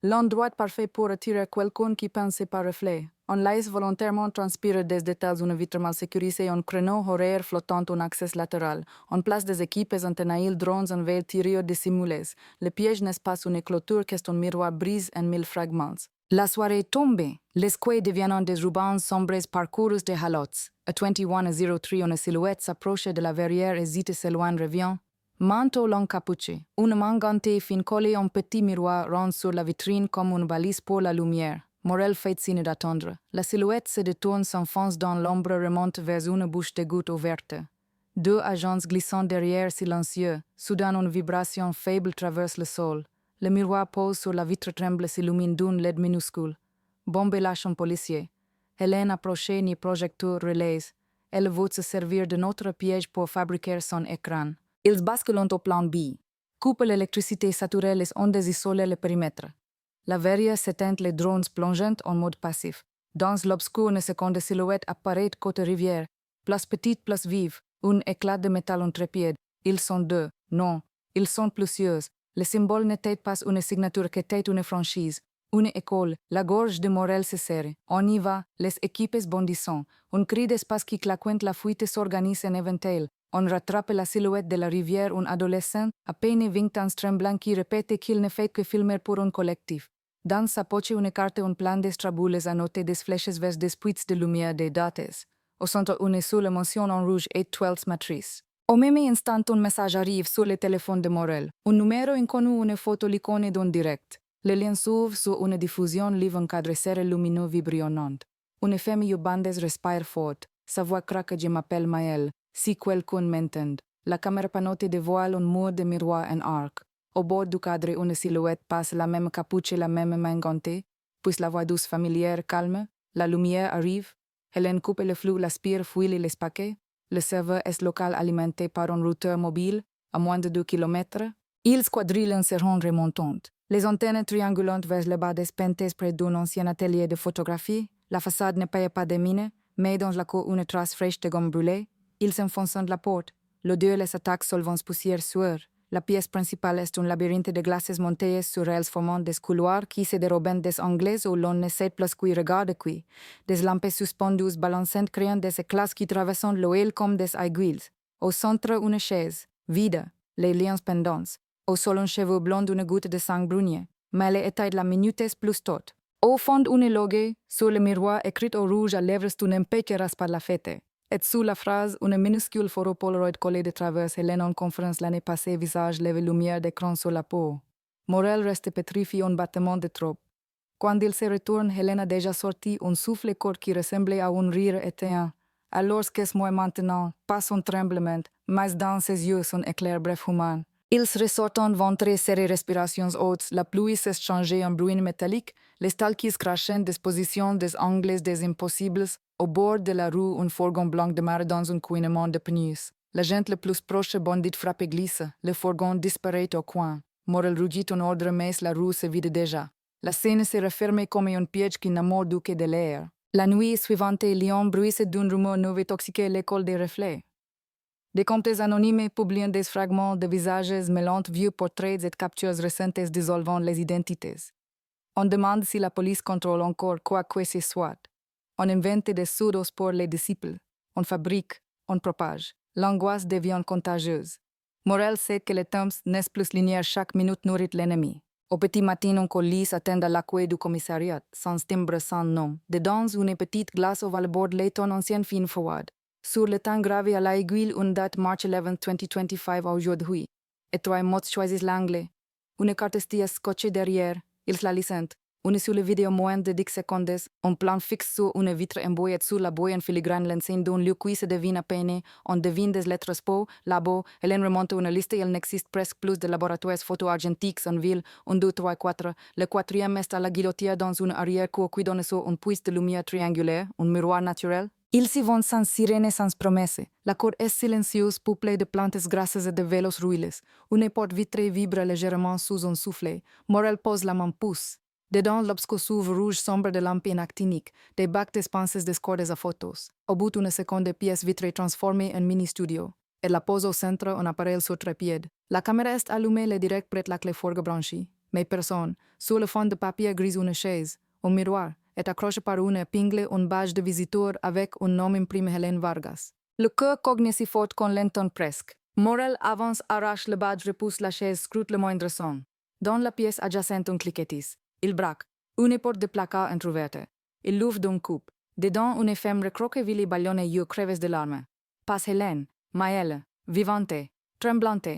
L'endroit parfait pour attirer quelqu'un qui pense par reflet. On laisse volontairement transpirer des détails une vitre mal sécurisée, un créneau horaire flottant, un accès latéral. On place des équipes antennaïles, drones en veille tirés dissimulés. Le piège n'est pas une clôture, qu'est un miroir brise en 1000 fragments. La soirée tombe. Les squares deviennent des rubans sombres parcourus de halots. À 21:03, une silhouette s'approche de la verrière, hésite, s'éloigne, revient. Manteau long capuché. Une main gantée fin collée un petit miroir rond sur la vitrine comme une balise pour la lumière. Morel fait signe d'attendre. La silhouette se détourne, s'enfonce dans l'ombre, remonte vers une bouche de goutte ouverte. 2 agents glissant derrière, silencieux. Soudain, une vibration faible traverse le sol. Le miroir pose sur la vitre, tremble, s'illumine d'une LED minuscule. Bombe lâche un policier. Hélène approchée ni projecteur relaise. Elle veut se servir de notre piège pour fabriquer son écran. Ils basculent au plan B. Coupe l'électricité, saturée les ondes, isolent le périmètre. La verrière s'éteint, les drones plongent en mode passif. Dans l'obscur, une seconde silhouette apparaît côté rivière. Plus petite, plus vive. Un éclat de métal intrépide. Ils sont 2. Non, ils sont plusieurs. Le symbole n'était pas une signature, qu'était une franchise. Une école. La gorge de Morel se serre. On y va, les équipes bondissant. Un cri d'espace qui claquente, la fuite s'organise en éventail. On rattrape la silhouette de la rivière, un adolescent, à peine 20 ans tremblant, qui répète qu'il ne fait que filmer pour un collectif. Dans sa poche, une carte, un plan des traboules annoté des flèches vers des puits de lumière des dates. Au centre, une seule mention en rouge, 812 matrice. Au même instant, un message arrive sur le téléphone de Morel. Un numéro inconnu, une photo l'icône d'un direct. Le lien s'ouvre sur une diffusion, livre un cadre serré lumineux vibrillonnant. Une femme bandes respire fort. Sa voix craque, je m'appelle Maëlle. Si quelqu'un m'entend. La caméra panote dévoile un mur de miroir en arc. Au bord du cadre, une silhouette passe, la même capuche, la même main gantée. Puis la voix douce familière calme. La lumière arrive. Hélène coupe le flou, l'aspire, fouille les paquets. Le serveur est local alimenté par un routeur mobile, à moins de 2 km. Ils quadrillent en serrant remontantes. Les antennes triangulantes vers le bas des pentes près d'un ancien atelier de photographie. La façade ne paye pas de mine, mais dans la cour une trace fraîche de gomme brûlée. Ils s'enfoncent dans la porte. L'odeur les attaque solvants poussière sueur. La pièce principale est un labyrinthe de glaces montées sur rails formant des couloirs qui se dérobent des anglais où l'on ne sait plus qui regarde qui. Des lampes suspendues balançantes créant des éclats qui traversent l'oeil comme des aiguilles. Au centre, une chaise, vide, les liens pendants. Au sol, un cheveu blond d'une goutte de sang bruni. Mais elle est la minute plus tôt. Au fond, une logo, sur le miroir, écrite au rouge à lèvres d'un impé qui raspe la fête. Et sous la phrase, une minuscule photo Polaroid collée de travers, Hélène en conférence l'année passée, visage levé, lumière d'écran sur la peau. Morel reste pétrifié, un battement de trop. Quand il se retourne, Hélène a déjà sorti un souffle court qui ressemblait à un rire éteint. Alors qu'est-ce maintenant? Pas son tremblement, mais dans ses yeux son éclair bref humain. Ils ressortent ventre serré, respirations hautes, la pluie s'échangeait en bruit métallique, les talkies crachant des positions des angles des impossibles, au bord de la rue un fourgon blanc demeure dans un couinement de pneus. La gente le plus proche bondit frappe et glisse, le fourgon disparaît au coin. Morel rugit un ordre mais la rue se vide déjà. La scène se refermait comme un piège qui n'a mordu que de l'air. La nuit suivante, Lyon bruissait d'un rumeur nouveau toxiqué l'école des reflets. Des comptes anonymes publiant des fragments de visages mêlant vieux portraits et captures récentes dissolvant les identités. On demande si la police contrôle encore quoi que ce soit. On invente des pseudos pour les disciples. On fabrique, on propage. L'angoisse devient contagieuse. Morel sait que les temps n'est plus linéaires, chaque minute nourrit l'ennemi. Au petit matin, on colis attend à l'accueil du commissariat, sans timbre, sans nom. Dedans, une petite glace ovale bord l'éton ancienne fine forward. Sur le temps gravé à l'aiguille, une date March 11, 2025 aujourd'hui. Et trois mots choisissent l'anglais. Une carte stille scotchée derrière, ils la lisent. Une sur la vidéo moins de 10 secondes, un plan fixe sur une vitre emboîtée sur la boîte en filigrane l'enseigne d'un lieu qui se devine à peine, on devine des lettres SPO, labo, Hélène remonte une liste et il n'existe presque plus de laboratoires photo-argentiques en ville, 1, 2, 3, 4. Le quatrième est à la guillotière dans une arrière-cour qui donne sur une puits de lumière triangulaire, un miroir naturel. Ils s'y vont sans sirène et sans promesse. La cour est silencieuse, peuplée de plantes grasses et de vélos rouillés. Une porte vitrée vibre légèrement sous un soufflet. Morel pose la main pouce. Dedans, l'obscur s'ouvre rouge sombre de lampe inactinique, des bacs d'espaces de cordes à photos. Au bout d'une seconde, pièce vitrée transformée en mini-studio. Elle la pose au centre, un appareil sur trépied. La caméra est allumée, le direct prête la clé forge branchée. Mais personne. Sur le fond de papier gris, une chaise, un miroir, est accroché par une épingle, un badge de visiteur avec un nom imprimé Hélène Vargas. Le cœur cogne si fort qu'on l'entend presque. Morel avance, arrache le badge, repousse la chaise, scrute le moindre son. Dans la pièce adjacente, un cliquetis. Il braque. Une porte de placard entrouverte. Il l'ouvre d'un coup. Dedans, une femme recroquevillée ballonne et yeux creves de larmes. Passe Hélène, Maëlle, vivante, tremblante.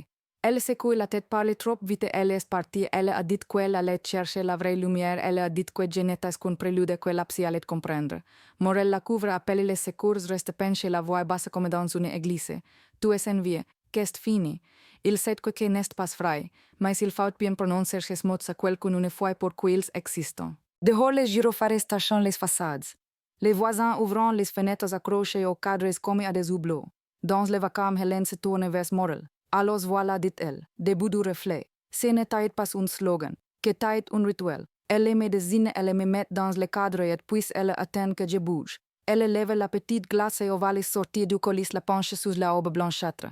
Elle secoue la tête, parle trop vite, elle est partie. Elle a dit qu'elle allait chercher la vraie lumière. Elle a dit que Jeunesse est qu'un prélude qu'elle allait comprendre. Morel la couvre, appelle les secours, reste penché, la voix basse comme dans une église. Tu es en vie, qu'est fini. Il sait que n'est pas vrai, mais il faut bien prononcer ces mots à quelqu'un une fois pour qu'ils existent. Dehors, les gyrophares tachant les façades. Les voisins ouvrant les fenêtres accrochées aux cadres comme à des hublots. Dans le vacarme, Hélène se tourne vers Morel. Alors voilà, dit-elle, debout du reflet. Ce n'est pas un slogan, que est un rituel. Elle met des zines, elle me met dans le cadre et puis elle attend que je bouge. Elle lève la petite glace et ovale sortie du colis, la penche sous la aube blanchâtre.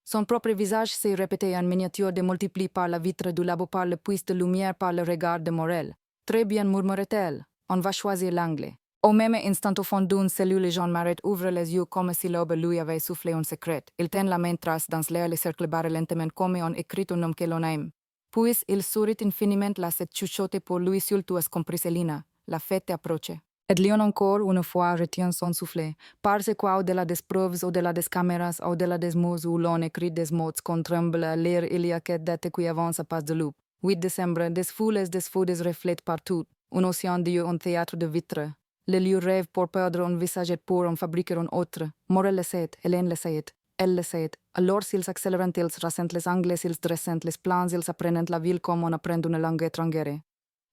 Son propre visage s'est répété en miniature démultiplié par la vitre du labo, par le puits de lumière, par le regard de Morel. Très bien, murmurait-elle. On va choisir l'anglais. Au même instant, au fond d'une cellule, Jean-Marie ouvre les yeux comme si l'aube lui avait soufflé un secret. Il tient la main trace dans l'air, le cercle barre lentement comme on écrit un nom que l'on aime. Puis, il sourit infiniment, la cette chuchote pour lui, surtout as compris Célina. La fête approche. Et Léon encore une fois retient son souffle, parce qu'au-delà des preuves, au-delà des caméras, au-delà des mots où l'on écrit des mots qu'on tremble à lire, il y a que date qui avance à pas de loup. 8 décembre, des foules reflètent partout, un océan de yeux, un théâtre de vitres. Le lieu rêve pour perdre un visage pour en fabriquer un autre. Morel le sait, Hélène le sait, elle le sait. Alors s'ils accélèrent, ils rassentent les anglais, ils dressent les plans, ils apprennent la ville comme on apprend une langue étrangère.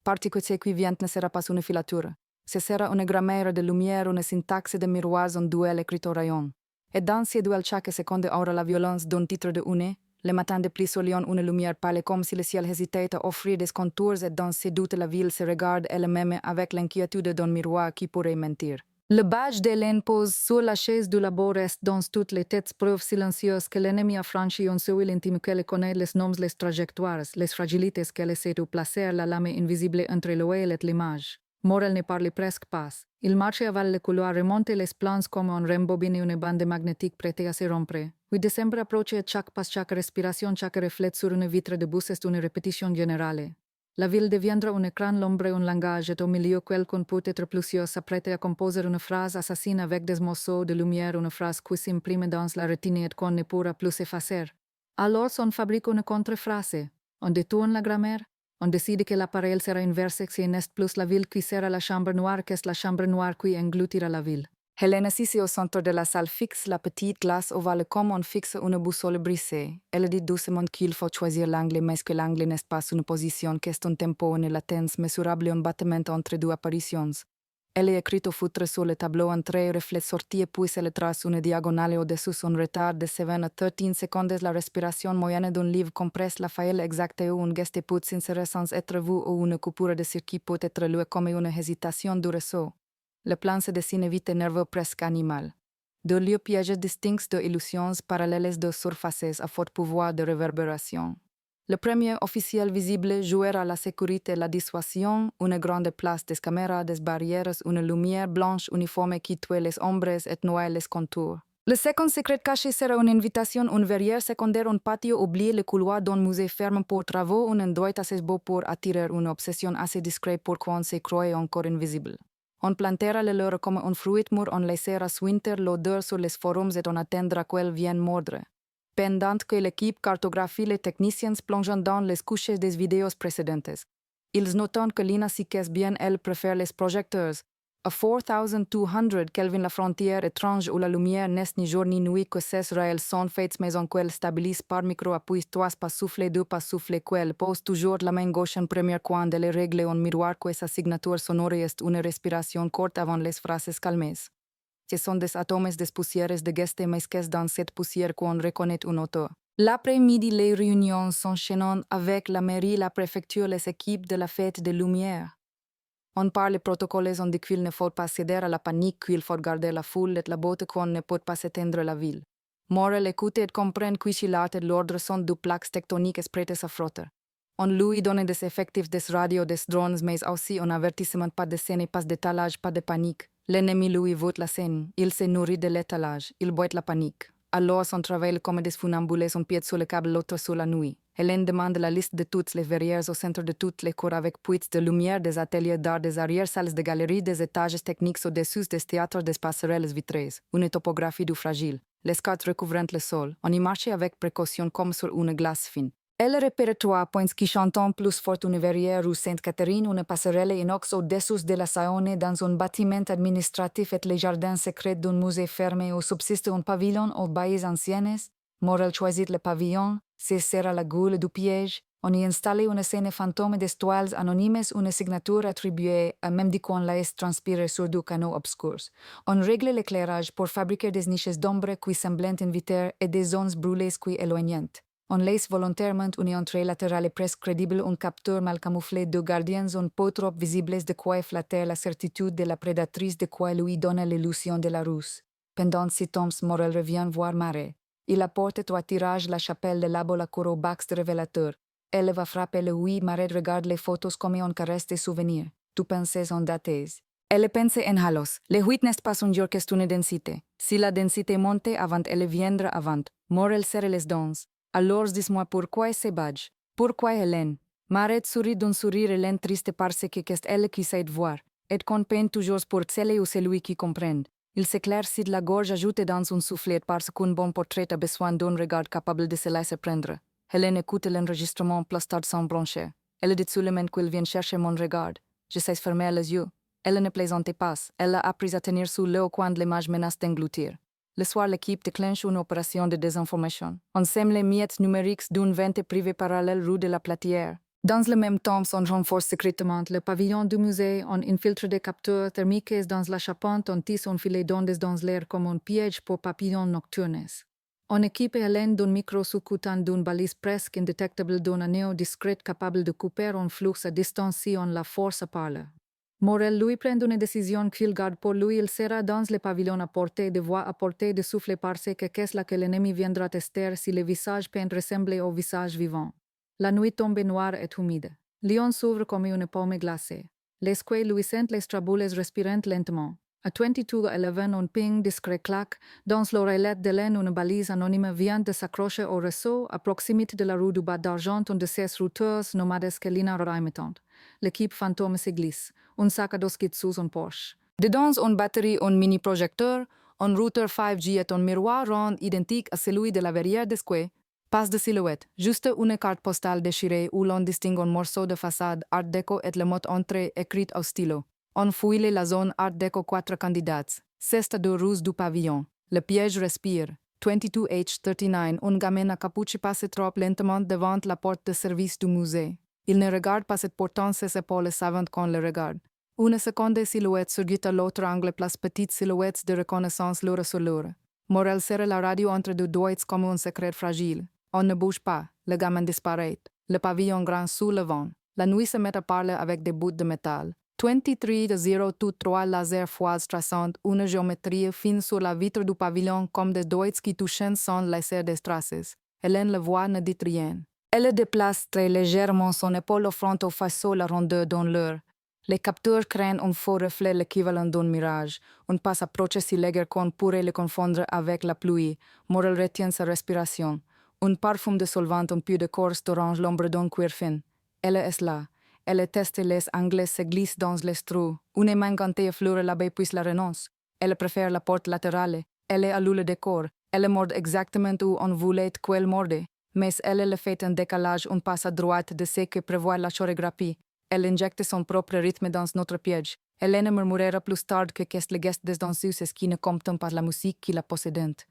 Parti que ce qui vient ne sera pas une filature. Ce sera une grammaire de lumière, une syntaxe de miroirs, un duel écrit au rayon. Et dans ce duel, chaque seconde aura la violence d'un titre de une. Le matin de plus au lion, une lumière pâle comme si le ciel hésitait à offrir des contours et dans ces doutes la ville se regarde elle-même avec l'inquiétude d'un miroir qui pourrait mentir. Le badge d'Hélène pose sur la chaise du labo reste dans toutes les têtes preuves silencieuses que l'ennemi a franchi un seuil intime qu'elle connaît les noms, les trajectoires, les fragilités qu'elle essaie de placer la lame invisible entre l'oeil et l'image. Morel ne parle presque pas. Il marche aval le couloir, remonte les plans comme on rembobine une bande magnétique prête à se rompre. 8 décembre approche et chaque pas, chaque respiration, chaque reflet sur une vitre de bus est une répétition générale. La ville deviendra un écran, l'ombre un langage, et au milieu quelqu'un peut-être plusieurs s'apprête à composer une phrase assassine avec des morceaux de lumière, une phrase qui s'imprime dans la rétine et qu'on ne pourra plus effacer. Alors on fabrique une contre-phrase. On détourne la grammaire. On décide que l'appareil sera inversé si n'est plus la ville qui sera la chambre noire qu'est la chambre noire qui engloutira la ville. Hélène assise au centre de la salle fixe la petite glace ovale comme on fixe une boussole brisée. Elle dit doucement qu'il faut choisir l'angle mais que l'angle n'est pas une position qu'est un tempo une latence mesurable un battement entre deux apparitions. Elle est écrite au foutre sur le tableau en très reflet sorti et puis elle trace une diagonale au-dessus un retard de 7 à 13 secondes. La respiration moyenne d'un livre compresse la faille exacte ou un geste peut s'insérer sans être vu ou une coupure de circuit peut être lue comme une hésitation du ressaut. Le plan se dessine vite et nerveux presque animal. Deux lieux pièges distincts de illusions parallèles de surfaces à fort pouvoir de réverbération. Le premier officiel visible jouera la sécurité et la dissuasion, une grande place des caméras, des barrières, une lumière blanche uniforme qui tue les ombres et noie les contours. Le second secret caché sera une invitation, une verrière secondaire, un patio oublié, le couloir d'un musée ferme pour travaux, un endroit assez beau pour attirer une obsession assez discrète pour qu'on se croie encore invisible. On plantera le leur comme un fruit mûr, on laissera suinter l'odeur sur les forums et on attendra qu'elle vienne mordre. Pendant que l'équipe cartographie les techniciens plongeant dans les couches des vidéos précédentes. Ils notent que Lina si qu'est bien elle préfère les projecteurs. À 4200 Kelvin la frontière étrange où la lumière n'est ni jour ni nuit que ces réels sont faits mais en qu'elle stabilise par micro appuie 3 pas souffler 2 pas souffler qu'elle pose toujours la main gauche en première quand elle règle un miroir que sa signature sonore est une respiration courte avant les phrases calmes. Ce sont des atomes des poussières de geste mais qu'est dans cette poussière qu'on reconnaît un auteur. L'après-midi, les réunions s'enchaînent avec la mairie, la préfecture, les équipes de la fête des Lumières. On parle des protocoles, on dit qu'il ne faut pas céder à la panique, qu'il faut garder la foule et la beauté qu'on ne peut pas éteindre la ville. Morel écoute et comprend que l'art et l'ordre sont deux plaques tectoniques prêtes à frotter. On lui donne des effectifs des radios, des drones, mais aussi un avertissement, pas de scène, pas d'étalage, pas de panique. L'ennemi lui vote la scène, il se nourrit de l'étalage, il boit la panique. Alors son travail comme des funambules, un pied sur le câble, l'autre sur la nuit. Hélène demande la liste de toutes les verrières au centre de toutes les cours avec puits de lumière, des ateliers d'art, des arrière-salles de galeries, des étages techniques au-dessus des théâtres, des passerelles vitrées, une topographie du fragile. Les cartes recouvrant le sol, on y marche avec précaution comme sur une glace fine. Elle repère 3 points qui chantent plus fort une verrière rue Sainte-Catherine, une passerelle inox au-dessus de la Saône dans un bâtiment administratif et les jardins secrets d'un musée fermé où subsiste un pavillon aux baies anciennes. Morel choisit le pavillon, c'est sera la goule du piège. On y installe une scène fantôme des toiles anonymes, une signature attribuée à même dit qu'on laisse transpirer sur du canaux obscurs. On règle l'éclairage pour fabriquer des niches d'ombre qui semblent inviter et des zones brûlées qui éloignent. On laisse volontairement une entrée latérale presque crédible, un capteur mal camouflé de gardiens, un peu trop visibles de quoi flatter la certitude de la prédatrice de quoi lui donne l'illusion de la ruse. Pendant ces temps, Morel revient voir Marais. Il apporte 3 tirages la chapelle de l'abo la cour au bax de révélateur. Elle va frapper le oui, Marais regarde les photos comme on caresse des souvenirs. Tu penses en dates. Elle pense en halos. Le 8 n'est pas un jour qu'est une densité. Si la densité monte avant, elle viendra avant. Morel serre les dents. Alors dis-moi pourquoi ce badge? Pourquoi Hélène? Marais sourit d'un sourire Hélène triste parce que c'est elle qui sait voir. Et qu'on peine toujours pour celle ou celui qui comprend. Il s'éclaircit la gorge ajoute dans un soufflet parce qu'un bon portrait a besoin d'un regard capable de se laisser prendre. Hélène écoute l'enregistrement plastard sans brancher. Elle dit seulement qu'il vient chercher mon regard. Je sais fermer les yeux. Elle ne plaisante pas. Elle a appris à tenir sous l'eau quand l'image menace d'engloutir. Le soir, l'équipe déclenche une opération de désinformation. On sème les miettes numériques d'une vente privée parallèle rue de la Platière. Dans le même temps, on renforce secrètement le pavillon du musée, on infiltre des capteurs thermiques dans la charpente, on tisse un filet d'ondes dans l'air comme un piège pour papillons nocturnes. On équipe Hélène d'un micro sous-cutant d'une balise presque indétectable d'un anneau discret capable de couper un flux à distance si on la force à parler. Morel lui prend une décision qu'il garde pour lui, il sera dans le pavillon à portée de voix, à portée de souffle parce que qu'est-ce là que l'ennemi viendra tester si le visage peint ressemble au visage vivant. La nuit tombe noire et humide. Lyon s'ouvre comme une pomme glacée. Les squares luisantes les traboules respirent lentement. À 22:11, un ping discret claque. Dans l'oreillette d'Hélène, une balise anonyme vient de s'accrocher au réseau à proximité de la rue du Bas d'Argent, un de ces routeurs nomades que Lina raimetant. L'équipe fantôme se glisse. Un sac à dos quitte sous un Porsche. Dedans une batterie, un mini-projecteur, un routeur 5G et un miroir rond identique à celui de la verrière des squares. Passe de silhouette, juste une carte postale déchirée où l'on distingue un morceau de façade art déco et le mot entrée écrit au stylo. On fouille la zone art déco 4 candidats. Cesta de ruse du pavillon. Le piège respire. 22H39, un gamin à capuche passe trop lentement devant la porte de service du musée. Il ne regarde pas cette portant ses épaules savantes qu'on le regarde. Une seconde silhouette surgit à l'autre angle place petite silhouette de reconnaissance l'heure sur l'heure. Morel serre la radio entre deux doigts comme un secret fragile. On ne bouge pas, le gamin disparaît. Le pavillon grand sous le vent. La nuit se met à parler avec des bouts de métal. 23-0-3 laser fois traçant une géométrie fine sur la vitre du pavillon comme des doigts qui touchent sans laisser des traces. Hélène le voit, ne dit rien. Elle déplace très légèrement son épaule offrant au faisceau la rondeur dans l'heure. Les capteurs craignent un faux reflet l'équivalent d'un mirage. On passe approche si léger qu'on pourrait le confondre avec la pluie. Morel retient sa respiration. Un parfum de solvant un peu de corse d'orange l'ombre d'un cuir fin. Elle est là. Elle teste les anglais se glisse dans les trous. Une main gantée effleure l'abeille puis la renonce. Elle préfère la porte latérale. Elle alloue le décor. Elle morde exactement où on voulait qu'elle morde. Mais elle le fait un décalage, un pas à droite de ce que prévoit la chorégraphie. Elle injecte son propre rythme dans notre piège. Elle murmurera plus tard que qu'est le geste des danseuses qui ne comptent pas la musique qui la possédente.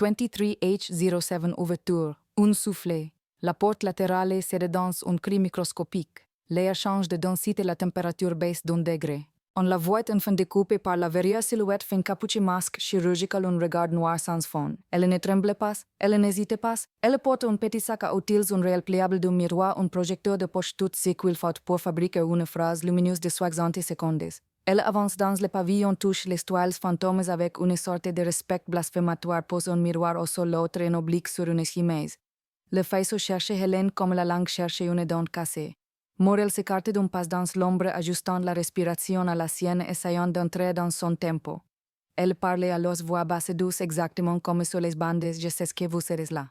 23H07 ouverture, un soufflet. La porte latérale se danse un cri microscopique. L'air change de densité, la température baisse d'un degré. On la voit enfin découpée par la verrière silhouette fin capuche masque chirurgical, un regard noir sans fond. Elle ne tremble pas, elle n'hésite pas. Elle porte un petit sac à outils, un réel pliable d'un miroir, un projecteur de poche tout ce qu'il faut pour fabriquer une phrase lumineuse de 60 secondes. Elle avance dans le pavillon, touche les toiles fantômes avec une sorte de respect blasphématoire, pose un miroir au sol, l'autre en oblique sur une chimaise. Le faisceau cherche Hélène comme la langue cherche une dent cassée. Morel s'écarte d'un pas dans l'ombre, ajustant la respiration à la sienne, essayant d'entrer dans son tempo. Elle parlait à l'os voix basse et douce, exactement comme sur les bandes, je sais que vous serez là.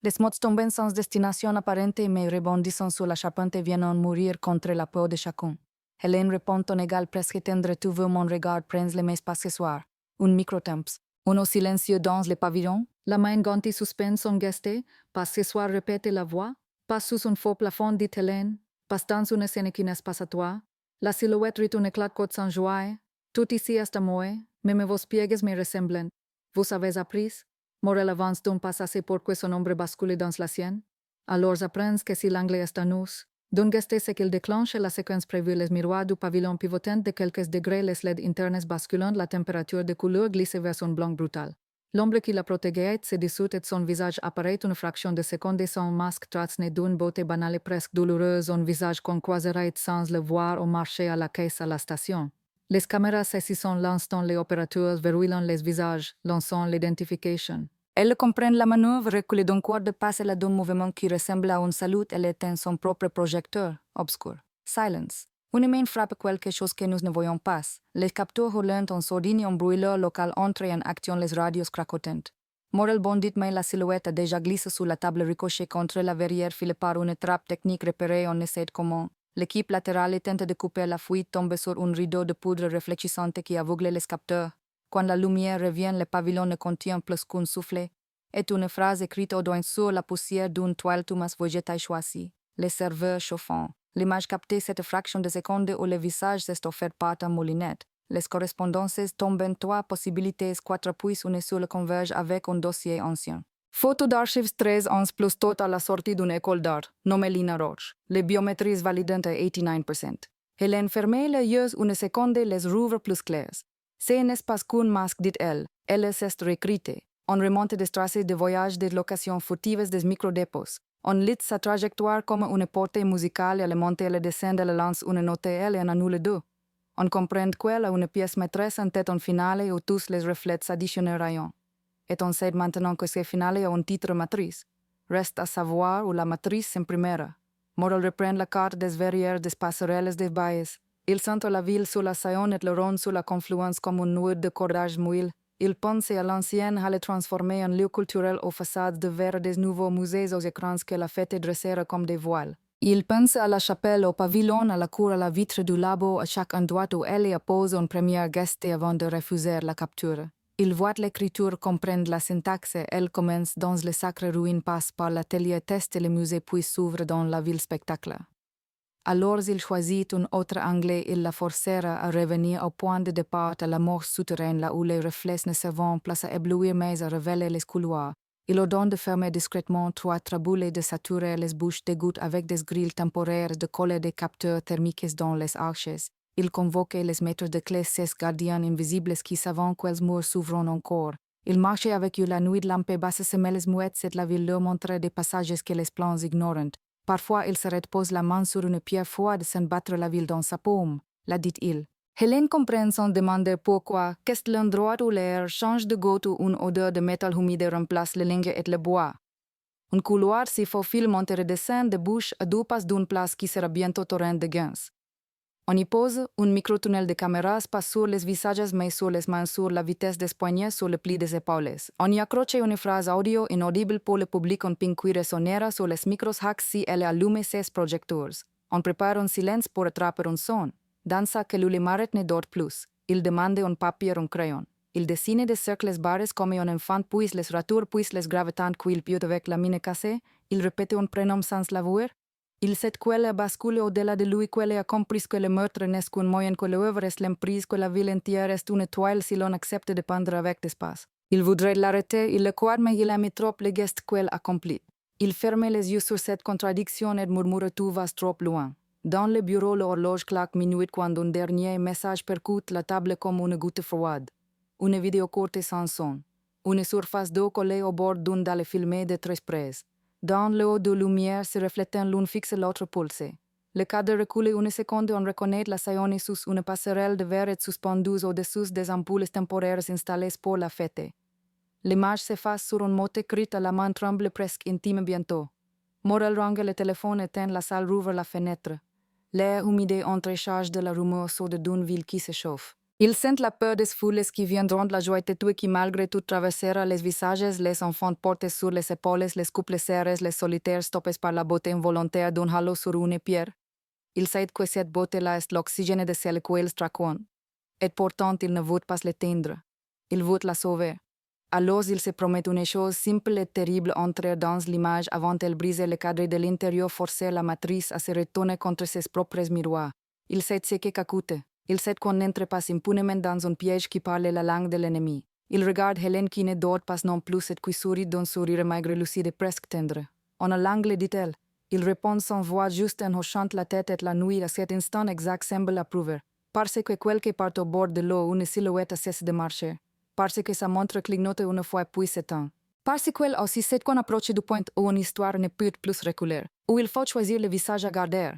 Les mots tombent sans destination apparente, mais rebondissant sur la charpente viennent mourir contre la peau de chacun. Hélène répond en égal presque tendre, tu veux mon regard prendre le mes pas ce soir. Un microtemps. Un silencieux dans le pavillon, la main gantée suspend son geste, pas ce soir répète la voix, pas sous un faux plafond, dit Hélène. Pas dans une scène qui n'est pas à toi. La silhouette rit un éclat côte sans joie. Tout ici est à moi, même vos pièges me ressemblent. Vous avez appris? Morel avance d'un pas assez pour que son ombre bascule dans la sienne. Alors apprends que si l'anglais est à nous. D'un geste c'est qu'il déclenche la séquence prévue, les miroirs du pavillon pivotant de quelques degrés, les LED internes basculant, la température de couleur glisse vers un blanc brutal. L'ombre qui la protégeait se dissout et son visage apparaît une fraction de seconde, son masque trace d'une beauté banale presque douloureuse, un visage qu'on croiserait sans le voir au marché à la caisse à la station. Les caméras saisissent l'instant, les opérateurs verrouillant les visages, lançant l'identification. Elle comprend la manœuvre, recule d'un quart de passe et d'un mouvement qui ressemble à un salut, elle éteint son propre projecteur, obscur. Silence. Une main frappe quelque chose que nous ne voyons pas. Les capteurs roulant en sourdine, un brûleur local entre en action, les radios craquotantes. Morel bondit, mais la silhouette a déjà glissé sous la table, ricochet contre la verrière, filée par une trappe technique repérée, on ne sait comment. L'équipe latérale tente de couper la fuite, tombe sur un rideau de poudre réfléchissante qui aveugle les capteurs. Quand la lumière revient, le pavillon ne contient plus qu'un soufflet. Et une phrase écrite au doigt sur la poussière d'une toile Thomas végétal choisi. Les serveurs chauffants. L'image captée cette fraction de seconde où le visage s'est offert par ta moulinette. Les correspondances tombent en 3 possibilités, 4 puis une seule converge avec un dossier ancien. Photo d'archives 13 ans plus tot à la sortie d'une école d'art, nommée Lina Roche. Les biométries validantes à 89%. Hélène ferme les yeux une seconde, les rouvre plus clairs. C'est un espace qu'un masque, dit-elle. Elle s'est réécrite. On remonte des traces de voyage, des locations furtives des microdépôts. On lit sa trajectoire comme une portée musicale, elle monte, elle descend, elle lance une note, elle en annule deux. On comprend qu'elle a une pièce maîtresse en tête en finale où tous les reflets s'additionneront. Et on sait maintenant que ce finale a un titre matrice. Reste à savoir où la matrice s'imprimera. Morel reprend la carte des verrières, des passerelles, des baies. Il sent la ville sous la Saône et le Rhône sous la confluence comme un nœud de cordage mouille. Il pense à l'ancienne à le transformer en lieu culturel aux façades de verre des nouveaux musées aux écrans que la fête dressera comme des voiles. Il pense à la chapelle, au pavillon, à la cour, à la vitre du labo, à chaque endroit où elle appose un premier geste avant de refuser la capture. Il voit l'écriture, comprendre la syntaxe, elle commence dans les sacres ruines, passe par l'atelier test et le musée, puis s'ouvre dans la ville spectacle. Alors il choisit un autre angle, il la forcera à revenir au point de départ, à la mort souterraine, là où les reflets ne servent plus à éblouir mais à révéler les couloirs. Il ordonne de fermer discrètement 3 traboules et de saturer les bouches d'égout avec des grilles temporaires, de coller des capteurs thermiques dans les arches. Il convoque les maîtres de clés, ces gardiens invisibles qui savent quels murs s'ouvrent encore. Il marchait avec eux la nuit, lampes basses semelles muettes, et la ville leur montrait des passages que les plans ignorent. Parfois, il s'arrête, pose la main sur une pierre froide sans battre la ville dans sa paume, la dit-il. Hélène comprend sans demander pourquoi, qu'est-ce l'endroit où l'air change de goutte ou une odeur de métal humide remplace le linge et le bois. Un couloir s'y faufile, monte et descend de bouche à 2 pas d'une place qui sera bientôt torrent de gains. On y pose un microtunnel de caméras, pas sur les visages mais sur les mains, sur la vitesse des poignets, sur le pli des épaules. On y accroche une phrase audio inaudible pour le public, on pincuire sonera sur les micros hacks si elle allume ses projecteurs. On prépare un silence pour attraper un son. Dans ça que l'ulimaret ne dort plus. Il demande un papier, un crayon. Il dessine des cercles barres comme un enfant, puis les ratures, puis les gravitantes qu'il piute avec la mine cassée. Il répète un prénom sans l'avouer. Il sait qu'elle bascule au-delà de lui, qu'elle a compris que le meurtre n'est qu'un moyen, que l'œuvre est l'emprise, que la ville entière est une toile si l'on accepte de peindre avec d'espace. Il voudrait l'arrêter, il le croit, mais il aime trop le geste qu'elle accomplit. Il ferme les yeux sur cette contradiction et murmure tout va trop loin. Dans le bureau, l'horloge claque minuit quand un dernier message percute la table comme une goutte froide. Une vidéo courte sans son. Une surface d'eau collée au bord d'une dalle filmée de très près. Dans le haut de lumière se reflétant l'une fixe l'autre pulsée. Le cadre recule une seconde, on reconnaît la Sayone sous une passerelle de verre suspendue au-dessus des ampoules temporaires installées pour la fête. L'image s'efface sur un mot écrit à la main, tremble presque intime bientôt. Morel range le téléphone, éteint la salle, rouvre la fenêtre. L'air humide entrecharge de la rumeur sourde d'une ville qui se chauffe. Ils sentent la peur des foules qui viendront de la joie têtue qui malgré tout traversera les visages, les enfants portés sur les épaules, les couples serrés, les solitaires stoppés par la beauté involontaire d'un halo sur une pierre. Ils savent que cette beauté-là est l'oxygène de celle qu'ils traquent. Et pourtant, ils ne veulent pas l'éteindre. Ils veulent la sauver. Alors, ils se promettent une chose simple et terrible, entrer dans l'image avant elle briser le cadre de l'intérieur, forcer la matrice à se retourner contre ses propres miroirs. Ils savent ce que coûte. Il sait qu'on n'entre pas impunément dans un piège qui parle la langue de l'ennemi. Il regarde Hélène qui ne dort pas non plus et qui sourit d'un sourire maigre, lucide et presque tendre. En langue, dit-elle. Il répond sans voix, juste en hochant la tête, et la nuit à cet instant exact semble approuver. Parce que quelque part au bord de l'eau, une silhouette cesse de marcher. Parce que sa montre clignote une fois puis s'éteint. Parce qu'elle aussi sait qu'on approche du point où une histoire ne peut plus reculer, où il faut choisir le visage à garder.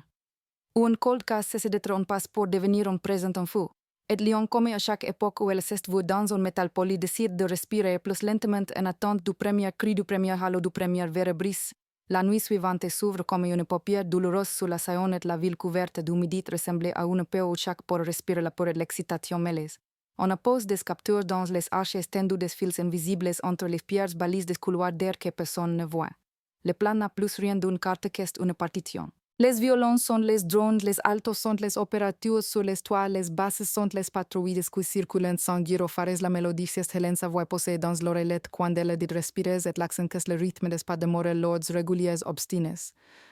Où un cold case cesse d'être un passe pour devenir un présent en fou. Et Lyon, comme à chaque époque où elle s'est vue dans un métal poli, décide de respirer plus lentement en attente du premier cri, du premier halo, du premier verre brise. La nuit suivante s'ouvre comme une paupière douloureuse sous la Sayone, la ville couverte d'humidité ressemblait à une peu où chaque pour respirer la peur de l'excitation mêlée. On appose des capteurs dans les arches tendues des fils invisibles entre les pierres balises des couloirs d'air que personne ne voit. Le plan n'a plus rien d'une carte qu'est une partition. Les violons sont les drones, les altos sont les opérateurs sur les toits, les basses sont les patrouilles qui circulent sans gyrophares. La mélodie c'est Hélène sa voix posée dans l'oreillette quand elle dit respirer et l'accent que le rythme des pas de morel lords réguliers obstines.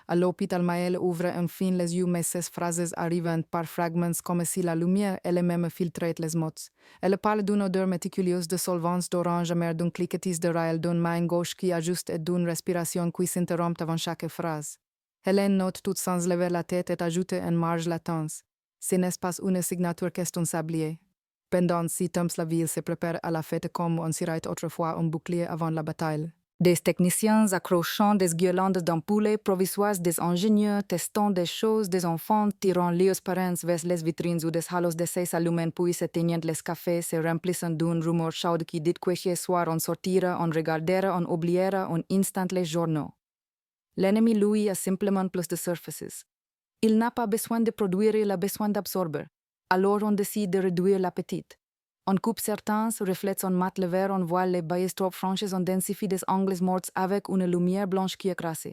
À l'hôpital Maël ouvre enfin les yeux mais ces phrases arrivent par fragments comme si la lumière elle-même filtrait les mots. Elle parle d'une odeur méticuleuse de solvance d'orange amer, d'un cliquetis de réels, d'une main gauche qui ajuste et d'une respiration qui s'interrompt avant chaque phrase. Hélène note tout sans lever la tête et ajoute en marge latence. Ce n'est pas une signature qu'est un sablier. Pendant 6 temps la ville se prépare à la fête comme on sirait autrefois un bouclier avant la bataille. Des techniciens accrochant des guirlandes d'ampoules provisoires, des ingénieurs testant des choses, des enfants tirant leurs parents vers les vitrines où des halos d'essai s'allument puis s'éteignent les cafés se remplissent d'une rumeur chaude qui dit que ce soir on sortira, on regardera, on oubliera un instant les journaux. L'ennemi, lui, a simplement plus de surfaces. Il n'a pas besoin de produire, il a besoin d'absorber. Alors on décide de réduire l'appétit. On coupe certains, reflète on mate le verre, on voit les baies trop franches, on densifie des angles morts avec une lumière blanche qui écrase.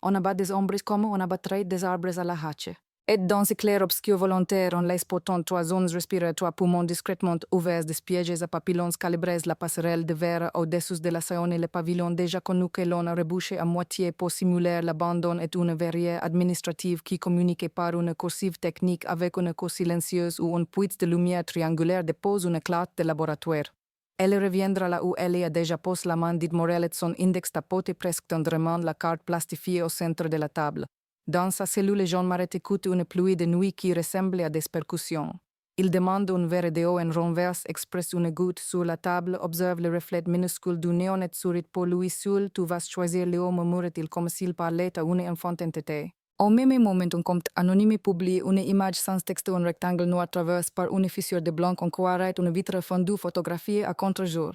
On abat des ombres comme on abattrait des arbres à la hache. Et dans ce clair-obscur volontaire, on laisse pourtant 3 zones respiratoires poumons discrètement ouverts, des pièges à papillons calibrés, la passerelle de verre au-dessus de la saône et le pavillon déjà connu que l'on a rebouché à moitié pour simuler l'abandon est une verrière administrative qui communique par une cursive technique avec une cour silencieuse où une puits de lumière triangulaire dépose une clotte de laboratoire. Elle reviendra là où elle a déjà posé la main, dit Morel, et son index tapote presque tendrement la carte plastifiée au centre de la table. Dans sa cellule, Jean Maret écoute une pluie de nuit qui ressemble à des percussions. Il demande un verre d'eau en renverse, expresse une goutte sur la table, observe le reflet minuscule du néon et sourit pour lui seul. Tu vas choisir l'eau, murmure-t-il comme s'il parlait à une enfant entêtée. Au même moment, un compte anonyme publie une image sans texte, un rectangle noir traversé par une fissure de blanc en quoi arrête une vitre fondue photographiée à contre-jour.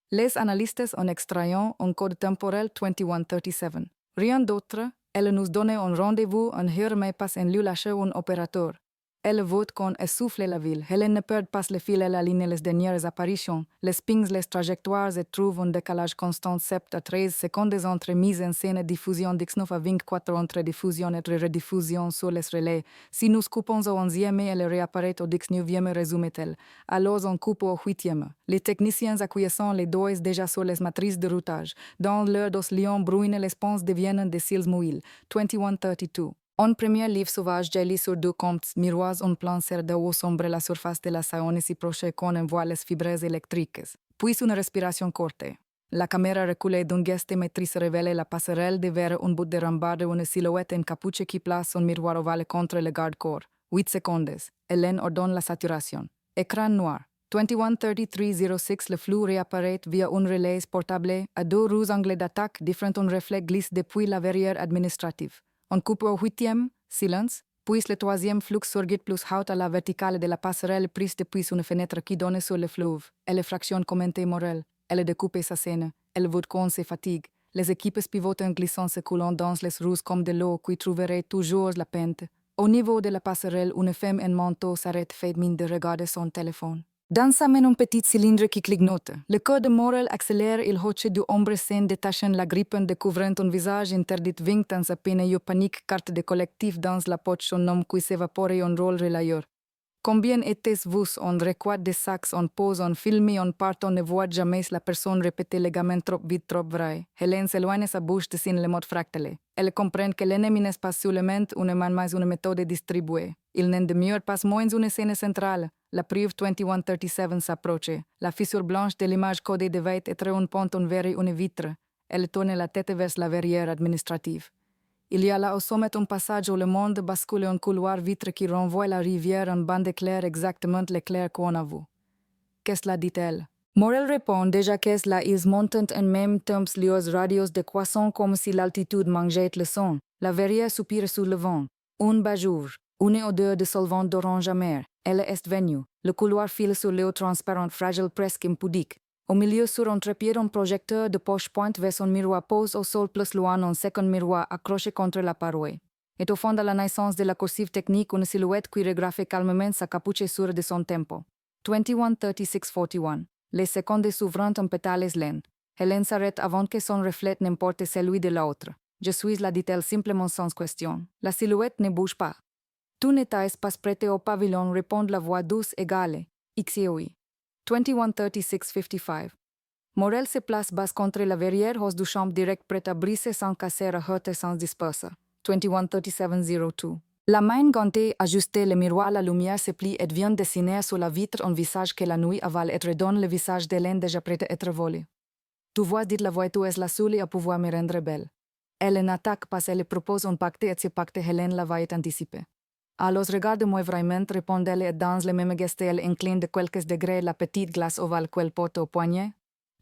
Les analystes en extrayant un code temporel 2137. Rien d'autre. Elle nous donne un rendez-vous, un heure mais pas en lieu lâcher un opérateur. Elle vote qu'on essouffle la ville. Elle ne perd pas le fil, elle aligne les dernières apparitions. Les pings, les trajectoires et trouve un décalage constant 7 à 13 secondes entre mise en scène et diffusion 19 à 24 entre diffusion et rediffusion sur les relais. Si nous coupons au 11e, elle réapparaît au 19e, résume-t-elle. Alors on coupe au 8e. Les techniciens acquiescent les doigts déjà sur les matrices de routage. Dans l'heure d'oscillon brune, les ponts deviennent des cils mouillés. 2132. En premier livre sauvage, Jelly sur 2 comptes miroirs en plan serre de haut sombre la surface de la saône si proche qu'on en voit les fibres électriques. Puis une respiration courte. La caméra reculée d'un geste maîtrise révèle la passerelle de verre, un bout de rambarde, une silhouette en capuche qui place son miroir ovale contre le garde-corps. 8 secondes. Hélène ordonne la saturation. Écran noir. 213306, le flou réapparaît via un relais portable à 2 roues anglais d'attaque, différents un reflet glisse depuis la verrière administrative. On coupe au 8e, silence, puis le 3e flux surgit plus haut à la verticale de la passerelle prise depuis une fenêtre qui donne sur le fleuve. Elle fractionne commenté Morel. Elle découpe sa scène. Elle vote qu'on se fatigue. Les équipes pivotent en glissant se coulant dans les roues comme de l'eau qui trouverait toujours la pente. Au niveau de la passerelle, une femme en manteau s'arrête fait mine de regarder son téléphone. Dans sa main un petit cylindre qui clignote. Le corps de Morel accélère, il hoche du ombre scène détachant la grippe découvrant un visage interdit vingt dans sa peine et panique carte de collectif dans la poche son nom qui s'évapore en rôle relayeur. Combien était-ce on requad des sacs, on pose, on filme, on part, on ne voit jamais la personne répéter les gamins trop vite, trop vrai. Hélène s'éloigne sa bouche de sin le mot fractale. Elle comprend que l'ennemi n'est pas seulement une man mais une méthode distribuée. Il n'en demeure pas moins une scène centrale. La preuve 2137 s'approche. La fissure blanche de l'image codée devait être un pont en verre et une vitre. Elle tourne la tête vers la verrière administrative. Il y a là au sommet un passage où le monde bascule un couloir vitre qui renvoie la rivière en bande claire exactement l'éclair qu'on a vu. Qu'est-ce la dit-elle? Morel répond déjà qu'est là ils montent en même temps les radios de croissant comme si l'altitude mangeait le son. La verrière soupire sous le vent. Un bas jour, une odeur de solvant d'orange amer. Elle est venue. Le couloir file sur l'eau transparente fragile presque impudique. Au milieu sur un trépied, un projecteur de poche pointe vers son miroir pose au sol plus loin un second miroir accroché contre la paroi. Et au fond de la naissance de la cursive technique, une silhouette qui regraffe calmement sa capuche sur de son tempo. 213641. Les secondes s'ouvrant en pétales lents. Hélène s'arrête avant que son reflet n'emporte celui de l'autre. Je suis la dit-elle simplement sans question. La silhouette ne bouge pas. Tu n'étais pas prêté au pavillon, répond la voix douce égale. XOI. 213655. Morel se place basse contre la verrière, hausse du champ direct prête à briser sans casser à heurter sans disperser. 213702. La main gantée ajustée le miroir à la lumière se plie et vient dessiner sur la vitre un visage que la nuit avale et redonne le visage d'Hélène déjà prête à être volée. Tu vois, dit la voix, tu es la seule à pouvoir me rendre belle. Elle n'attaque pas, elle propose un pacte et ce pacte Hélène l'avait anticipé. Alors regarde-moi vraiment, répond-elle et dans le même geste elle incline de quelques degrés la petite glace ovale qu'elle porte au poignet.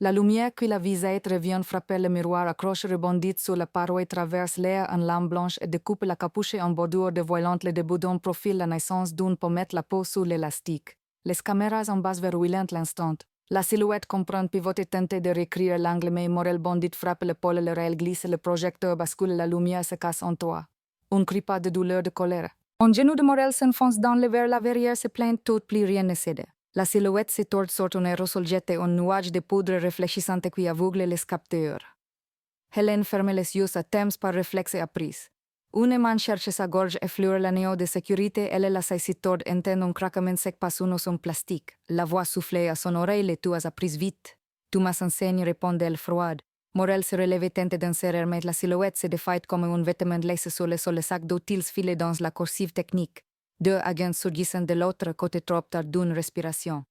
La lumière qui la visait revient frapper le miroir, accroche rebondite sur la paroi, traverse l'air en lame blanche et découpe la capuche en bordure de voilante le début d'un profil la naissance d'une pour mettre la peau sous l'élastique. Les caméras en bas verrouillant l'instant. La silhouette comprend pivoter tenter de réécrire l'angle mais Morel bondit frappe l'épaule, le réel glisse, le projecteur bascule, la lumière se casse en toi. Un cri pas de douleur, de colère. Un genou de Morel s'enfonce dans le verre, la verrière se plaint, tout plus rien ne cède. La silhouette se tord sur un aérosol jeté un nuage de poudre réfléchissante qui aveugle les capteurs. Hélène ferme les yeux à temps par réflexe apprise. Une man cherche sa gorge effleure l'anneau de sécurité, elle la saisitord entend un craquement sec passe son plastique. La voix soufflait à son oreille, les tuas a pris vite. Thomas enseigne répondait-elle froide. Morel se relevait tente d'un serrer, mais la silhouette se défaite comme un vêtement laissé sur le sac d'outils filé dans la coursive technique. Deux agents surgissent de l'autre côté trop tard d'une respiration.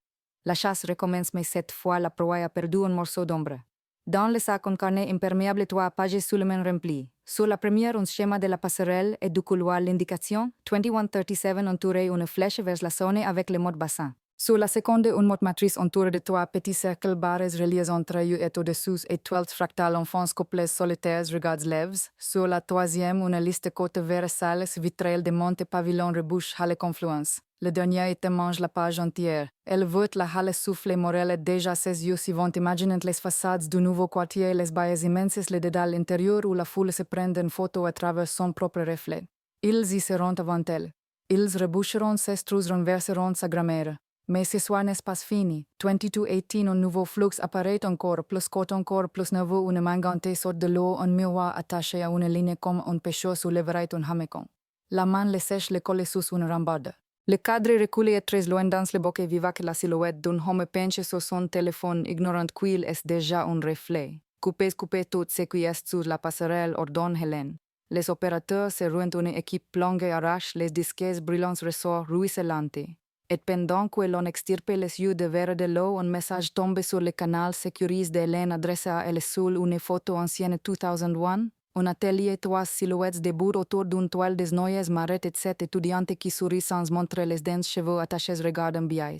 La chasse recommence, mais cette fois la proie a perdu un morceau d'ombre. Dans le sac, un carnet imperméable 3 pages seulement rempli. Sur la première, un schéma de la passerelle et du couloir, l'indication 2137 entourait une flèche vers la zone avec le mot bassin. Sur la seconde, une mot matrice entourée de 3 petits cercles barres reliés entre eux et au-dessous et 12 fractales en fonce couplées solitaires regards lèvres. Sur la troisième, une liste côte vert sales vitrelles de monte pavillon rebouche à la confluence. Le dernier item mange la page entière. Elle veut la halle souffle Morel déjà ses yeux si vont imaginant les façades du nouveau quartier, les baies immenses, les dédales intérieurs où la foule se prend une photo à travers son propre reflet. Ils y seront avant elle. Ils reboucheront ses trous, renverseront sa grammaire. Mais ce soir n'est pas fini. 2218, un nouveau flux apparaît encore plus nouveau, une mangante sort de l'eau, un miroir attaché à une ligne comme un pêcheur soulèverait un hameçon. La main le sèche le colle sous une rambarde. Le cadre reculé est très loin dans le bokeh vivace la silhouette d'un homme penché sur son téléphone, ignorant qu'il est déjà un reflet. Coupez tout ce qui est sur la passerelle, ordonne Hélène. Les opérateurs se ruinent une équipe Plongez arrache les disques brillants ressorts ruisselantes. Et pendant que l'on extirpe les yeux de verre de l'eau, un message tombe sur le canal sécurisé d'Hélène adressé à elle sous une photo ancienne 2001. Un atelier 3 silhouettes debout autour d'une toile des noyes m'arrête et 7 étudiantes qui sourient sans montrer les denses cheveux attachés regardent biais.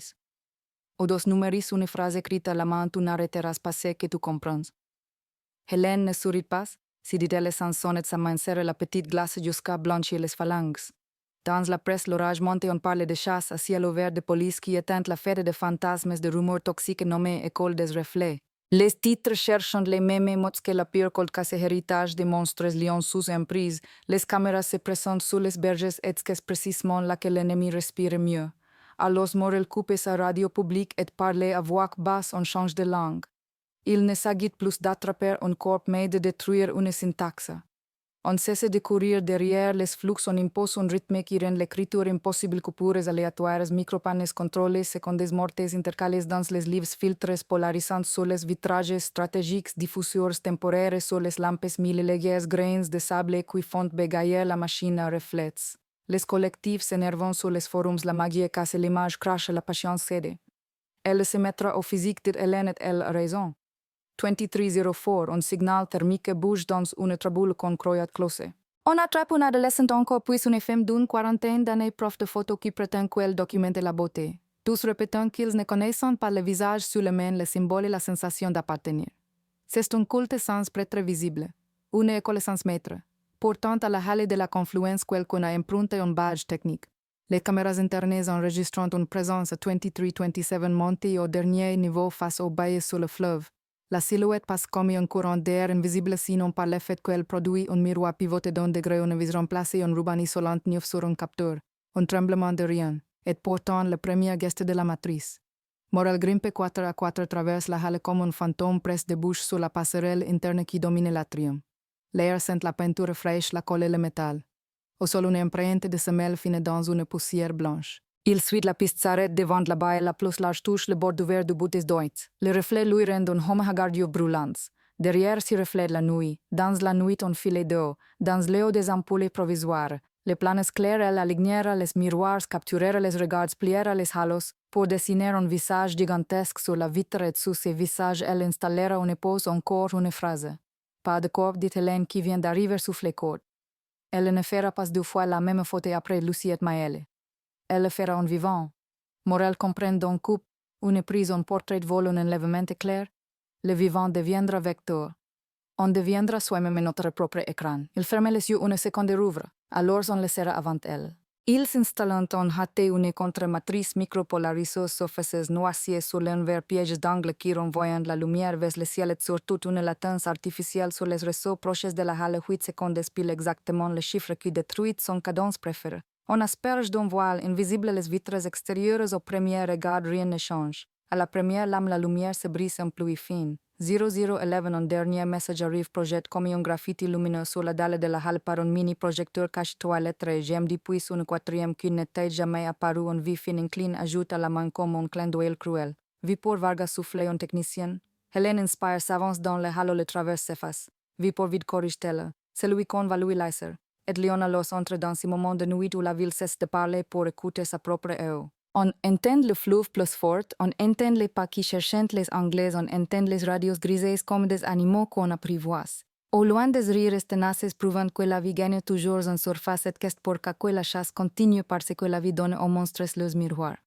Au dos numéris une phrase écrite à la main, tu n'arrêteras pas ce que tu comprends. Hélène ne sourit pas, si dit-elle sans sonner sa main serre la petite glace jusqu'à blanchir les phalanges. Dans la presse, l'orage monte, on parle de chasse à ciel ouvert de police qui éteint la fête de fantasmes de rumeurs toxiques nommées École des reflets. Les titres cherchant les mêmes mots que la pire colcasse héritage des monstres lions sous emprise, les caméras se présentent sous les berges et qu'est précisément là que l'ennemi respire mieux. Alors Morel coupe sa radio publique et parle à voix basse, on change de langue. Il ne s'agit plus d'attraper un corps mais de détruire une syntaxe. On cesse de courir derrière les flux, on impose un rythme qui rend l'écriture impossible, coupures aléatoires, micropanes contrôlées, secondes mortes intercalées dans les livres, filtres polarisants sur les vitrages stratégiques, diffuseurs temporaires sur les lampes milliléguées, grains de sable qui font bégayer la machine à reflets. Les collectifs s'énervent sur les forums, la magie casse l'image, crache, la patience cède. Elle se mettra au physique de Hélène et elle a raison. 2304, un signal thermique bouge dans une traboule qu'on croyait close. On attrape un adolescent encore puis une femme d'une quarantaine d'années prof de photo qui prétend qu'elle documente la beauté. Tous répétant qu'ils ne connaissent pas le visage sur le main, le symbole et la sensation d'appartenir. C'est un culte sans prêtre visible, une école sans maître, pourtant à la halle de la confluence quelqu'un a emprunté un badge technique. Les caméras internes enregistrant une présence à 2327 montée au dernier niveau face au baillet sur le fleuve. La silhouette passe comme un courant d'air invisible sinon par l'effet qu'elle produit un miroir pivoté d'un degré, une vis remplacée, un ruban isolant neuf sur un capteur, un tremblement de rien, et pourtant le premier geste de la matrice. Morel grimpe 4 à 4 traverse la halle comme un fantôme presse de bouche sur la passerelle interne qui domine l'atrium. L'air sent la peinture fraîche, la colle et le métal. Au sol, une empreinte de semelle fine dans une poussière blanche. Il suit la piste s'arrête devant la baie, la plus large touche le bord ouvert du bout des doigts. Le reflet lui rend un homme hagardio brûlant. Derrière s'y reflète la nuit. Dans la nuit, un filet d'eau. Dans l'eau des ampoules provisoires. Les planes claires, la lumière, les miroirs capturèrent les regards, plièrent les halos. Pour dessiner un visage gigantesque sur la vitre et sous ce visage, elle installera une pause, encore une phrase. Pas de corps, dit Hélène qui vient d'arriver sous les cordes. Elle ne fera pas 2 fois la même faute après Lucie et Maëlle. Elle le fera en vivant. Morel comprend donc coupe, une prise, un portrait vole, un enlèvement clair. Le vivant deviendra vecteur. On deviendra soi-même notre propre écran. Il ferme les yeux une seconde et rouvre. Alors on le sera avant elle. Il s'installe en hâte une contre-matrice micropolariseuse surfaces noircies sur l'envers pièges d'angle qui renvoyant la lumière vers le ciel et surtout une latence artificielle sur les réseaux proches de la halle 8 secondes pile exactement le chiffre qui détruit son cadence préférée. On asperge d'un voile invisible les vitres extérieures au premier regard, rien ne change. À la première lame, la lumière se brise en pluie fine. 0011 un dernier message arrive projette comme un graffiti lumineux sur la dalle de la halle par un mini projecteur cache-toi lettre et j'aime depuis une quatrième qui n'était jamais apparu un vie fin incline ajoute à la main comme un clin d'œil cruel. Vi pour Vargas souffler un technicien. Hélène Inspire s'avance dans le halo le traverse s'efface. Vi pour vide corrige telle. Celui qu'on va lui laisser. Et Leona los entre dans ces moments de nuit où la ville cesse de parler pour écouter sa propre eau. On entend le fleuve plus fort, on entend les pas qui cherchent les anglais, on entend les radios grises comme des animaux qu'on apprivoise. Au loin des rires tenaces prouvant que la vie gagne toujours en surface et qu'est pour que la chasse continue parce que la vie donne aux monstres leurs miroirs.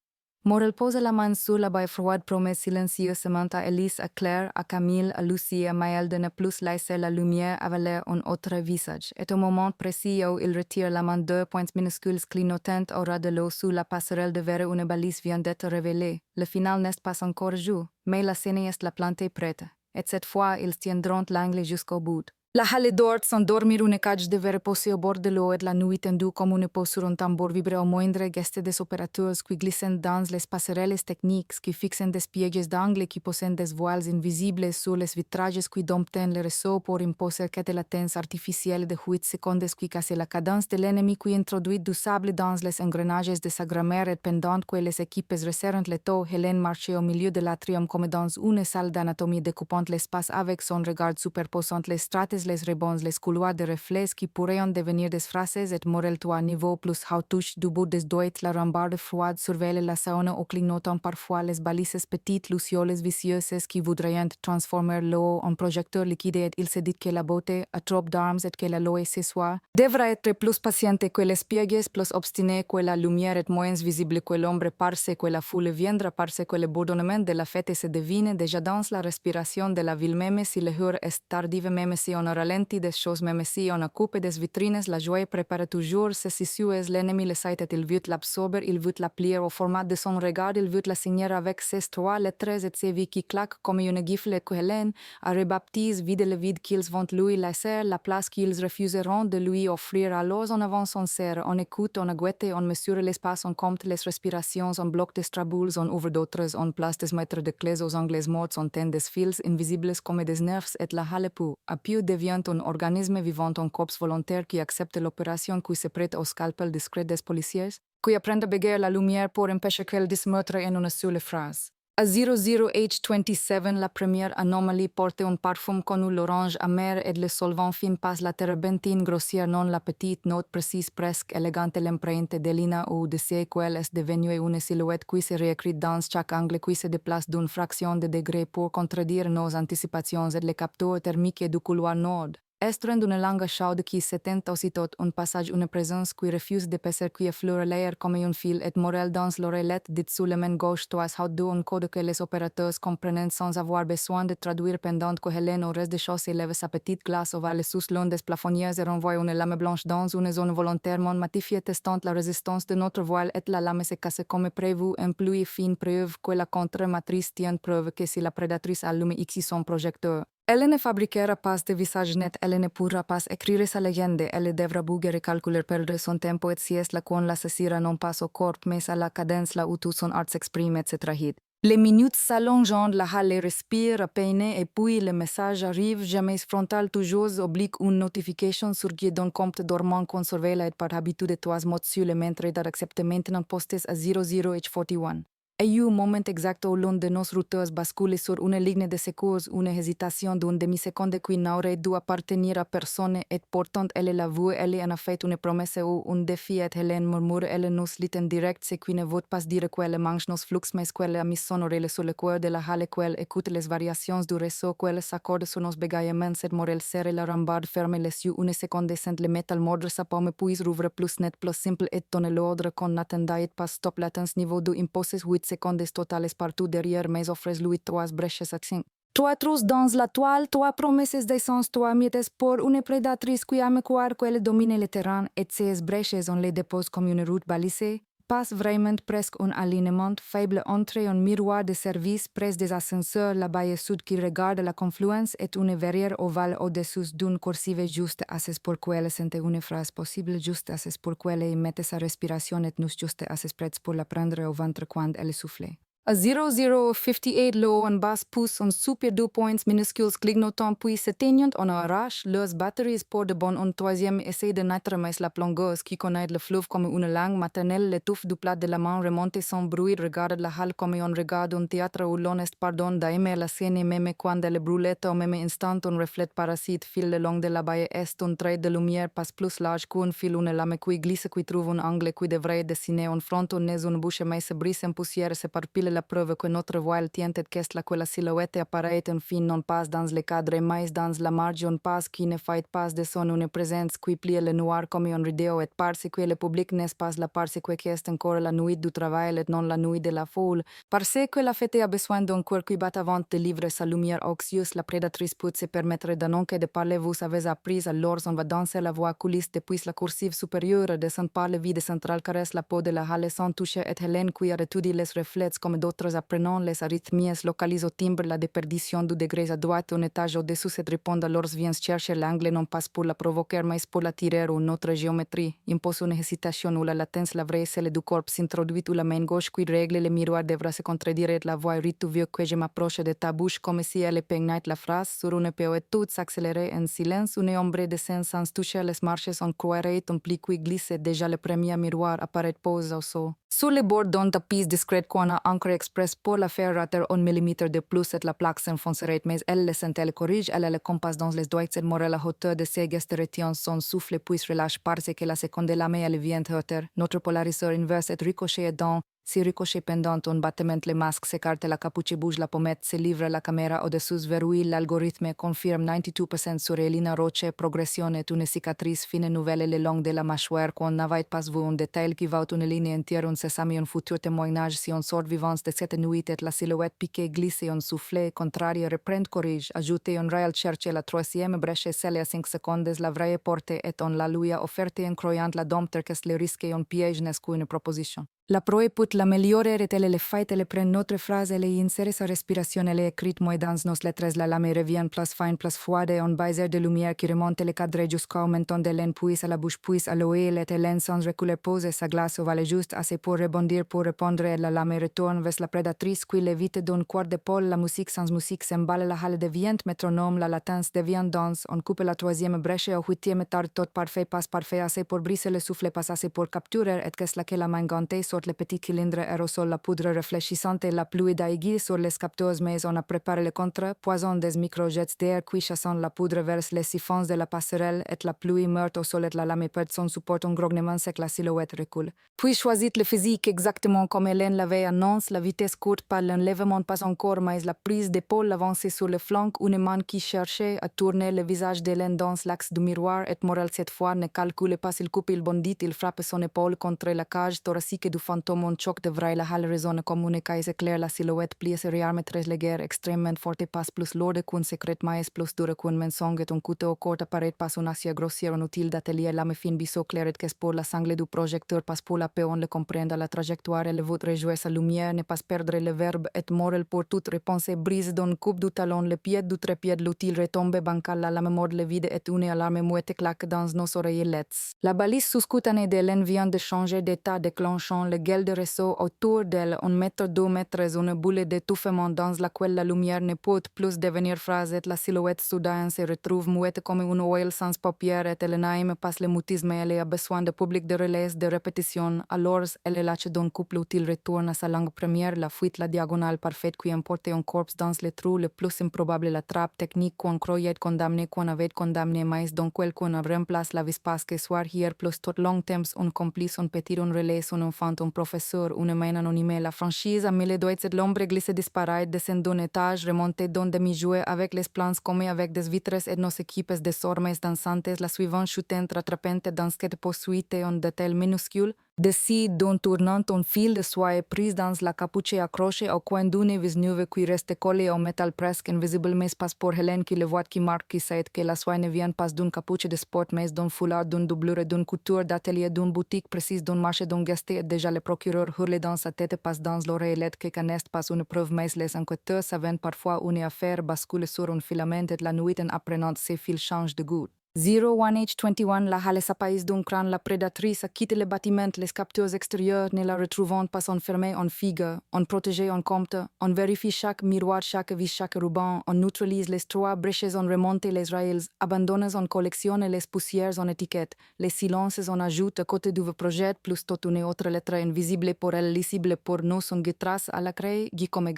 Morel pose la main sur la baie froide promet silencieusement à Elise, à Claire, à Camille, à Lucie, à Maëlle de ne plus laisser la lumière avaler un autre visage. Et au moment précis où il retire la main 2 points minuscules clignotantes au ras de l'eau sous la passerelle de verre une balise vient d'être révélée. Le final n'est pas encore joué, mais la scène est la plantée prête. Et cette fois, ils tiendront l'angle jusqu'au bout. La halle d'or s'endormir une cage de verre posée au bord de l'eau et la nuit tendue comme une peau sur un tambour vibrer au moindre geste des opérateurs qui glissent dans les passerelles techniques, qui fixent des pièges d'angle qui possèdent des voiles invisibles sur les vitrages qui domptent les réseaux pour imposer que de latence artificielle de 8 secondes qui casse la cadence de l'ennemi qui introduit du sable dans les engrenages de sa grammaire et pendant que les équipes resserrent le taux, Hélène marchait au milieu de l'atrium comme dans une salle d'anatomie découpant l'espace avec son regard superposant les strates les rebonds, les couloirs de reflets qui pourraient devenir des phrases et morel toi niveau plus hautouche du bout des doigts la rambarde froide surveille la sauna au clignotant parfois les balises petites lucioles vicieuses qui voudraient transformer l'eau en projecteur liquide et il se dit que la beauté a trop d'armes et que la loi ce soir devra être plus patiente que les pièges, plus obstinée que la lumière est moins visible que l'ombre parce que la foule viendra parce que le bourdonnement de la fête se devine déjà dans la respiration de la ville même si le heure est tardive même si on ralenti des choses même si on coupe des vitrines, la joie prépare toujours ses issues, l'ennemi le sait et il veut l'absorber, il veut la plier au format de son regard, il veut la signer avec ses 3 lettres et ses vies qui claquent comme une gifle que Hélène a rebaptise vide le vide qu'ils vont lui laisser, la place qu'ils refuseront de lui offrir. Alors on avance, on serre, on écoute, on aguette, on mesure l'espace, on compte les respirations, on bloque des straboules, on ouvre d'autres, on place des mètres de clés aux anglais morts, on tend des fils invisibles comme des nerfs et la halle pour à pied devient un organisme vivant, un corps volontaire qui accepte l'opération, qui se prête au scalpel discret des policiers, qui apprend à bégayer la lumière pour empêcher qu'elle dismeurtre en une seule phrase. À 00H27, la première anomalie portait un parfum connu l'orange amer et le solvant fin passe la terebentine grossière non la petite note précise presque élégante l'empreinte d'Elina ou de ce qu'elle est devenue une silhouette qui se réécrit dans chaque angle qui se déplace d'une fraction de degré pour contredire nos anticipations et le capteur thermique du couloir nord. Estren d'une langue chaude qui s'éteint aussitôt un passage, une présence qui refuse d'épaissir, qui effleure l'air comme un fil et morel dans l'oreillette dit sous la main gauche toise how do un code que les opérateurs comprennent sans avoir besoin de traduire pendant que Hélène au reste des choses élève sa petite glace ovale sous l'un des plafonnières et renvoie une lame blanche dans une zone volontairement matifiée testant la résistance de notre voile et la lame se casse comme prévu, un pluie fine preuve que la contre-matrice tient preuve que si la prédatrice allume ici son projecteur. Elle ne fabriquera pas de visage net, elle ne pourra pas écrire sa légende, elle devra bouger et calculer perdre son tempo et si est la qu'on l'assassira non pas au corps, mais à la cadence là où tout son art s'exprime, etc. Les minutes s'allongent, la halle respire à peine et puis le message arrive, jamais frontal, toujours oblique une notification surgit d'un compte dormant qu'on surveille et par habitude toise mot sur le main trader accepte maintenant postes à 00H41. Et au moment exact où l'un de nos routeurs bascule sur une ligne de secours, une hésitation d'une demi-seconde qui n'aurait dû appartenir à personne et pourtant elle l'avoue, elle en a fait une promesse ou un défi et Hélène murmure, elle nous lit en direct ce qui ne veut pas dire qu'elle mange nos flux mais qu'elle a mis son oreille sur le cœur de la halle, qu'elle écoute les variations du réseau, qu'elle s'accorde sur nos bégaiements, cette morel serre la rambarde, ferme les yeux une seconde, sent le métal mordre sa paume puis rouvre plus net, plus simple et donne l'ordre qu'on n'attendait pas stop latence niveau du imposes 8 secondes totales partout derrière, mais offres lui 3 brèches à 5. 3 trous dans la toile, 3 promesses d'essence, 3 miettes pour une prédatrice qui aime croire qu'elle domine le terrain et ces brèches on les dépose comme une route balisée. Passe vraiment presque un alignement faible entre un miroir de service près des ascenseurs, la baie sud qui regarde la confluence et une verrière ovale au-dessus d'une coursive juste assez pour qu'elle sente une phrase possible, juste assez pour qu'elle mette sa respiration et nous juste assez prête pour la prendre au ventre quand elle souffle. A 0058 low en bas pousse en super 2 points minuscules clignotant puis s'éteignant on arrache leurs batteries pour de bon un troisième essai de notre mais la plongeuse qui connaît le fleuve comme une langue maternelle l'étouffe du plat de la main remonte sans bruit regarde la halle comme on regarde un théâtre où l'honnête pardon d'aimer la scène même quand elle brûlette au même instant un reflet parasite file le long de la baie est un trait de lumière passe plus large qu'un fil une lame qui glisse qui trouve un angle qui devrait dessiner un front un nez une bouche mais se brise en poussière se parpille la preuve que notre voile tient qu'est la quella silhouette apparaît en fin non pas dans le cadre mais dans la marge on passe qui ne fait pas de son une présence qui plie le noir comme un rideau et parce que le public n'est pas la parce que est encore la nuit du travail et non la nuit de la foule parce que la fête a besoin d'un corps qui bat avant de livrer sa lumière oxieuse la prédatrice peut se permettre d'annoncer de parler vous avez appris alors on va danser la voix coulisse depuis la coursive supérieure descend par le vide central caresse la peau de la halle sans toucher et Hélène qui a étudié les reflets comme d'autres apprenants les arythmies localisent au timbre la déperdition du degré à droite un étage au-dessous se répond alors vient chercher l'angle non pas pour la provoquer mais pour la tirer une autre géométrie impose une hésitation où la latence la vraie celle du corps s'introduit où la main gauche qui règle le miroir devra se contredire et la voix rite vieux que je m'approche de ta bouche comme si elle peignait la phrase sur une et tout s'accélérer en silence une ombre descend sans toucher les marches en croirait un pli qui glisse déjà le premier miroir apparaît pose au sol. Sur le bord d'un tapis discret qu'on a encore express pour la faire rater 1 millimètre de plus et la plaque s'enfoncerait mais elle le sent elle corrige elle le compasse dans les doigts et mord à la hauteur de ses gestes retient son souffle puis relâche parce que la seconde lame elle vient hauteur notre polariseur inverse est ricoché dans si ricochet pendant un battement le masque s'écarte la capuche bouge la pommette se livre la caméra au-dessus verrouille l'algorithme confirme 92% sur Elina Roche progression est une cicatrice fine nouvelle le long de la mâchoire qu'on n'avait pas vu un détail qui va une ligne entière un sésame un futur témoignage si on sort vivant de cette nuit et la silhouette piquée glisse un soufflet contraire reprend corrige ajouter un réel chercher la troisième brèche celle à 5 secondes la vraie porte est on la lui a offerte incroyante la dompter que le risque un piège n'est qu'une proposition. La proie peut l'améliorer et elle le fait, elle prend notre phrase, elle y insère sa respiration, elle est écrite moi dans nos lettres, la lame revient plus fine, plus froide, un baiser de lumière qui remonte le cadre jusqu'au menton de laine, puis à la bouche, puis à l'oeil, et Hélène sans reculer pose sa glace ovale juste assez pour rebondir, pour répondre, et la lame retourne vers la prédatrice, qui l'évite d'un quart d'épaule, la musique sans musique s'emballe, la halle devient métronome, la latence devient danse, on coupe la troisième brèche, au huitième tard, tout parfait, passe parfait, assez pour briser le souffle, passe assez pour capturer, et qu'est-ce que la main gantée le petit cylindre aérosol, la poudre réfléchissante et la pluie d'aiguilles sur les capteuses, mais on a préparé le contre, poison des microjets d'air qui chassant la poudre vers les siphons de la passerelle et la pluie meurt au sol et la lame perd son support un grognement sec, la silhouette recule. Puis choisit le physique exactement comme Hélène l'avait annoncé, la vitesse courte par l'enlèvement pas encore, mais la prise d'épaule avancée sur le flanc, une main qui cherchait à tourner le visage d'Hélène dans l'axe du miroir et Morel cette fois ne calcule pas s'il coupe, il bondit, il frappe son épaule contre la cage thoracique du fantôme, un choc de vrai, la halle résonne comme une caisse éclair, la silhouette plie se réarme très légère, extrêmement forte passe plus lourde qu'un secret maïs, plus dure qu'un mensonge, un couteau court apparaît pas un acier grossier, un outil d'atelier, lame fine biseau clair et qu'est pour la sangle du projecteur passe pour la paix, on le comprend, la trajectoire, elle voudrait jouer sa lumière, ne pas perdre le verbe, et moral pour toute réponse, brise d'un coupe du talon, le pied du trépied, l'outil retombe bancal, la lame mord le vide et une alarme mouette claque dans nos oreillettes. La balise sous-cutanée d'Hélène vient de changer d'état, déclenchant le gel de réseau autour d'elle, 1 mètre, 2 mètres, une boule d'étouffement dans laquelle la lumière ne peut plus devenir phrase et la silhouette soudain se retrouve muette comme une oeil sans paupières et elle n'aime pas le mutisme, elle a besoin de public de relais, de répétition, alors elle lâche d'un couple où il retourne à sa langue première, la fuite, la diagonale parfaite qui emporte un corps dans le trou, le plus improbable, la trappe technique qu'on croyait condamné, qu'on avait condamné, mais donc quelqu'un remplace la vispace que soir hier plus tout long temps, un complice, un petit, un relais, un enfant, un professeur, une main anonyme, la franchise a mis les doigts et l'ombre glisse disparaît, descend d'un étage, remonte d'un demi-jouet avec les plans comme avec des vitres et nos équipes de sormes dansantes, la suivante chutante rattrapante dans cette poursuite un détail minuscule, décide d'un tournant un fil de soie est prise dans la capuche accrochée au coin d'une vis-neuve qui reste collée au métal presque invisible mais passe pour Hélène qui le voit qui marque qui sait que la soie ne vient pas d'une capuche de sport mais d'un foulard, d'une doublure, d'une couture d'atelier, d'une boutique précise, d'un marché, d'un guest et déjà le procureur hurle dans sa tête passe dans l'oreillette que canest passe une preuve mais les enquêteurs savent parfois une affaire bascule sur un filament et la nuit en apprenant ces fils changent de goût. 01H21 la hale sa país d'un cran la prédatrice a quitté le bâtiment, les capteurs extérieurs ne la retrouvant pas enfermée en figue, on protégé en compte, on vérifie chaque miroir, chaque vis, chaque ruban, on neutralise les trois brèches, on remonte les rails, abandonne, on collectionne les poussières en étiquette, les silences on ajoute à côté du projet, plus toute une autre lettre invisible pour elle, lisible pour nous, on trace à la craie, qui comme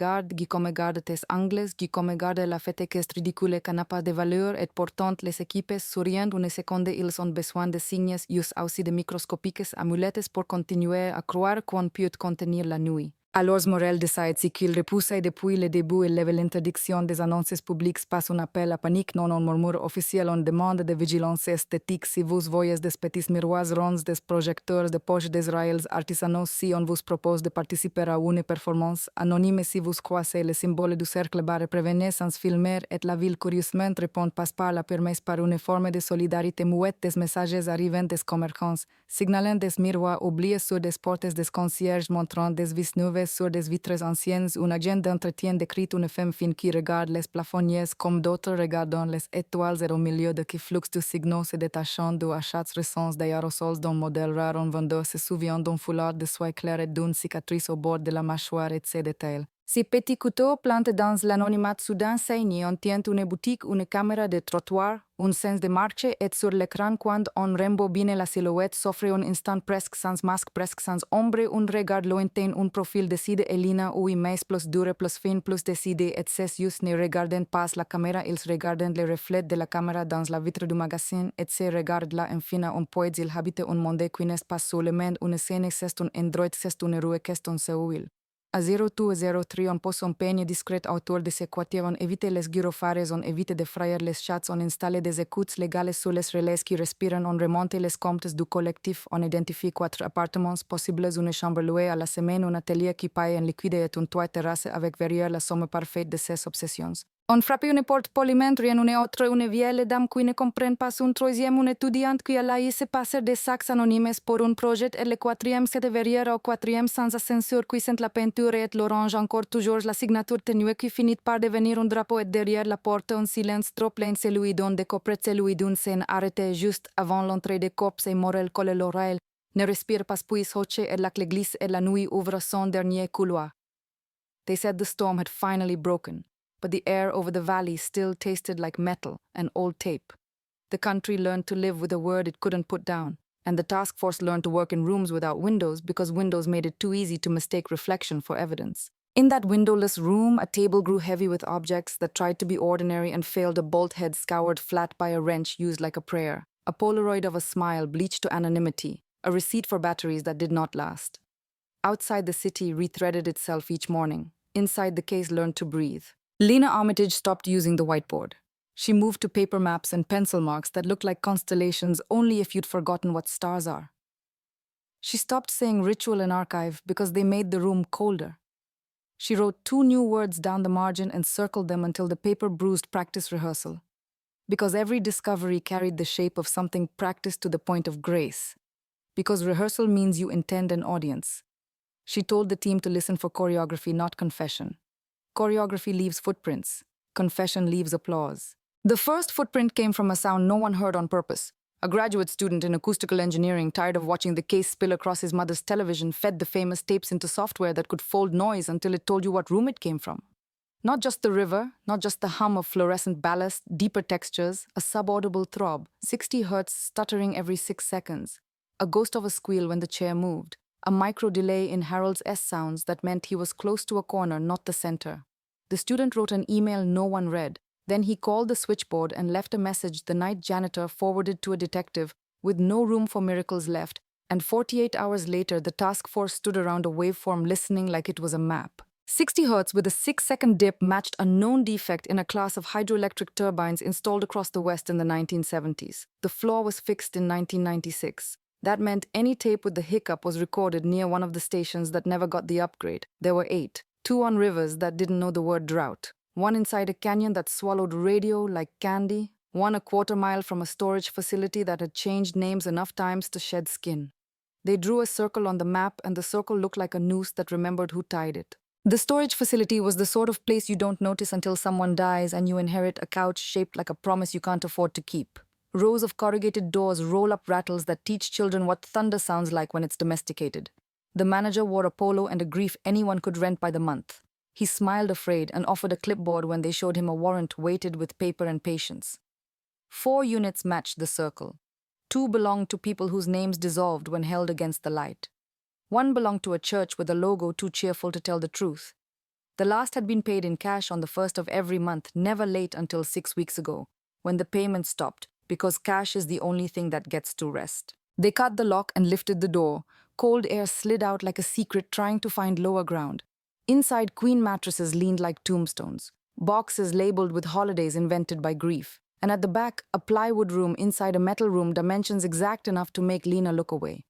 garde tes angles, qui comme garde la fête que est ridicule, qui n'a pas de valeur, et pourtant les équipes souriant une seconde, ils ont besoin de signes, aussi de microscopiques amulettes pour continuer à croire qu'on peut contenir la nuit. Alors Morel décide si qu'il repousse depuis le début et lève l'interdiction des annonces publiques, passe un appel à panique, non un murmure officiel, on demande de vigilance esthétique si vous voyez des petits miroirs ronds, des projecteurs de poche d'Israël artisanaux, si on vous propose de participer à une performance anonyme, si vous croisez le symbole du cercle barre, prévenez sans filmer, et la ville curieusement répond passe par la permise par une forme de solidarité muette, des messages arrivant des commerçants, signalant des miroirs oubliés sur des portes des concierges montrant des vis neuves sur des vitres anciennes, un agent d'entretien décrit une femme fine qui regarde les plafonniers comme d'autres regardant les étoiles et au milieu de qui flux de signaux se détachant de achats récents d'aérosols d'un modèle rare, un vendeur se souvient d'un foulard de soie claire et d'une cicatrice au bord de la mâchoire et de ses détails. Ces petits couteaux plantés dans l'anonymat soudain saignent, on tient une boutique, une caméra de trottoir, un sens de marche et sur l'écran quand on rembobine la silhouette s'offre un instant presque sans masque, presque sans ombre, un regard lointain, un profil décidé et lina ou image plus dure, plus fine, plus décidé et ces yeux ne regardent pas la caméra, ils regardent le reflet de la caméra dans la vitre du magazine et ces regards-là infine on peut il habite un monde qui n'est pas seulement une scène, c'est un endroit, c'est une rue, c'est un Seoul. A 02 et 03 on pose un peigne discret autour de ces quartiers, on évite les gyrophares, on évite de fryer les chats, on installe des écoutes légales sur les relais qui respirent, on remonte les comptes du collectif, on identifie 4 appartements possibles, une chambre louée à la semaine, un atelier qui paye en liquide et un toit terrasse avec derrière la somme parfaite de ses obsessions. On frappe une porte poliment, rien une autre, une vieille dame qui ne comprend pas un troisième, une étudiante qui a laissé passer des sacs anonymes pour un projet et le quatrième c'est derrière au quatrième sans ascenseur qui sent la peinture et l'orange encore toujours la signature ténue qui finit par devenir un drapeau et derrière la porte un silence trop plein celui d'un découpé celui d'une scène arrêtée juste avant l'entrée des cops et Morel colle l'oreille, ne respire pas puis hoche et la clé glisse et la nuit ouvre son dernier couloir. They said the storm had finally broken. But the air over the valley still tasted like metal and old tape. The country learned to live with a word it couldn't put down, and the task force learned to work in rooms without windows because windows made it too easy to mistake reflection for evidence. In that windowless room, a table grew heavy with objects that tried to be ordinary and failed, a bolt head scoured flat by a wrench used like a prayer, a Polaroid of a smile bleached to anonymity, a receipt for batteries that did not last. Outside the city rethreaded itself each morning. Inside the case learned to breathe. Lena Armitage stopped using the whiteboard. She moved to paper maps and pencil marks that looked like constellations only if you'd forgotten what stars are. She stopped saying ritual and archive because they made the room colder. She wrote 2 new words down the margin and circled them until the paper bruised practice rehearsal. Because every discovery carried the shape of something practiced to the point of grace. Because rehearsal means you intend an audience. She told the team to listen for choreography, not confession. Choreography leaves footprints. Confession leaves applause. The first footprint came from a sound no one heard on purpose. A graduate student in acoustical engineering, tired of watching the case spill across his mother's television, fed the famous tapes into software that could fold noise until it told you what room it came from. Not just the river, not just the hum of fluorescent ballast, deeper textures, a subaudible throb, 60 hertz stuttering every 6 seconds, a ghost of a squeal when the chair moved, a micro delay in Harold's S sounds that meant he was close to a corner, not the center. The student wrote an email no one read. Then he called the switchboard and left a message the night janitor forwarded to a detective with no room for miracles left, and 48 hours later the task force stood around a waveform listening like it was a map. 60 Hz with a 6-second dip matched a known defect in a class of hydroelectric turbines installed across the West in the 1970s. The flaw was fixed in 1996. That meant any tape with the hiccup was recorded near one of the stations that never got the upgrade. There were 8. 2 on rivers that didn't know the word drought. 1 inside a canyon that swallowed radio like candy. 1 a quarter mile from a storage facility that had changed names enough times to shed skin. They drew a circle on the map, and the circle looked like a noose that remembered who tied it. The storage facility was the sort of place you don't notice until someone dies and you inherit a couch shaped like a promise you can't afford to keep. Rows of corrugated doors roll up rattles that teach children what thunder sounds like when it's domesticated. The manager wore a polo and a grief anyone could rent by the month. He smiled afraid and offered a clipboard when they showed him a warrant weighted with paper and patience. 4 units matched the circle. 2 belonged to people whose names dissolved when held against the light. 1 belonged to a church with a logo too cheerful to tell the truth. The last had been paid in cash on the 1st of every month, never late until 6 weeks ago, when the payment stopped, because cash is the only thing that gets to rest. They cut the lock and lifted the door. Cold air slid out like a secret trying to find lower ground. Inside, queen mattresses leaned like tombstones, boxes labeled with holidays invented by grief. And at the back, a plywood room inside a metal room, dimensions exact enough to make Lena look away.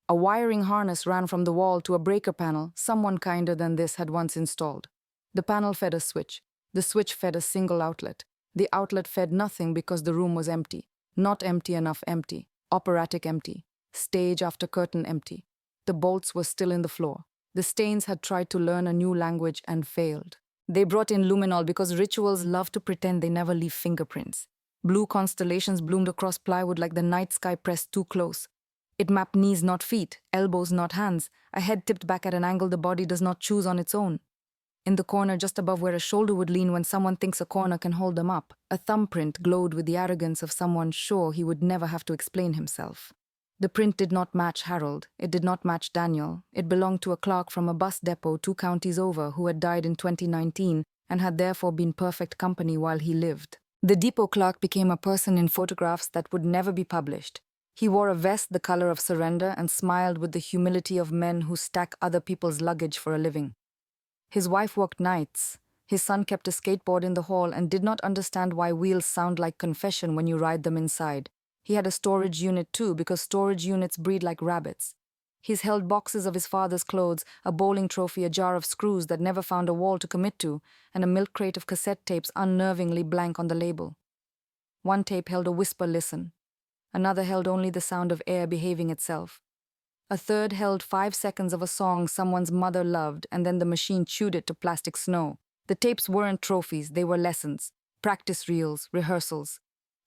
A wiring harness ran from the wall to a breaker panel someone kinder than this had once installed. The panel fed a switch. The switch fed a single outlet. The outlet fed nothing because the room was empty. Not empty enough empty. Operatic empty. Stage after curtain empty. The bolts were still in the floor. The stains had tried to learn a new language and failed. They brought in luminol because rituals love to pretend they never leave fingerprints. Blue constellations bloomed across plywood like the night sky pressed too close. It mapped knees, not feet, elbows, not hands, a head tipped back at an angle the body does not choose on its own. In the corner just above where a shoulder would lean when someone thinks a corner can hold them up, a thumbprint glowed with the arrogance of someone sure he would never have to explain himself. The print did not match Harold. It did not match Daniel. It belonged to a clerk from a bus depot 2 counties over who had died in 2019 and had therefore been perfect company while he lived. The depot clerk became a person in photographs that would never be published. He wore a vest the color of surrender and smiled with the humility of men who stack other people's luggage for a living. His wife worked nights. His son kept a skateboard in the hall and did not understand why wheels sound like confession when you ride them inside. He had a storage unit too because storage units breed like rabbits. He's held boxes of his father's clothes, a bowling trophy, a jar of screws that never found a wall to commit to, and a milk crate of cassette tapes unnervingly blank on the label. One tape held a whisper listen. Another held only the sound of air behaving itself. A third held 5 seconds of a song someone's mother loved, and then the machine chewed it to plastic snow. The tapes weren't trophies, they were lessons, practice reels, rehearsals.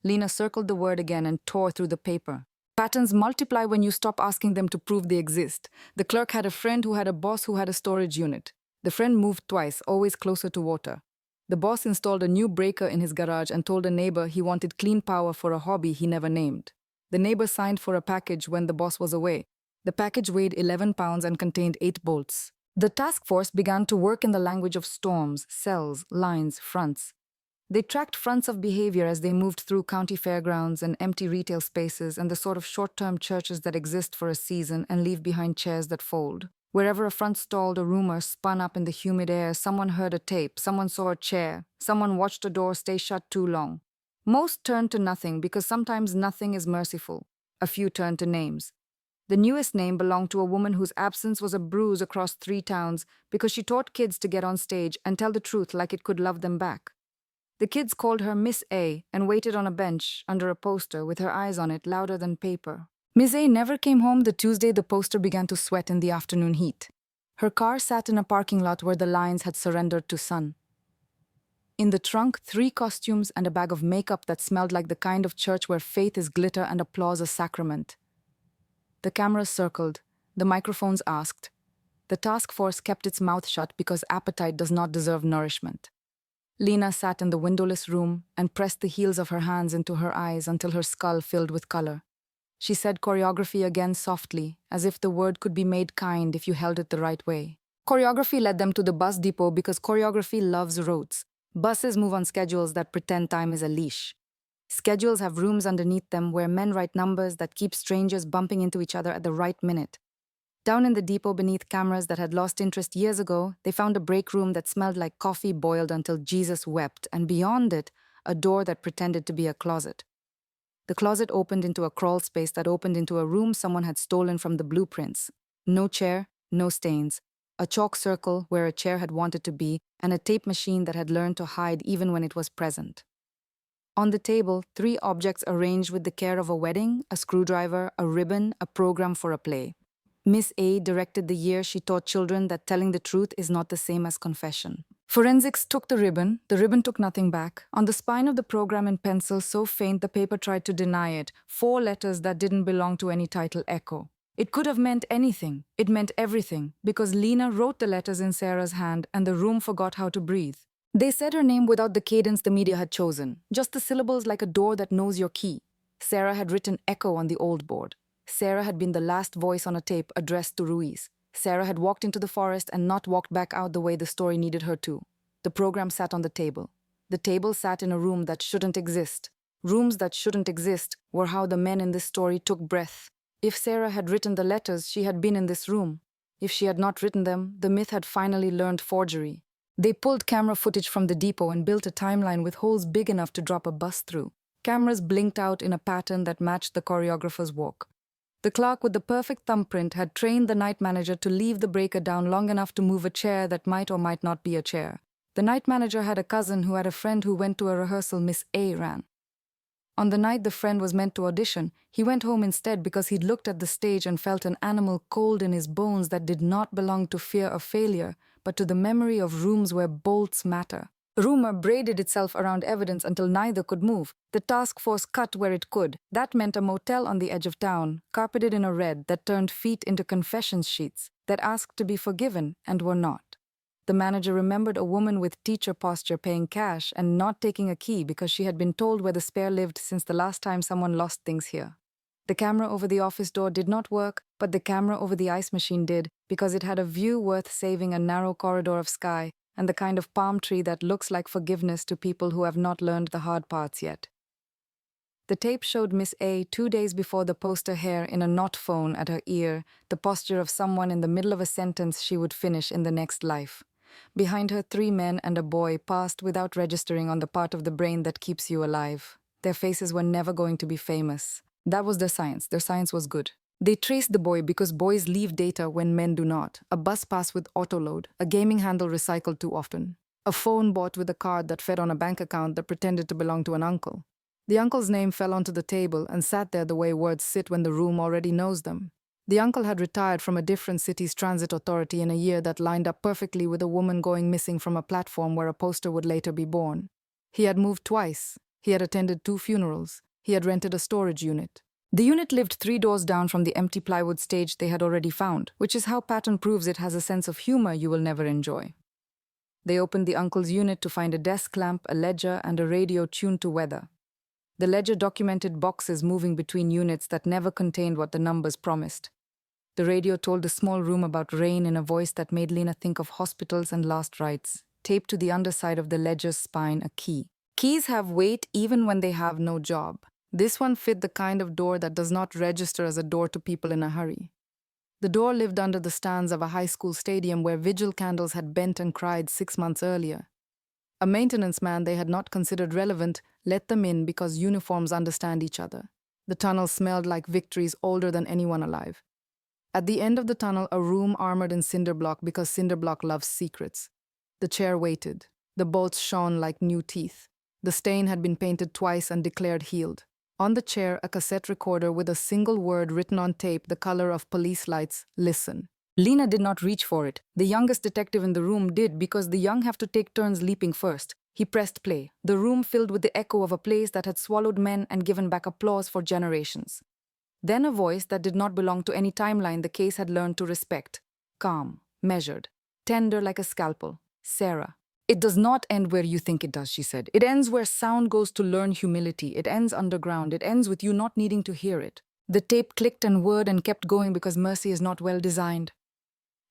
Lena circled the word again and tore through the paper. Patterns multiply when you stop asking them to prove they exist. The clerk had a friend who had a boss who had a storage unit. The friend moved twice, always closer to water. The boss installed a new breaker in his garage and told a neighbor he wanted clean power for a hobby he never named. The neighbor signed for a package when the boss was away. The package weighed 11 pounds and contained 8 bolts. The task force began to work in the language of storms, cells, lines, fronts. They tracked fronts of behavior as they moved through county fairgrounds and empty retail spaces and the sort of short-term churches that exist for a season and leave behind chairs that fold. Wherever a front stalled, a rumor spun up in the humid air. Someone heard a tape, someone saw a chair, someone watched a door stay shut too long. Most turned to nothing because sometimes nothing is merciful. A few turned to names. The newest name belonged to a woman whose absence was a bruise across 3 towns because she taught kids to get on stage and tell the truth like it could love them back. The kids called her Miss A and waited on a bench under a poster with her eyes on it louder than paper. Miss A never came home the Tuesday the poster began to sweat in the afternoon heat. Her car sat in a parking lot where the lines had surrendered to sun. In the trunk, 3 costumes and a bag of makeup that smelled like the kind of church where faith is glitter and applause a sacrament. The cameras circled. The microphones asked. The task force kept its mouth shut because appetite does not deserve nourishment. Lena sat in the windowless room and pressed the heels of her hands into her eyes until her skull filled with color. She said choreography again softly, as if the word could be made kind if you held it the right way. Choreography led them to the bus depot because choreography loves roads. Buses move on schedules that pretend time is a leash. Schedules have rooms underneath them where men write numbers that keep strangers bumping into each other at the right minute. Down in the depot beneath cameras that had lost interest years ago, they found a break room that smelled like coffee boiled until Jesus wept, and beyond it, a door that pretended to be a closet. The closet opened into a crawl space that opened into a room someone had stolen from the blueprints. No chair, no stains, a chalk circle where a chair had wanted to be, and a tape machine that had learned to hide even when it was present. On the table, 3 objects arranged with the care of a wedding, a screwdriver, a ribbon, a program for a play. Miss A directed the year she taught children that telling the truth is not the same as confession. Forensics took the ribbon took nothing back. On the spine of the program in pencil so faint the paper tried to deny it, 4 letters that didn't belong to any title echo. It could have meant anything. It meant everything, because Lena wrote the letters in Sarah's hand and the room forgot how to breathe. They said her name without the cadence the media had chosen, just the syllables like a door that knows your key. Sarah had written echo on the old board. Sarah had been the last voice on a tape addressed to Ruiz. Sarah had walked into the forest and not walked back out the way the story needed her to. The program sat on the table. The table sat in a room that shouldn't exist. Rooms that shouldn't exist were how the men in this story took breath. If Sarah had written the letters, she had been in this room. If she had not written them, the myth had finally learned forgery. They pulled camera footage from the depot and built a timeline with holes big enough to drop a bus through. Cameras blinked out in a pattern that matched the choreographer's walk. The clerk with the perfect thumbprint had trained the night manager to leave the breaker down long enough to move a chair that might or might not be a chair. The night manager had a cousin who had a friend who went to a rehearsal Miss A ran. On the night the friend was meant to audition, he went home instead because he'd looked at the stage and felt an animal cold in his bones that did not belong to fear of failure, but to the memory of rooms where bolts matter. Rumor braided itself around evidence until neither could move. The task force cut where it could. That meant a motel on the edge of town, carpeted in a red that turned feet into confession sheets, that asked to be forgiven and were not. The manager remembered a woman with teacher posture paying cash and not taking a key because she had been told where the spare lived since the last time someone lost things here. The camera over the office door did not work, but the camera over the ice machine did because it had a view worth saving, a narrow corridor of sky and the kind of palm tree that looks like forgiveness to people who have not learned the hard parts yet. The tape showed Miss A 2 days before the poster hair in a knot phone at her ear, the posture of someone in the middle of a sentence she would finish in the next life. Behind her, 3 men and a boy passed without registering on the part of the brain that keeps you alive. Their faces were never going to be famous. That was their science. Their science was good. They traced the boy because boys leave data when men do not. A bus pass with autoload, a gaming handle recycled too often, a phone bought with a card that fed on a bank account that pretended to belong to an uncle. The uncle's name fell onto the table and sat there the way words sit when the room already knows them. The uncle had retired from a different city's transit authority in a year that lined up perfectly with a woman going missing from a platform where a poster would later be born. He had moved twice. He had attended 2 funerals. He had rented a storage unit. The unit lived 3 doors down from the empty plywood stage they had already found, which is how Patton proves it has a sense of humor you will never enjoy. They opened the uncle's unit to find a desk lamp, a ledger, and a radio tuned to weather. The ledger documented boxes moving between units that never contained what the numbers promised. The radio told the small room about rain in a voice that made Lena think of hospitals and last rites. Taped to the underside of the ledger's spine, a key. Keys have weight even when they have no job. This one fit the kind of door that does not register as a door to people in a hurry. The door lived under the stands of a high school stadium where vigil candles had bent and cried 6 months earlier. A maintenance man they had not considered relevant let them in because uniforms understand each other. The tunnel smelled like victories older than anyone alive. At the end of the tunnel, a room armored in cinder block because cinder block loves secrets. The chair waited. The bolts shone like new teeth. The stain had been painted twice and declared healed. On the chair, a cassette recorder with a single word written on tape the color of police lights, listen. Lena did not reach for it. The youngest detective in the room did because the young have to take turns leaping first. He pressed play. The room filled with the echo of a place that had swallowed men and given back applause for generations. Then a voice that did not belong to any timeline the case had learned to respect. Calm, measured, tender like a scalpel. Sarah. It does not end where you think it does, she said. It ends where sound goes to learn humility. It ends underground. It ends with you not needing to hear it. The tape clicked and whirred and kept going because mercy is not well designed.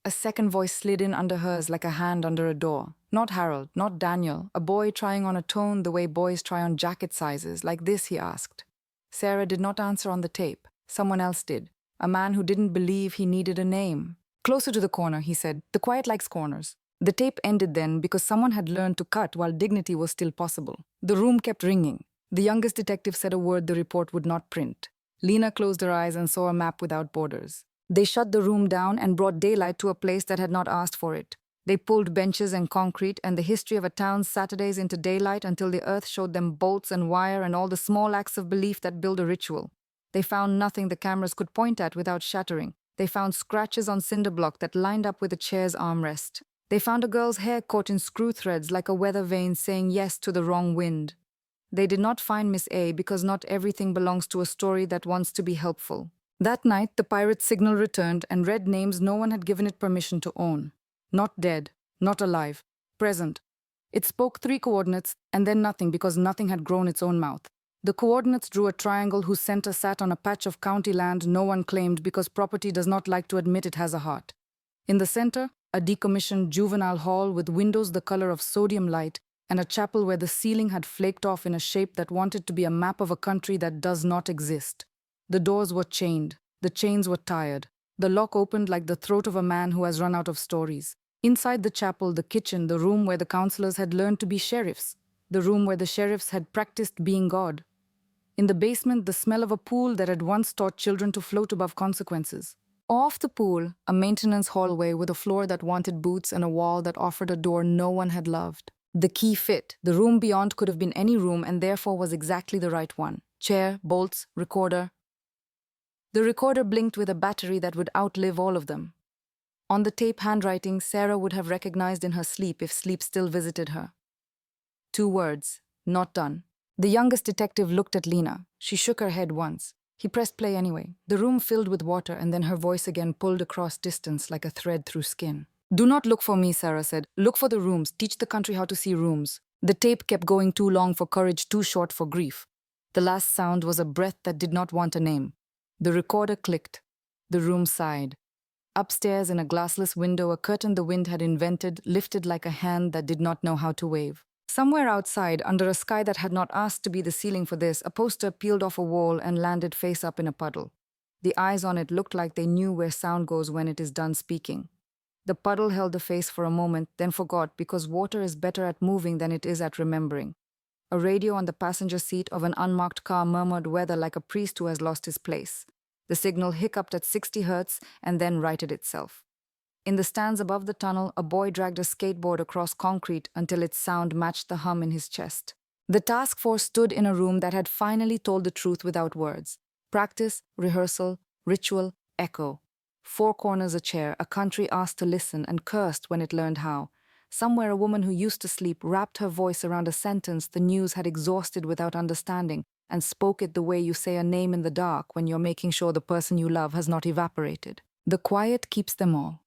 A second voice slid in under hers like a hand under a door. Not Harold, not Daniel, a boy trying on a tone the way boys try on jacket sizes. Like this, he asked. Sarah did not answer on the tape. Someone else did. A man who didn't believe he needed a name. Closer to the corner, he said. The quiet likes corners. The tape ended then because someone had learned to cut while dignity was still possible. The room kept ringing. The youngest detective said a word the report would not print. Lena closed her eyes and saw a map without borders. They shut the room down and brought daylight to a place that had not asked for it. They pulled benches and concrete and the history of a town's Saturdays into daylight until the earth showed them bolts and wire and all the small acts of belief that build a ritual. They found nothing the cameras could point at without shattering. They found scratches on cinder block that lined up with a chair's armrest. They found a girl's hair caught in screw threads like a weather vane saying yes to the wrong wind. They did not find Miss A because not everything belongs to a story that wants to be helpful. That night, the pirate's signal returned and read names no one had given it permission to own. Not dead, not alive, present. It spoke 3 coordinates and then nothing because nothing had grown its own mouth. The coordinates drew a triangle whose center sat on a patch of county land no one claimed because property does not like to admit it has a heart. In the center, a decommissioned juvenile hall with windows the color of sodium light and a chapel where the ceiling had flaked off in a shape that wanted to be a map of a country that does not exist. The doors were chained. The chains were tired. The lock opened like the throat of a man who has run out of stories. Inside the chapel, the kitchen, the room where the counselors had learned to be sheriffs, the room where the sheriffs had practiced being God. In the basement, the smell of a pool that had once taught children to float above consequences. Off the pool, a maintenance hallway with a floor that wanted boots and a wall that offered a door no one had loved. The key fit. The room beyond could have been any room and therefore was exactly the right one. Chair, bolts, recorder. The recorder blinked with a battery that would outlive all of them. On the tape handwriting, Sarah would have recognized in her sleep if sleep still visited her. 2 words, not done. The youngest detective looked at Lena. She shook her head once. He pressed play anyway. The room filled with water and then her voice again pulled across distance like a thread through skin. Do not look for me, Sarah said. Look for the rooms. Teach the country how to see rooms. The tape kept going too long for courage, too short for grief. The last sound was a breath that did not want a name. The recorder clicked. The room sighed. Upstairs, in a glassless window, a curtain the wind had invented lifted like a hand that did not know how to wave. Somewhere outside, under a sky that had not asked to be the ceiling for this, a poster peeled off a wall and landed face up in a puddle. The eyes on it looked like they knew where sound goes when it is done speaking. The puddle held the face for a moment, then forgot because water is better at moving than it is at remembering. A radio on the passenger seat of an unmarked car murmured weather like a priest who has lost his place. The signal hiccuped at 60 hertz and then righted itself. In the stands above the tunnel, a boy dragged a skateboard across concrete until its sound matched the hum in his chest. The task force stood in a room that had finally told the truth without words. Practice, rehearsal, ritual, echo. 4 corners a chair, a country asked to listen and cursed when it learned how. Somewhere a woman who used to sleep wrapped her voice around a sentence the news had exhausted without understanding and spoke it the way you say a name in the dark when you're making sure the person you love has not evaporated. The quiet keeps them all.